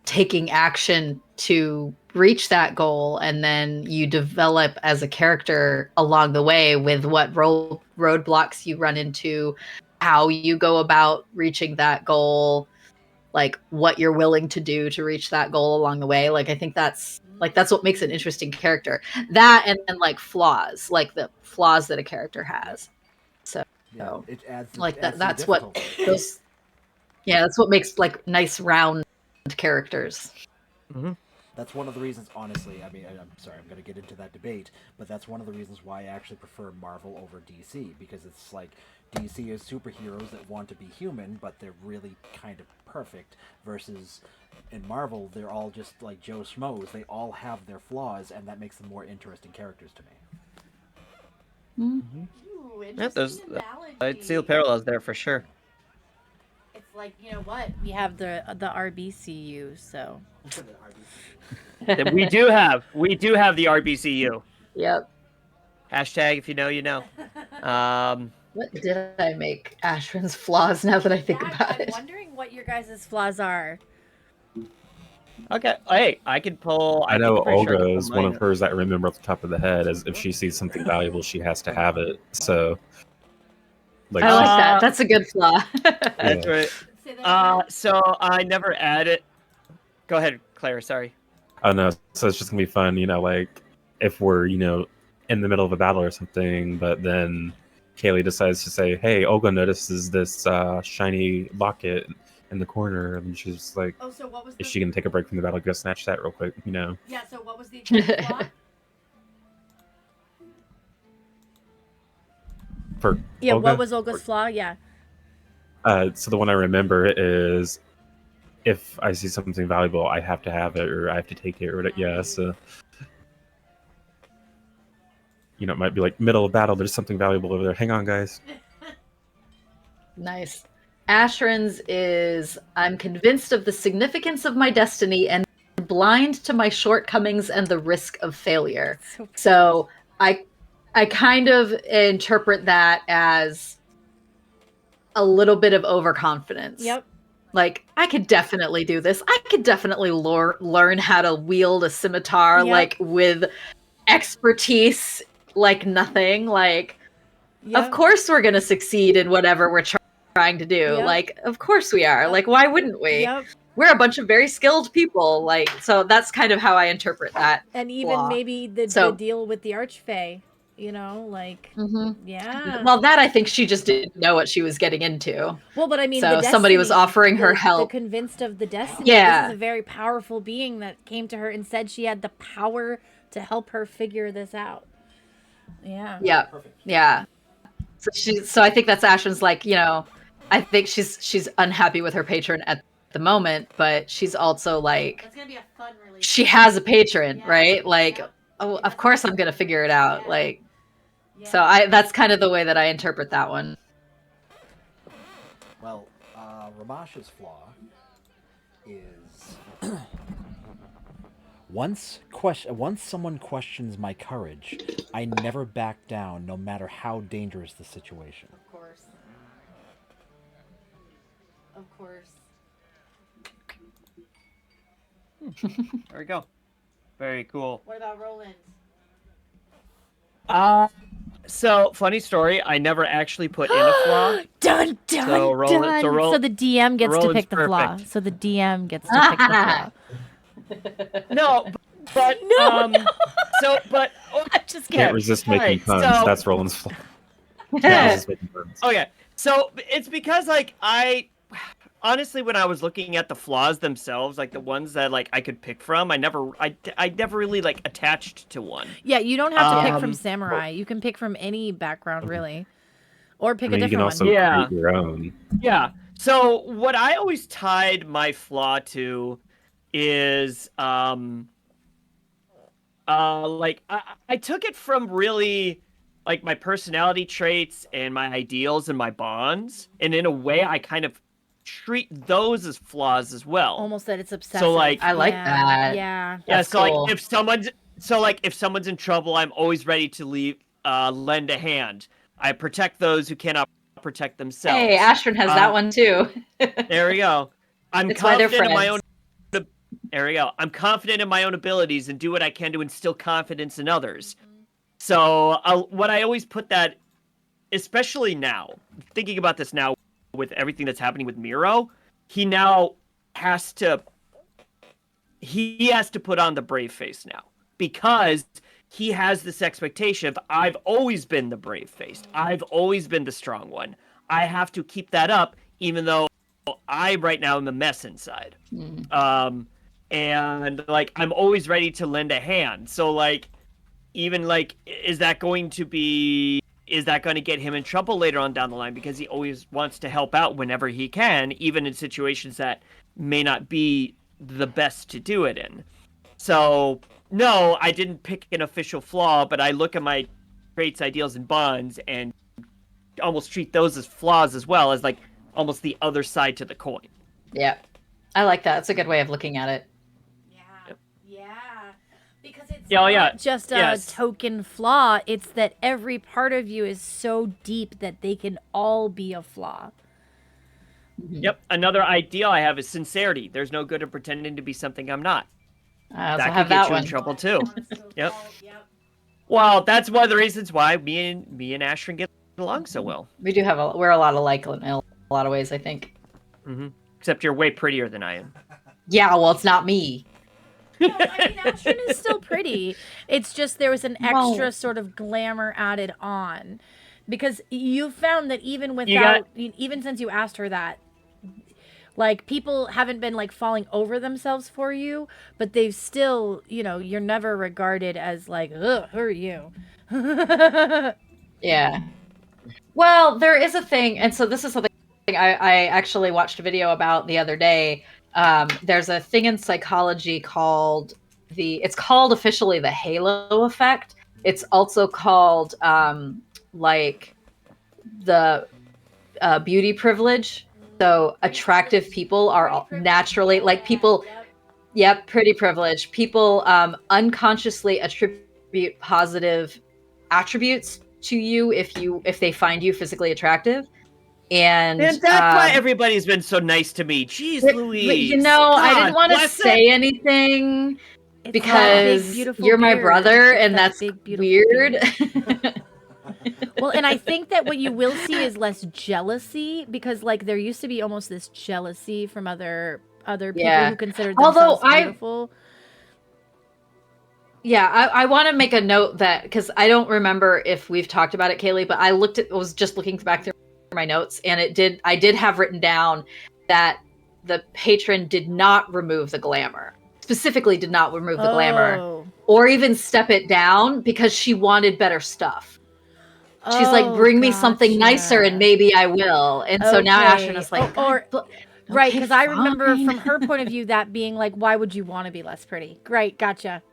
taking action to reach that goal, and then you develop as a character along the way with what roadblocks you run into, how you go about reaching that goal, like what you're willing to do to reach that goal along the way. Like I think that's what makes an interesting character. That and like flaws, like the flaws that a character has. So it adds like it adds to the that's what difficulty. those that's what makes like nice round characters. Mm-hmm. That's one of the reasons, honestly. I mean, I'm sorry, I'm going to get into that debate, but that's one of the reasons why I actually prefer Marvel over DC, because it's like DC is superheroes that want to be human, but they're really kind of perfect, versus in Marvel, they're all just like Joe Schmoes. They all have their flaws, and that makes them more interesting characters to me. Mm-hmm. Ooh, Yeah, there's interesting analogy. I'd see the parallels there for sure. It's like, you know what? We have the RBCU, so. We do have the RBCU. Yep. Hashtag if you know, you know. What did I make Ashrin's flaws now that I think about I'm it? wondering what your guys' flaws are. Okay. Hey, I can pull. I know I'm pretty sure I can pull Olga's one mine of hers that I remember off the top of the head is if she sees something valuable, she has to have it. So, like, I like that. That's a good flaw. That's right. So I never add it. Go ahead, Claire. Sorry. I know. So it's just gonna be fun, you know, like if we're, you know, in the middle of a battle or something, but then Kaylee decides to say, "Hey, Olga notices this shiny locket in the corner," and she's just like, "Oh, so what was is she gonna take a break from the battle, go snatch that real quick?" You know? Yeah. So what was the exact flaw? For Yeah. Olga? What was Olga's flaw? Yeah. So the one I remember is if I see something valuable, I have to have it, or I have to take it, or whatever. Yeah. So. You know, it might be like middle of battle. There's something valuable over there. Hang on, guys. Nice. Ashrin's is I'm convinced of the significance of my destiny and blind to my shortcomings and the risk of failure. So I kind of interpret that as a little bit of overconfidence. Yep. Like, I could definitely do this. I could definitely learn how to wield a scimitar, like, with expertise like nothing. Like, of course we're going to succeed in whatever we're trying to do. Like, of course we are. Like, why wouldn't we? We're a bunch of very skilled people. Like, so that's kind of how I interpret that. And even flaw. maybe the deal with the Archfey, you know, like, yeah. Well, that I think she just didn't know what she was getting into. Well, but I mean, so the somebody was destiny, offering her help. The convinced of the destiny. Yeah. This is a very powerful being that came to her and said she had the power to help her figure this out. Yeah. Yeah. Yeah. So I think that's Ashton's, like, you know, I think she's unhappy with her patron at the moment, but she's also like, That's gonna be a fun relationship. she has a patron, right? Like, oh, of course I'm gonna figure it out. Like, so that's kind of the way that I interpret that one. Well, Ramasha's flaw is once someone questions my courage, I never back down, no matter how dangerous the situation. Of course. Of course. There we go. Very cool. What about Roland? So funny story. I never actually put in a flaw. Dun dun So Roland- dun. so So the DM gets to Roland's pick the flaw. perfect. So the DM gets to pick the flaw. No, but No. So, but I'm just kidding. Can't resist making puns. so- That's Roland's flaw. Can't resist making puns. Okay, so it's because like I honestly, when I was looking at the flaws themselves, like the ones that like I could pick from, I never really like attached to one. Yeah, you don't have to pick from samurai. You can pick from any background, really, or pick I mean, a you can different also one. Yeah. create your own. Yeah. So what I always tied my flaw to is like I took it from really like my personality traits and my ideals and my bonds, and in a way, I kind of treat those as flaws as well. Almost that it's obsessive. So like, I like that. Yeah. That's so cool. like if someone's in trouble, I'm always ready to lend a hand. I protect those who cannot protect themselves. Hey, Ashton has that one too. There we go. I'm It's why they're confident in my own. friends. There we go. I'm confident in my own abilities and do what I can to instill confidence in others. So what I always put that, especially now, thinking about this now with everything that's happening with Miro, he now has to put on the brave face now because he has this expectation of I've always been the brave faced. I've always been the strong one. I have to keep that up even though I right now am a mess inside. And like I'm always ready to lend a hand. So like even like is that going to get him in trouble later on down the line because he always wants to help out whenever he can, even in situations that may not be the best to do it in. So no, I didn't pick an official flaw, but I look at my traits, ideals, and bonds and almost treat those as flaws as well as like almost the other side to the coin. Yeah. I like that. It's a good way of looking at it. Yeah. Because it's Yeah, not just a token flaw. It's that every part of you is so deep that they can all be a flaw. Yep. Another ideal I have is sincerity. There's no good in pretending to be something I'm not. I also That have could get that you one. in trouble too. Yep. Well, that's one of the reasons why me and Ashton get along so well. We do have we're a lot alike in a lot of ways, I think. Mm-hmm. Except you're way prettier than I am. Yeah, well, it's not me. No, I mean, Ashton is still pretty. It's just there was an extra sort of glamour added on. Because you found that even without, even since you asked her that, like, people haven't been, like, falling over themselves for you, but they've still, you know, you're never regarded as, like, ugh, who are you? Yeah. Well, there is a thing, and so this is something I actually watched a video about the other day. There's a thing in psychology called it's called officially the halo effect. It's also called like the beauty privilege. So attractive people are naturally like people. Yep, pretty privilege. People unconsciously attribute positive attributes to you if they find you physically attractive. And that's why everybody's been so nice to me. Jeez, Louise. You know, God, I didn't want to say anything because you're my brother, and that's weird. Well, and I think that what you will see is less jealousy because, like, there used to be almost this jealousy from other people who considered themselves beautiful. Yeah, I want to make a note that because I don't remember if we've talked about it, Kaylee, but I was just looking back through my notes, and I did have written down that the patron did not remove the glamour. Specifically did not remove the glamour or even step it down because she wanted better stuff. She's like, bring me something nicer and maybe I will. And so now Ashton is like, right, because I remember from her point of view that being like, why would you want to be less pretty? Great, gotcha.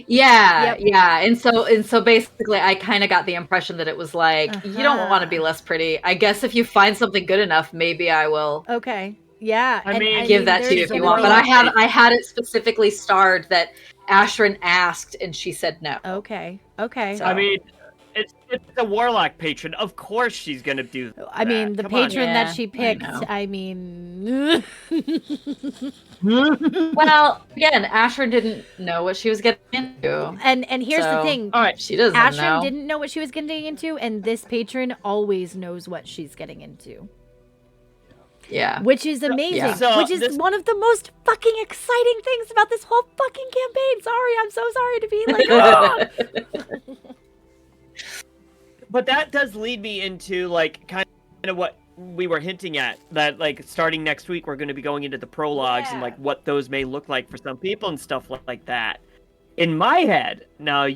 Yeah, yeah. And so basically I kind of got the impression that it was like, you don't want to be less pretty. I guess if you find something good enough, maybe I will. Okay. Yeah. I mean, give that to you if you want. But I had it specifically starred that Ashton asked and she said no. Okay. So. I mean, it's a warlock patron. Of course she's gonna do that. I mean, the patron that she picked, I mean... Well, again, Ashton didn't know what she was getting into. And here's the thing. All right, she doesn't Ashton know. didn't know what she was getting into, and this patron always knows what she's getting into. Yeah. Which is amazing. Yeah. So which is one of the most fucking exciting things about this whole fucking campaign. Sorry, I'm so sorry to be like, oh. But that does lead me into like kind of what we were hinting at, that like starting next week we're going to be going into the prologues and like what those may look like for some people and stuff like that. In my head, now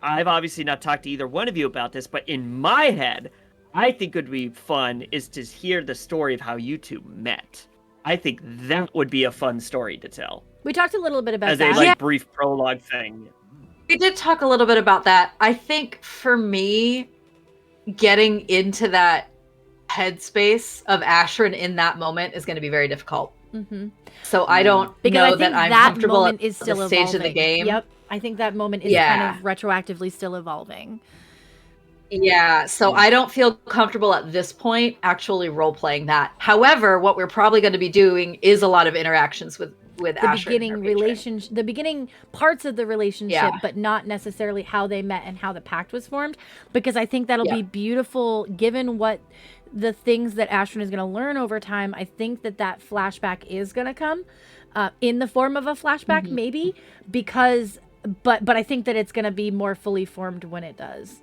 I've obviously not talked to either one of you about this, but in my head, I think would be fun is to hear the story of how you two met. I think that would be a fun story to tell. We talked a little bit about as that. a brief prologue thing. We did talk a little bit about that. I think for me, getting into that headspace of Ashrin in that moment is going to be very difficult. Mm-hmm. So I don't Because know I think that I'm that comfortable moment at is still the stage evolving. of the game. Yep, I think that moment is kind of retroactively still evolving. Yeah, so I don't feel comfortable at this point actually role playing that. However, what we're probably going to be doing is a lot of interactions with The Ashrin and beginning her relationship, the beginning parts of the relationship, Yeah. but not necessarily how they met and how the pact was formed. Because I think that'll Yeah. be beautiful, given what the things that Ashrin is going to learn over time. I think that flashback is going to come in the form of a flashback, maybe, because, but I think that it's going to be more fully formed when it does.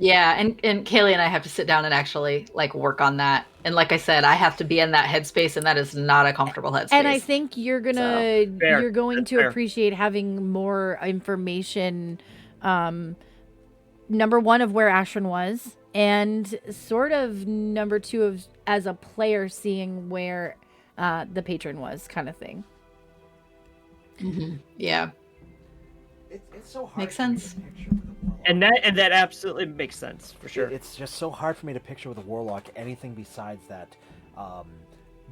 Yeah, and Kaylee and I have to sit down and actually like work on that. And like I said, I have to be in that headspace, and that is not a comfortable headspace. And I think you're going Fair. to appreciate having more information, number one, of where Ashrin was, and sort of number two, of as a player seeing where the patron was, kind of thing. Yeah. It's so hard. Makes sense. And that absolutely makes sense for sure. It's just so hard for me to picture with a warlock anything besides that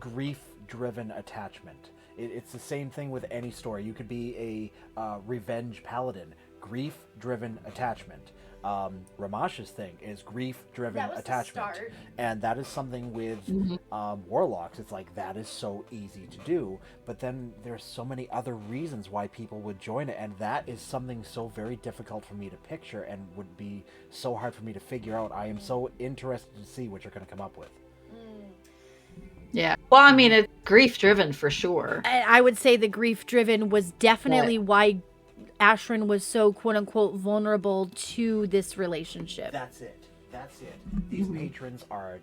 grief-driven attachment. It's the same thing with any story. You could be a revenge paladin, grief-driven attachment. Ramash's thing is grief-driven attachment, and that is something with warlocks. It's like that is so easy to do, but then there's so many other reasons why people would join it, and that is something so very difficult for me to picture and would be so hard for me to figure out. I am so interested to see what you're going to come up with. Yeah. Well, I mean, it's grief-driven for sure. I would say the grief-driven was definitely why Ashrin was so quote-unquote vulnerable to this relationship. That's it. These patrons are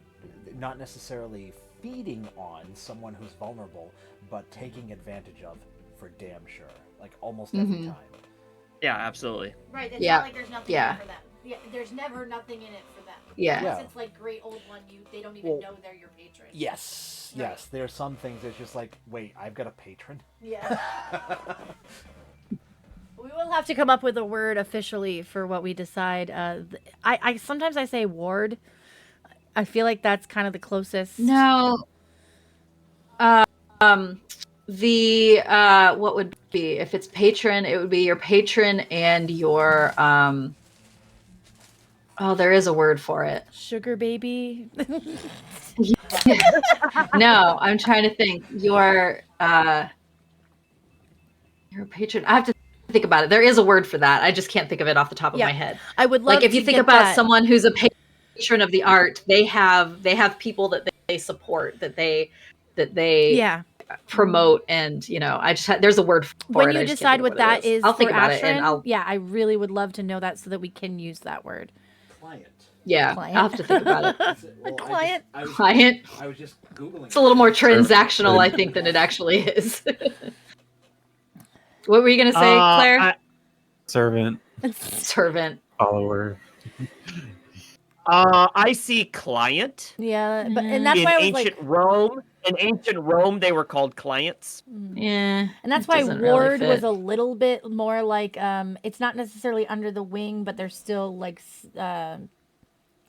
not necessarily feeding on someone who's vulnerable, but taking advantage of for damn sure. Like almost every time. Yeah, absolutely. Right, it's not like there's nothing in it for them. Yeah, there's never nothing in it for them. Yeah. Unless it's like Great Old One, they don't even know they're your patron. Yes. Right. There are some things that's just like, wait, I've got a patron? Yeah. We will have to come up with a word officially for what we decide. I sometimes I say ward. I feel like that's kind of the closest. No. The what would be if it's patron? It would be your patron and your Oh, there is a word for it. Sugar baby. No, I'm trying to think. Your patron. I have to think about it. There is a word for that. I just can't think of it off the top of my head. I would love like if to you think get about that. someone who's a patron of the art, they have people that they support, that they promote, and I just there's a word for When it. you I just decide can't think what that is I'll for think about it, and Ashrin, I really would love to know that so that we can use that word. Client. Yeah, Client. I'll have to think about it. Well, Client. Client. I was just Googling. It's a little more transactional, I think, than it actually is. What were you going to say, Claire? Servant. Servant. Follower. I see client. Yeah, but and that's in why I was ancient like, Rome. In ancient Rome, they were called clients. Yeah, and that's why ward was a little bit more like it's not necessarily under the wing, but they're still like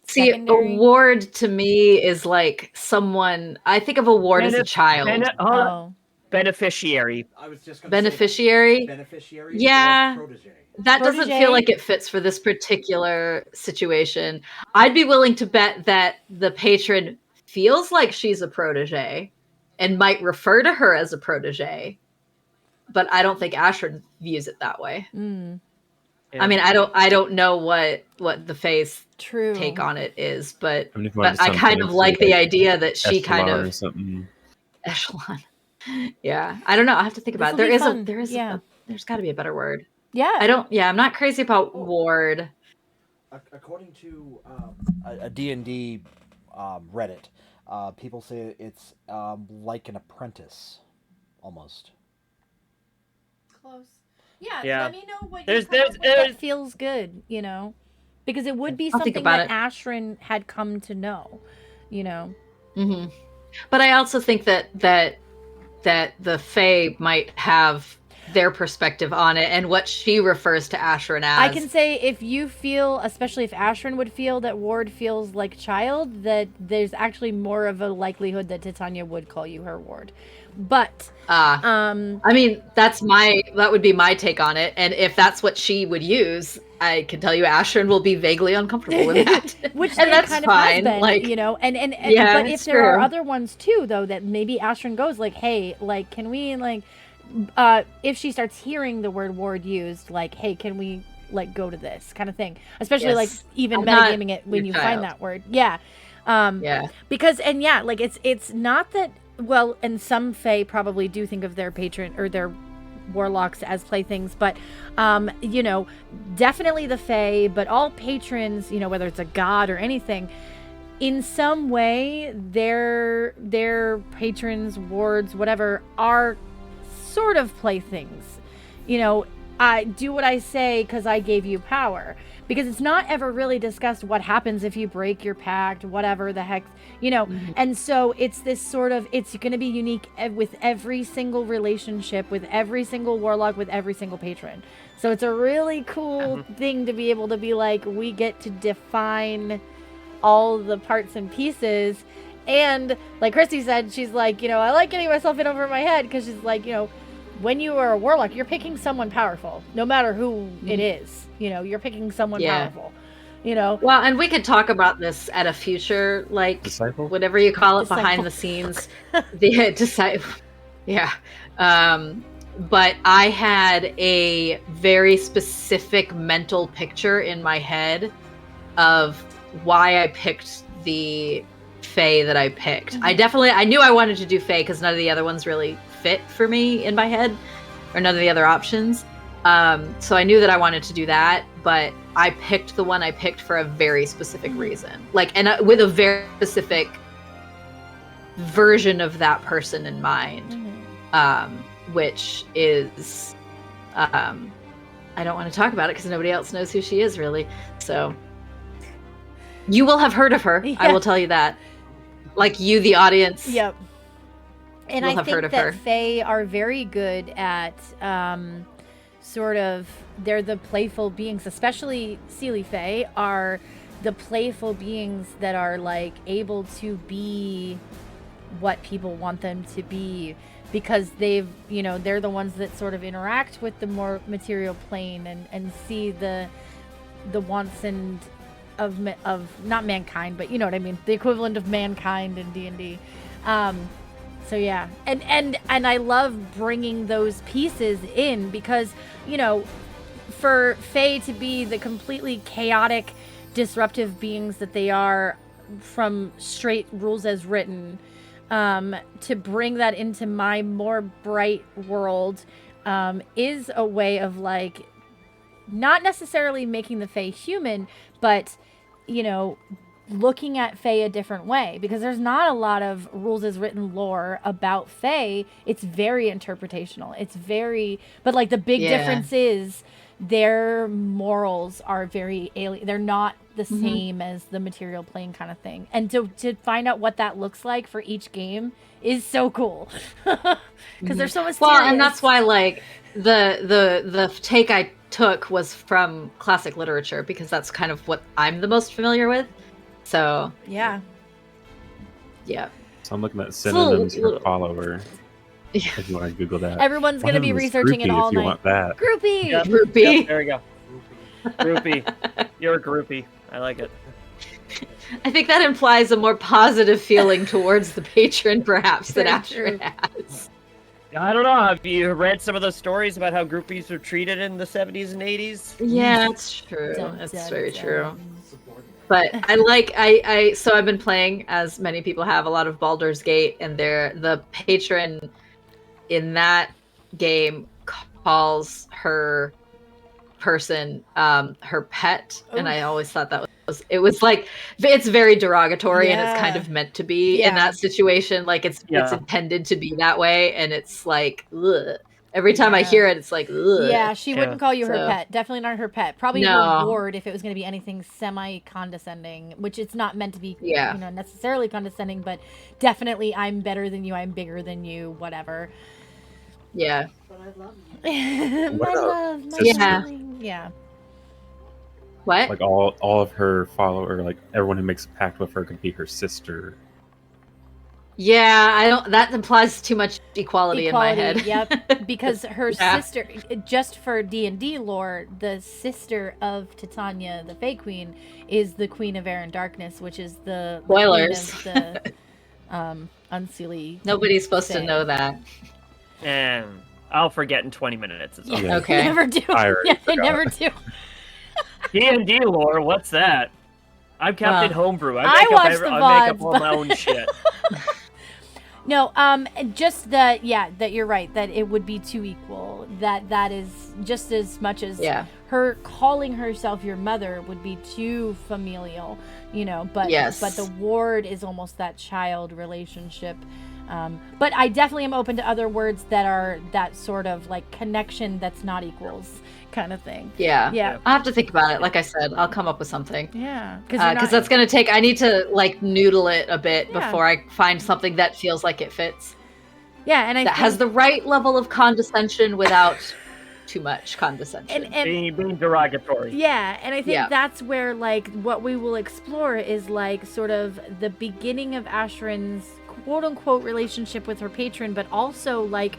See, secondary. a ward to me is like someone. I think of a ward as a child. Beneficiary. I was just Beneficiary. Beneficiary. Yeah. Or protege. That doesn't feel like it fits for this particular situation. I'd be willing to bet that the patron feels like she's a protege and might refer to her as a protege, but I don't think Ashrin views it that way. Mm. Yeah. I mean, I don't know what the Fae's take on it is, but I kind of like the idea that she kind of echelon. Yeah, I don't know. I have to think about it. There's got to be a better word. Yeah. I'm not crazy about ward. According to a D&D Reddit, people say it's like an apprentice, almost. Close. Yeah. Yeah. Let me know what that feels good. Because it would be something that Ashrin had come to know. Mm-hmm. But I also think that the Fae might have their perspective on it and what she refers to Ashrin as. I can say if you feel, especially if Ashrin would feel that Ward feels like child, that there's actually more of a likelihood that Titania would call you her Ward. But I mean, that would be my take on it. And if that's what she would use, I can tell you Ashrin will be vaguely uncomfortable with that. which and they that's kind fine. of has been, like, you know, and yeah, but if there are other ones too, though, that maybe Ashrin goes like, hey, like, can we like, if she starts hearing the word Ward used, like, hey, can we like go to this kind of thing, especially Yes. like even I'm metagaming not it when your you child. find that word. Yeah. Yeah. Because like it's not that, well, and some Fae probably do think of their patron or their warlocks as playthings, but you know, definitely the Fae, but all patrons, you know, whether it's a god or anything, in some way their patrons, wards, whatever, are sort of playthings. You know, I do what I say because I gave you power, because it's not ever really discussed what happens if you break your pact, whatever the heck, you know. And so it's this sort of, it's going to be unique with every single relationship, with every single warlock, with every single patron. So it's a really cool thing to be able to be like, we get to define all the parts and pieces. And like Christy said, she's like, you know, I like getting myself in over my head, because she's like, you know, when you are a warlock, you're picking someone powerful, no matter who it is. You know, you're picking someone powerful. You know. Well, and we could talk about this at a future, like, Disciple? whatever you call it, Disciple. behind the scenes. The disciple. Yeah. But I had a very specific mental picture in my head of why I picked the Fae that I picked. I knew I wanted to do Fae because none of the other ones really fit for me in my head, or none of the other options. So I knew that I wanted to do that, but I picked the one I picked for a very specific reason. Like, and with a very specific version of that person in mind, which is, I don't want to talk about it because nobody else knows who she is really. So you will have heard of her. I will tell you that. Like, you, the audience. Yep. And will I have think heard of that her. Fae are very good at sort of, they're the playful beings, especially Seelie Fae are the playful beings that are like able to be what people want them to be, because they've, you know, they're the ones that sort of interact with the more material plane and see the wants and of not mankind, but you know what I mean, the equivalent of mankind in D&D. So yeah, and I love bringing those pieces in, because, you know, for Fae to be the completely chaotic, disruptive beings that they are from straight rules as written, to bring that into my more bright world, is a way of like, not necessarily making the Fae human, but, you know, looking at Fae a different way, because there's not a lot of rules as written lore about Fae. It's very interpretational. It's very, but like the big difference is their morals are very alien. They're not the same as the material plane kind of thing. And to find out what that looks like for each game is so cool, because they're so mysterious. Well, and that's why, like, the take I took was from classic literature, because that's kind of what I'm the most familiar with. So yeah. So I'm looking at synonyms for follower. Yeah. If you want to Google that. Everyone's One going to of be them is researching it groupie all if you night. want that. Groupie. Yep, Groupie. yep, there we go. Groupie. You're a groupie. I like it. I think that implies a more positive feeling towards the patron, perhaps, than Very Ashrin true. has. I don't know. Have you read some of those stories about how groupies were treated in the 70s and 80s? Yeah, that's true. Dun, That's dun, very dun. true. But I so I've been playing, as many people have, a lot of Baldur's Gate, and the patron in that game calls her person her pet, and I always thought that it was like, it's very derogatory, and it's kind of meant to be in that situation. Like, it's intended to be that way, and it's like, ugh. Every time I hear it, it's like, ugh. Yeah, she wouldn't call you her So- pet. Definitely not her pet. Probably her No. ward if it was going to be anything semi-condescending, which it's not meant to be, Yeah. you know, necessarily condescending, but definitely I'm better than you, I'm bigger than you, whatever. Yeah. But I love you. What My about love, my sister? darling. Yeah. What? Like all of her follower, like everyone who makes a pact with her could be her sister. Yeah, I don't. That implies too much equality in my head. Yep, because her Yeah. sister, just for D&D lore, the sister of Titania, the Fae Queen, is the Queen of Air and Darkness, which is the Spoilers. queen of the unseelie. Nobody's supposed to Fae. know that. And I'll forget in 20 minutes. It's Yeah, Okay. they never do. I already Yeah, they forgot. never do. D&D lore, what's that? I'm Captain Homebrew. I I make watch up, the I make up VODs, all but- my own shit. No, just that, yeah, that you're right, that it would be too equal. That is just as much as her calling herself your mother would be too familial, you know, but the ward is almost that child relationship. But I definitely am open to other words that are that sort of like connection that's not equals kind of thing. Yeah. I'll have to think about it. Like I said, I'll come up with something. Yeah. Because that's going to take, I need to like noodle it a bit before I find something that feels like it fits. Yeah. And that has the right level of condescension without too much condescension. And being derogatory. Yeah, and I think that's where like what we will explore is like sort of the beginning of Ashrin's quote unquote relationship with her patron, but also like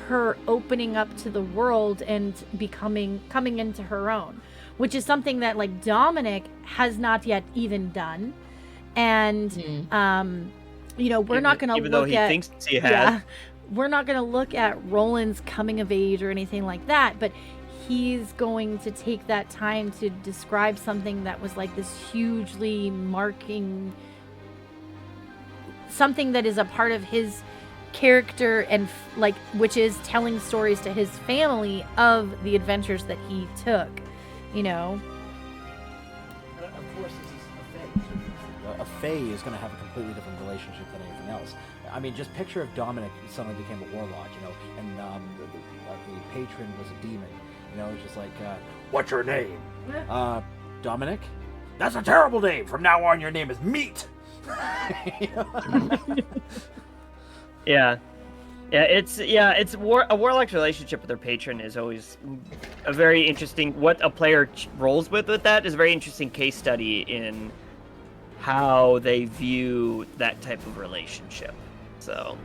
her opening up to the world and coming into her own, which is something that like Dominic has not yet even done. And you know, we're not going to look even though he thinks he has. Yeah, we're not going to look at Roland's coming of age or anything like that, but he's going to take that time to describe something that was like this hugely marking, something that is a part of his character and like, which is telling stories to his family of the adventures that he took, you know. Of course, this is a Fae. A Fae is going to have a completely different relationship than anything else. I mean, just picture if Dominic suddenly became a warlock, you know, and the patron was a demon. You know, it's just like, what's your name? Dominic? That's a terrible name. From now on, your name is Meat. Yeah, it's a warlock's relationship with their patron is always a very interesting. What a player rolls with that is a very interesting case study in how they view that type of relationship. So,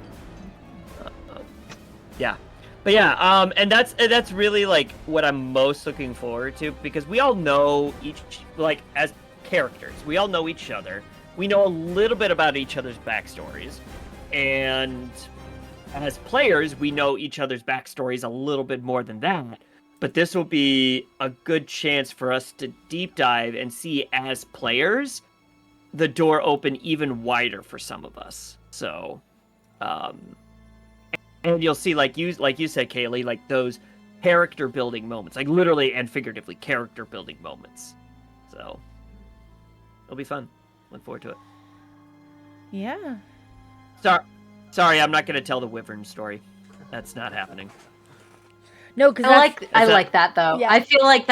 yeah, but yeah, and that's really like what I'm most looking forward to, because we all know each, like as characters, we all know each other. We know a little bit about each other's backstories. And as players, we know each other's backstories a little bit more than that. But this will be a good chance for us to deep dive and see, as players, the door open even wider for some of us. So, and you'll see, like you said, Kaylee, like those character building moments, like literally and figuratively character building moments. So, it'll be fun. Look forward to it. Yeah. Sorry, I'm not going to tell the Wyvern story. That's not happening. No, because I like that though. Yeah. I feel like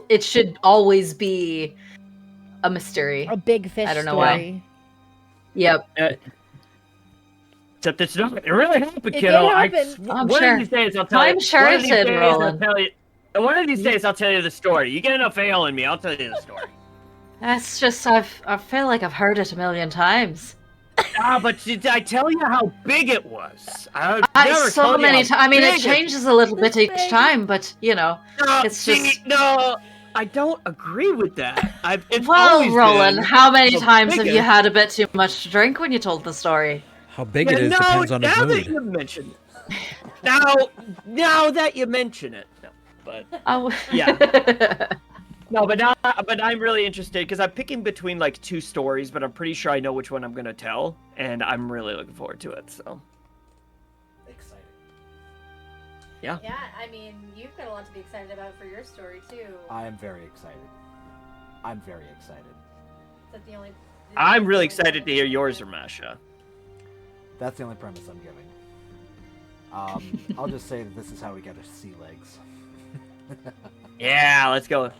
it should always be a mystery, a big fish. I don't know story. why. Yep. Except it's not. It really happened, it kiddo. I'm one sure. of these days I'll tell you. I'm sure it did, Roland. One of these days I'll tell you the story. You get enough ale in me, I'll tell you the story. That's just I feel like I've heard it a million times. But did I tell you how big it was? So many times. I mean, it changes a little bit each time, but you know, it's just. No, I don't agree with that. Well, Roland, how many times have you had a bit too much to drink when you told the story? How big it is depends on his mood. Now that you mention it. Now that you mention it. No, but yeah. No, but I'm really interested because I'm picking between like two stories, but I'm pretty sure I know which one I'm gonna tell, and I'm really looking forward to it. So excited. Yeah. Yeah, I mean, you've got a lot to be excited about for your story too. I am very excited. I'm very excited. Is that the only? I'm really excited to hear yours, Ramasha. That's the only premise I'm giving. I'll just say that this is how we get our sea legs. Yeah, let's go.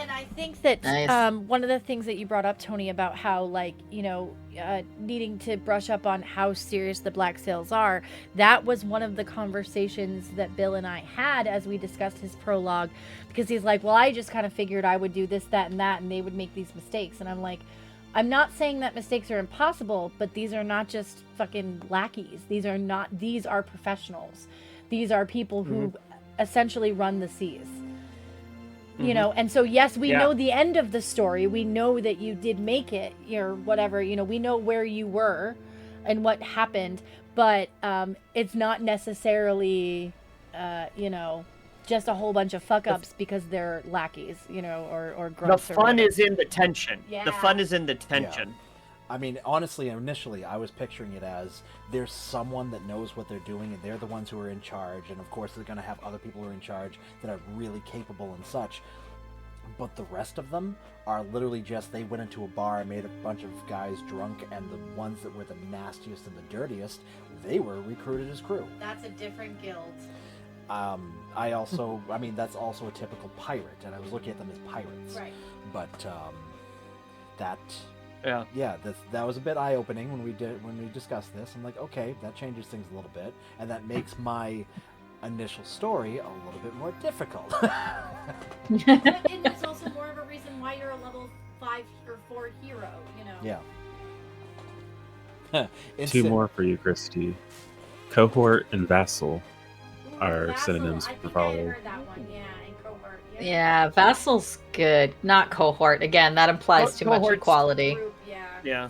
And I think that Nice. one of the things that you brought up, Tony, about how, like, needing to brush up on how serious the black sails are, that was one of the conversations that Bill and I had as we discussed his prologue, because he's like, well, I just kind of figured I would do this, that, and that, and they would make these mistakes. And I'm like, I'm not saying that mistakes are impossible, but these are not just fucking lackeys. These are professionals. These are people who essentially run the seas. You know, and so yes, we know the end of the story. We know that you did make it, or whatever. You know, we know where you were and what happened, but it's not necessarily, just a whole bunch of fuck ups because they're lackeys, or grunts. The fun is in the tension. Yeah. The fun is in the tension. Yeah. I mean, honestly, initially, I was picturing it as there's someone that knows what they're doing, and they're the ones who are in charge, and of course they're going to have other people who are in charge that are really capable and such. But the rest of them are literally just, they went into a bar, made a bunch of guys drunk, and the ones that were the nastiest and the dirtiest, they were recruited as crew. That's a different guild. I mean, that's also a typical pirate, and I was looking at them as pirates. Right. But, that... Yeah, that was a bit eye-opening when we discussed this. I'm like, okay, that changes things a little bit, and that makes my initial story a little bit more difficult. And there's also more of a reason why you're a level 5 or 4 hero, Yeah. Two more for you, Christy. Cohort and vassal are synonyms for follower. That one, yeah, and cohort. Yeah, vassal's good. Not cohort. Again, that implies too much Cohort's equality. Yeah.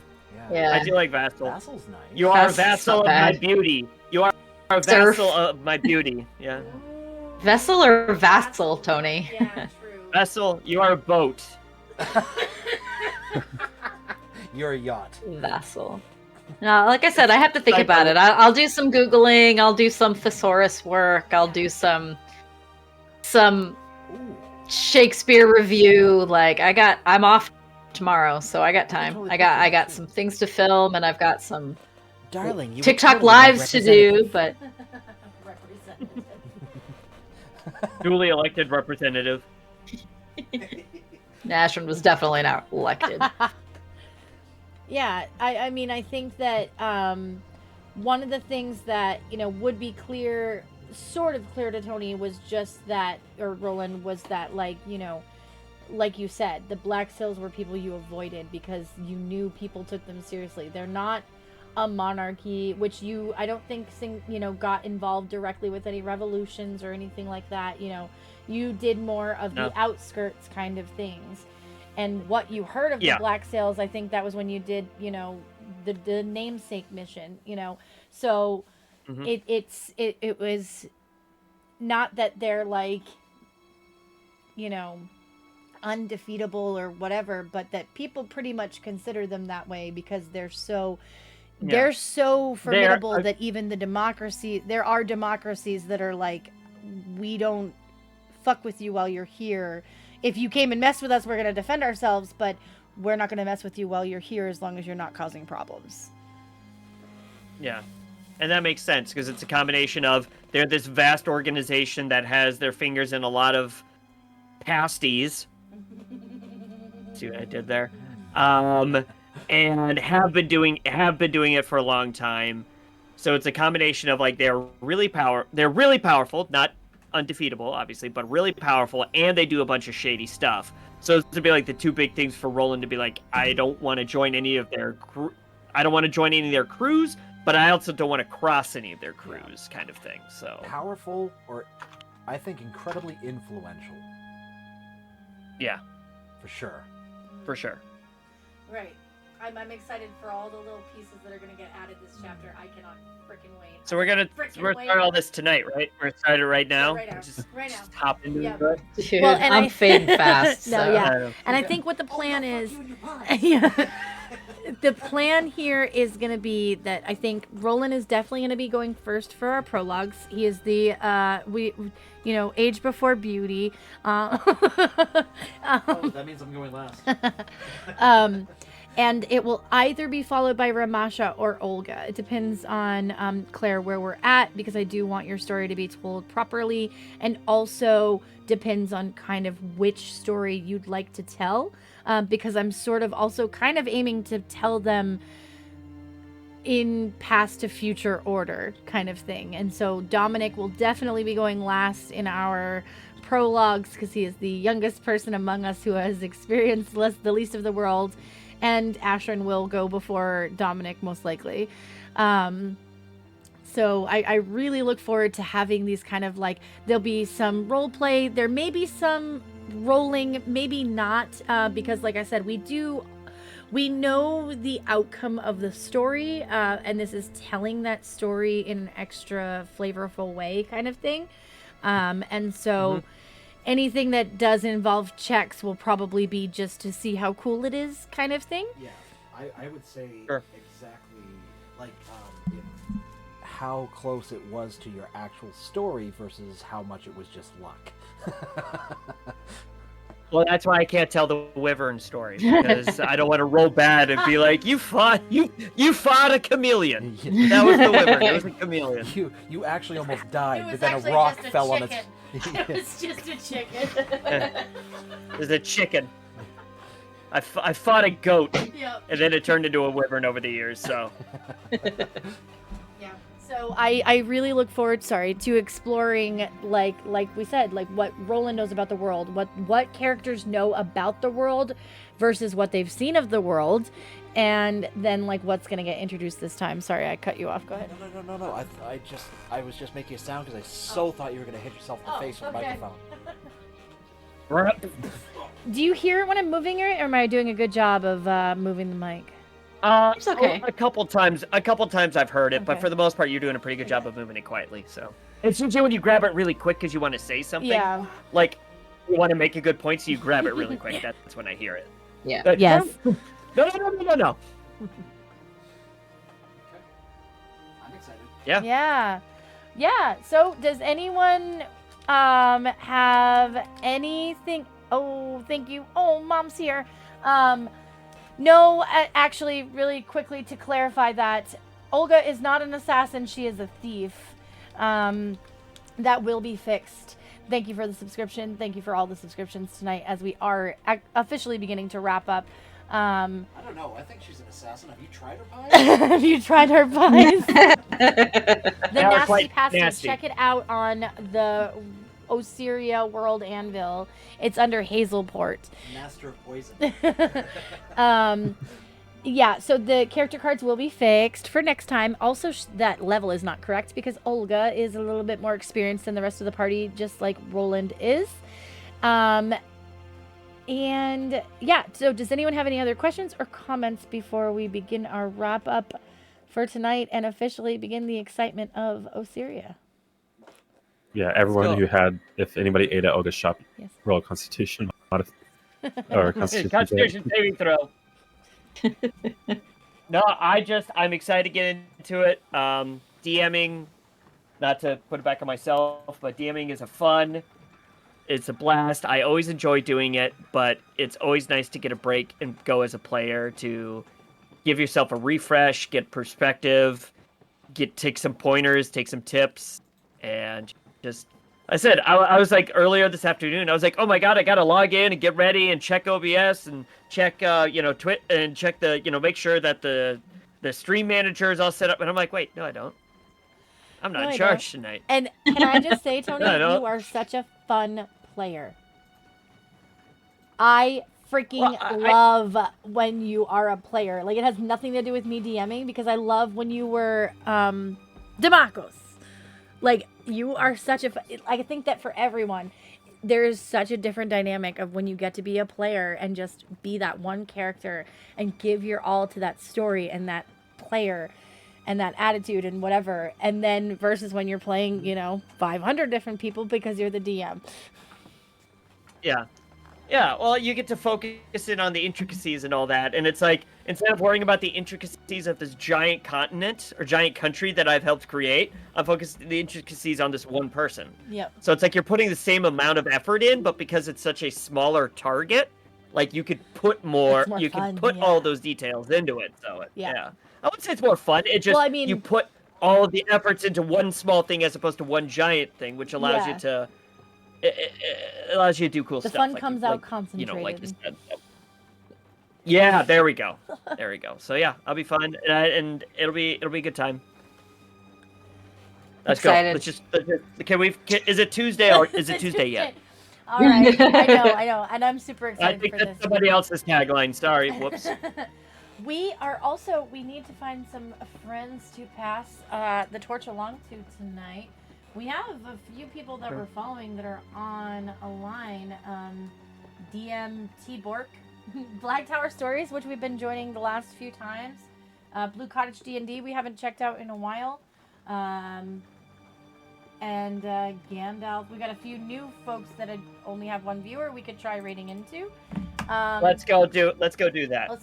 Yeah. I do like vassal. Vassal's nice. You are a Vassal's vassal not of my bad. beauty. You are a Serf. vassal of my beauty. Yeah. Vessel or vassal, Tony? Yeah, true. Vessel, you are a boat. You're a yacht. Vassal. No, like I said, I have to think about it. I'll do some Googling. I'll do some thesaurus work. I'll do some Shakespeare review. Like I'm off tomorrow, so I got time. I got some things to film, and I've got some Darling, you were TikTok totally my lives to do. But Duly elected representative. Nashvin was definitely not elected. Yeah, I mean, I think that one of the things that, would be sort of clear to Tony was just that, or Roland, was that, like you said, the Black Sails were people you avoided because you knew people took them seriously. They're not a monarchy, which I don't think, got involved directly with any revolutions or anything like that. You did more of the outskirts kind of things. And what you heard of the Black Sails, I think that was when you did, the namesake mission, So it was not that they're like, undefeatable or whatever, but that people pretty much consider them that way because they're so formidable that even there are democracies that are like, we don't fuck with you while you're here. If you came and messed with us, we're going to defend ourselves, but we're not going to mess with you while you're here as long as you're not causing problems. Yeah. And that makes sense because it's a combination of they're this vast organization that has their fingers in a lot of pasties. See what I did there? And have been doing it for a long time. So it's a combination of like they're really powerful, not undefeatable, obviously, but really powerful, and they do a bunch of shady stuff. So it's to be like the two big things for Roland to be like, I don't want to join any of their crews, but I also don't want to cross any of their crews, kind of thing. So powerful, or I think incredibly influential. Yeah, for sure. Right. I'm excited for all the little pieces that are going to get added this chapter. I cannot freaking wait. So we're start all this tonight, right? We're started right now. Right now. Just Right now. hop into it. Dude, I'm fading fast. No, so. yeah. And I think what the plan is, the plan here is going to be that I think Roland is definitely going to be going first for our prologues. He is the age before beauty. That means I'm going last. And it will either be followed by Ramasha or Olga. It depends on, Claire, where we're at, because I do want your story to be told properly, and also depends on kind of which story you'd like to tell, because I'm sort of also kind of aiming to tell them in past to future order kind of thing. And so Dominic will definitely be going last in our prologues because he is the youngest person among us who has experienced the least of the world, and Ashrin will go before Dominic most likely. So I really look forward to having these kind of like, there'll be some role play, there may be some rolling, maybe not, because like I said, we know the outcome of the story, and this is telling that story in an extra flavorful way kind of thing. And so anything that does involve checks will probably be just to see how cool it is kind of thing. Yeah, I would say Sure. exactly like how close it was to your actual story versus how much it was just luck. Well, that's why I can't tell the Wyvern story, because I don't want to roll bad and be like, you fought a chameleon. That was the Wyvern. It was a chameleon. You actually almost died, It but was then a actually rock just a fell on its. chicken. It was just a chicken. It was a chicken. I fought a goat, Yep. and then it turned into a Wyvern over the years. So Yeah. So I really look forward, to exploring like we said, like what Roland knows about the world, what characters know about the world versus what they've seen of the world, and then like what's gonna get introduced this time. Sorry, I cut you off. Go ahead. No. I was just making a sound because I thought you were gonna hit yourself in the face with the microphone. Do you hear it when I'm moving it, or am I doing a good job of moving the mic? It's okay. A couple times I've heard it, but Okay. for the most part, you're doing a pretty good job of moving it quietly. So it's usually when you grab it really quick because you want to say something. Yeah. Like you want to make a good point, so you grab it really quick. That's when I hear it. Yeah. But Yes. No. I'm excited. Yeah. Yeah. So does anyone have anything? Oh, thank you. Oh, Mom's here. No, actually, really quickly to clarify that Olga is not an assassin. She is a thief. That will be fixed. Thank you for the subscription. Thank you for all the subscriptions tonight as we are officially beginning to wrap up. I don't know. I think she's an assassin. Have you tried her pies? Have you tried her pies? The That was Nasty quite Pastor. nasty. Check it out on the Ocerrya World Anvil. It's under Hazelport. Master of poison. Yeah, so the character cards will be fixed for next time. Also, that level is not correct because Olga is a little bit more experienced than the rest of the party, just like Roland is. And yeah, so does anyone have any other questions or comments before we begin our wrap up for tonight and officially begin the excitement of Ocerrya? Yeah, everyone go. who had, if anybody ate at Olga's shop, Yes. roll a Constitution or Constitution saving throw. No, I'm excited to get into it. DMing, not to put it back on myself, but DMing is it's a blast. I always enjoy doing it, but it's always nice to get a break and go as a player to give yourself a refresh, get perspective, take some pointers, take some tips, and just. I said, I was like earlier this afternoon, I was like, oh my God, I got to log in and get ready and check OBS and check, Twit and check make sure that the stream manager is all set up. And I'm like, wait, no, I don't. I'm not No, in I charge don't. tonight. And can I just say, Tony, No, I don't. you are such a fun player. I freaking love when you are a player. Like, it has nothing to do with me DMing because I love when you were Demarcos. Like, you are such a... I think that for everyone, there is such a different dynamic of when you get to be a player and just be that one character and give your all to that story and that player and that attitude and whatever. And then versus when you're playing, 500 different people because you're the DM. Yeah. Yeah, well, you get to focus in on the intricacies and all that. And it's like, instead of worrying about the intricacies of this giant continent or giant country that I've helped create, I'm focused the intricacies on this one person. Yep. So it's like you're putting the same amount of effort in, but because it's such a smaller target, like you could put more, It's more you fun, can put yeah. all those details into it. So Yeah. yeah, I wouldn't say it's more fun. It just Well, I mean- you put all of the efforts into one small thing as opposed to one giant thing, which allows Yeah. you to it allows you to do cool The stuff. fun like comes you, out like, concentrated. You know, like you said. Yeah, there we go. There we go. So yeah, I'll be fun, and it'll be a good time. Let's Excited. go. Is it Tuesday or is it Tuesday yet? All right. I know, and I'm super I excited think for that's this. somebody else's tagline. Sorry. Whoops. We need to find some friends to pass the torch along to tonight. We have a few people that we're following that are on a line. DM T Bork, Black Tower Stories, which we've been joining the last few times. Blue Cottage D&D we haven't checked out in a while. And Gandalf. We got a few new folks that only have one viewer we could try raiding into. Let's go do that. Let's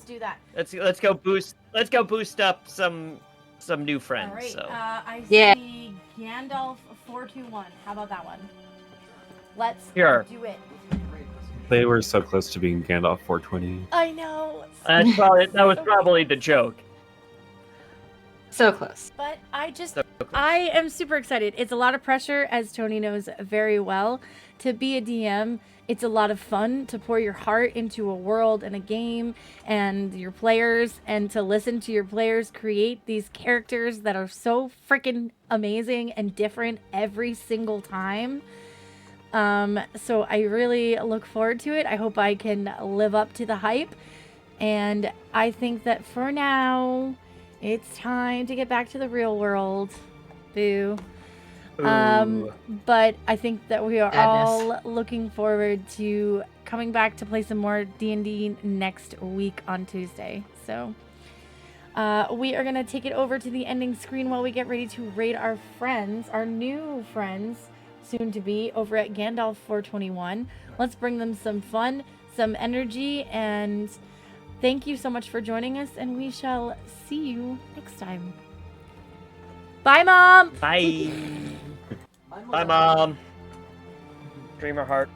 do that. Let's go boost up some new friends. All right. So I Yeah. see Gandalf 421. How about that one? Let's Sure. do it. They were so close to being Gandalf 420. I know. that was probably the joke. So close. But I So close. I am super excited. It's a lot of pressure, as Tony knows very well, to be a DM. It's a lot of fun to pour your heart into a world and a game and your players, and to listen to your players create these characters that are so freaking amazing and different every single time. So I really look forward to it. I hope I can live up to the hype. And I think that for now, it's time to get back to the real world. Boo. Ooh. But I think that we are Sadness. all looking forward to coming back to play some more D&D next week on Tuesday. So we are going to take it over to the ending screen while we get ready to raid our friends, our new friends, soon to be, over at Gandalf 421. Let's bring them some fun, some energy, and thank you so much for joining us, and we shall see you next time. Bye, Mom! Bye. Bye, Mom. Dreamer heart.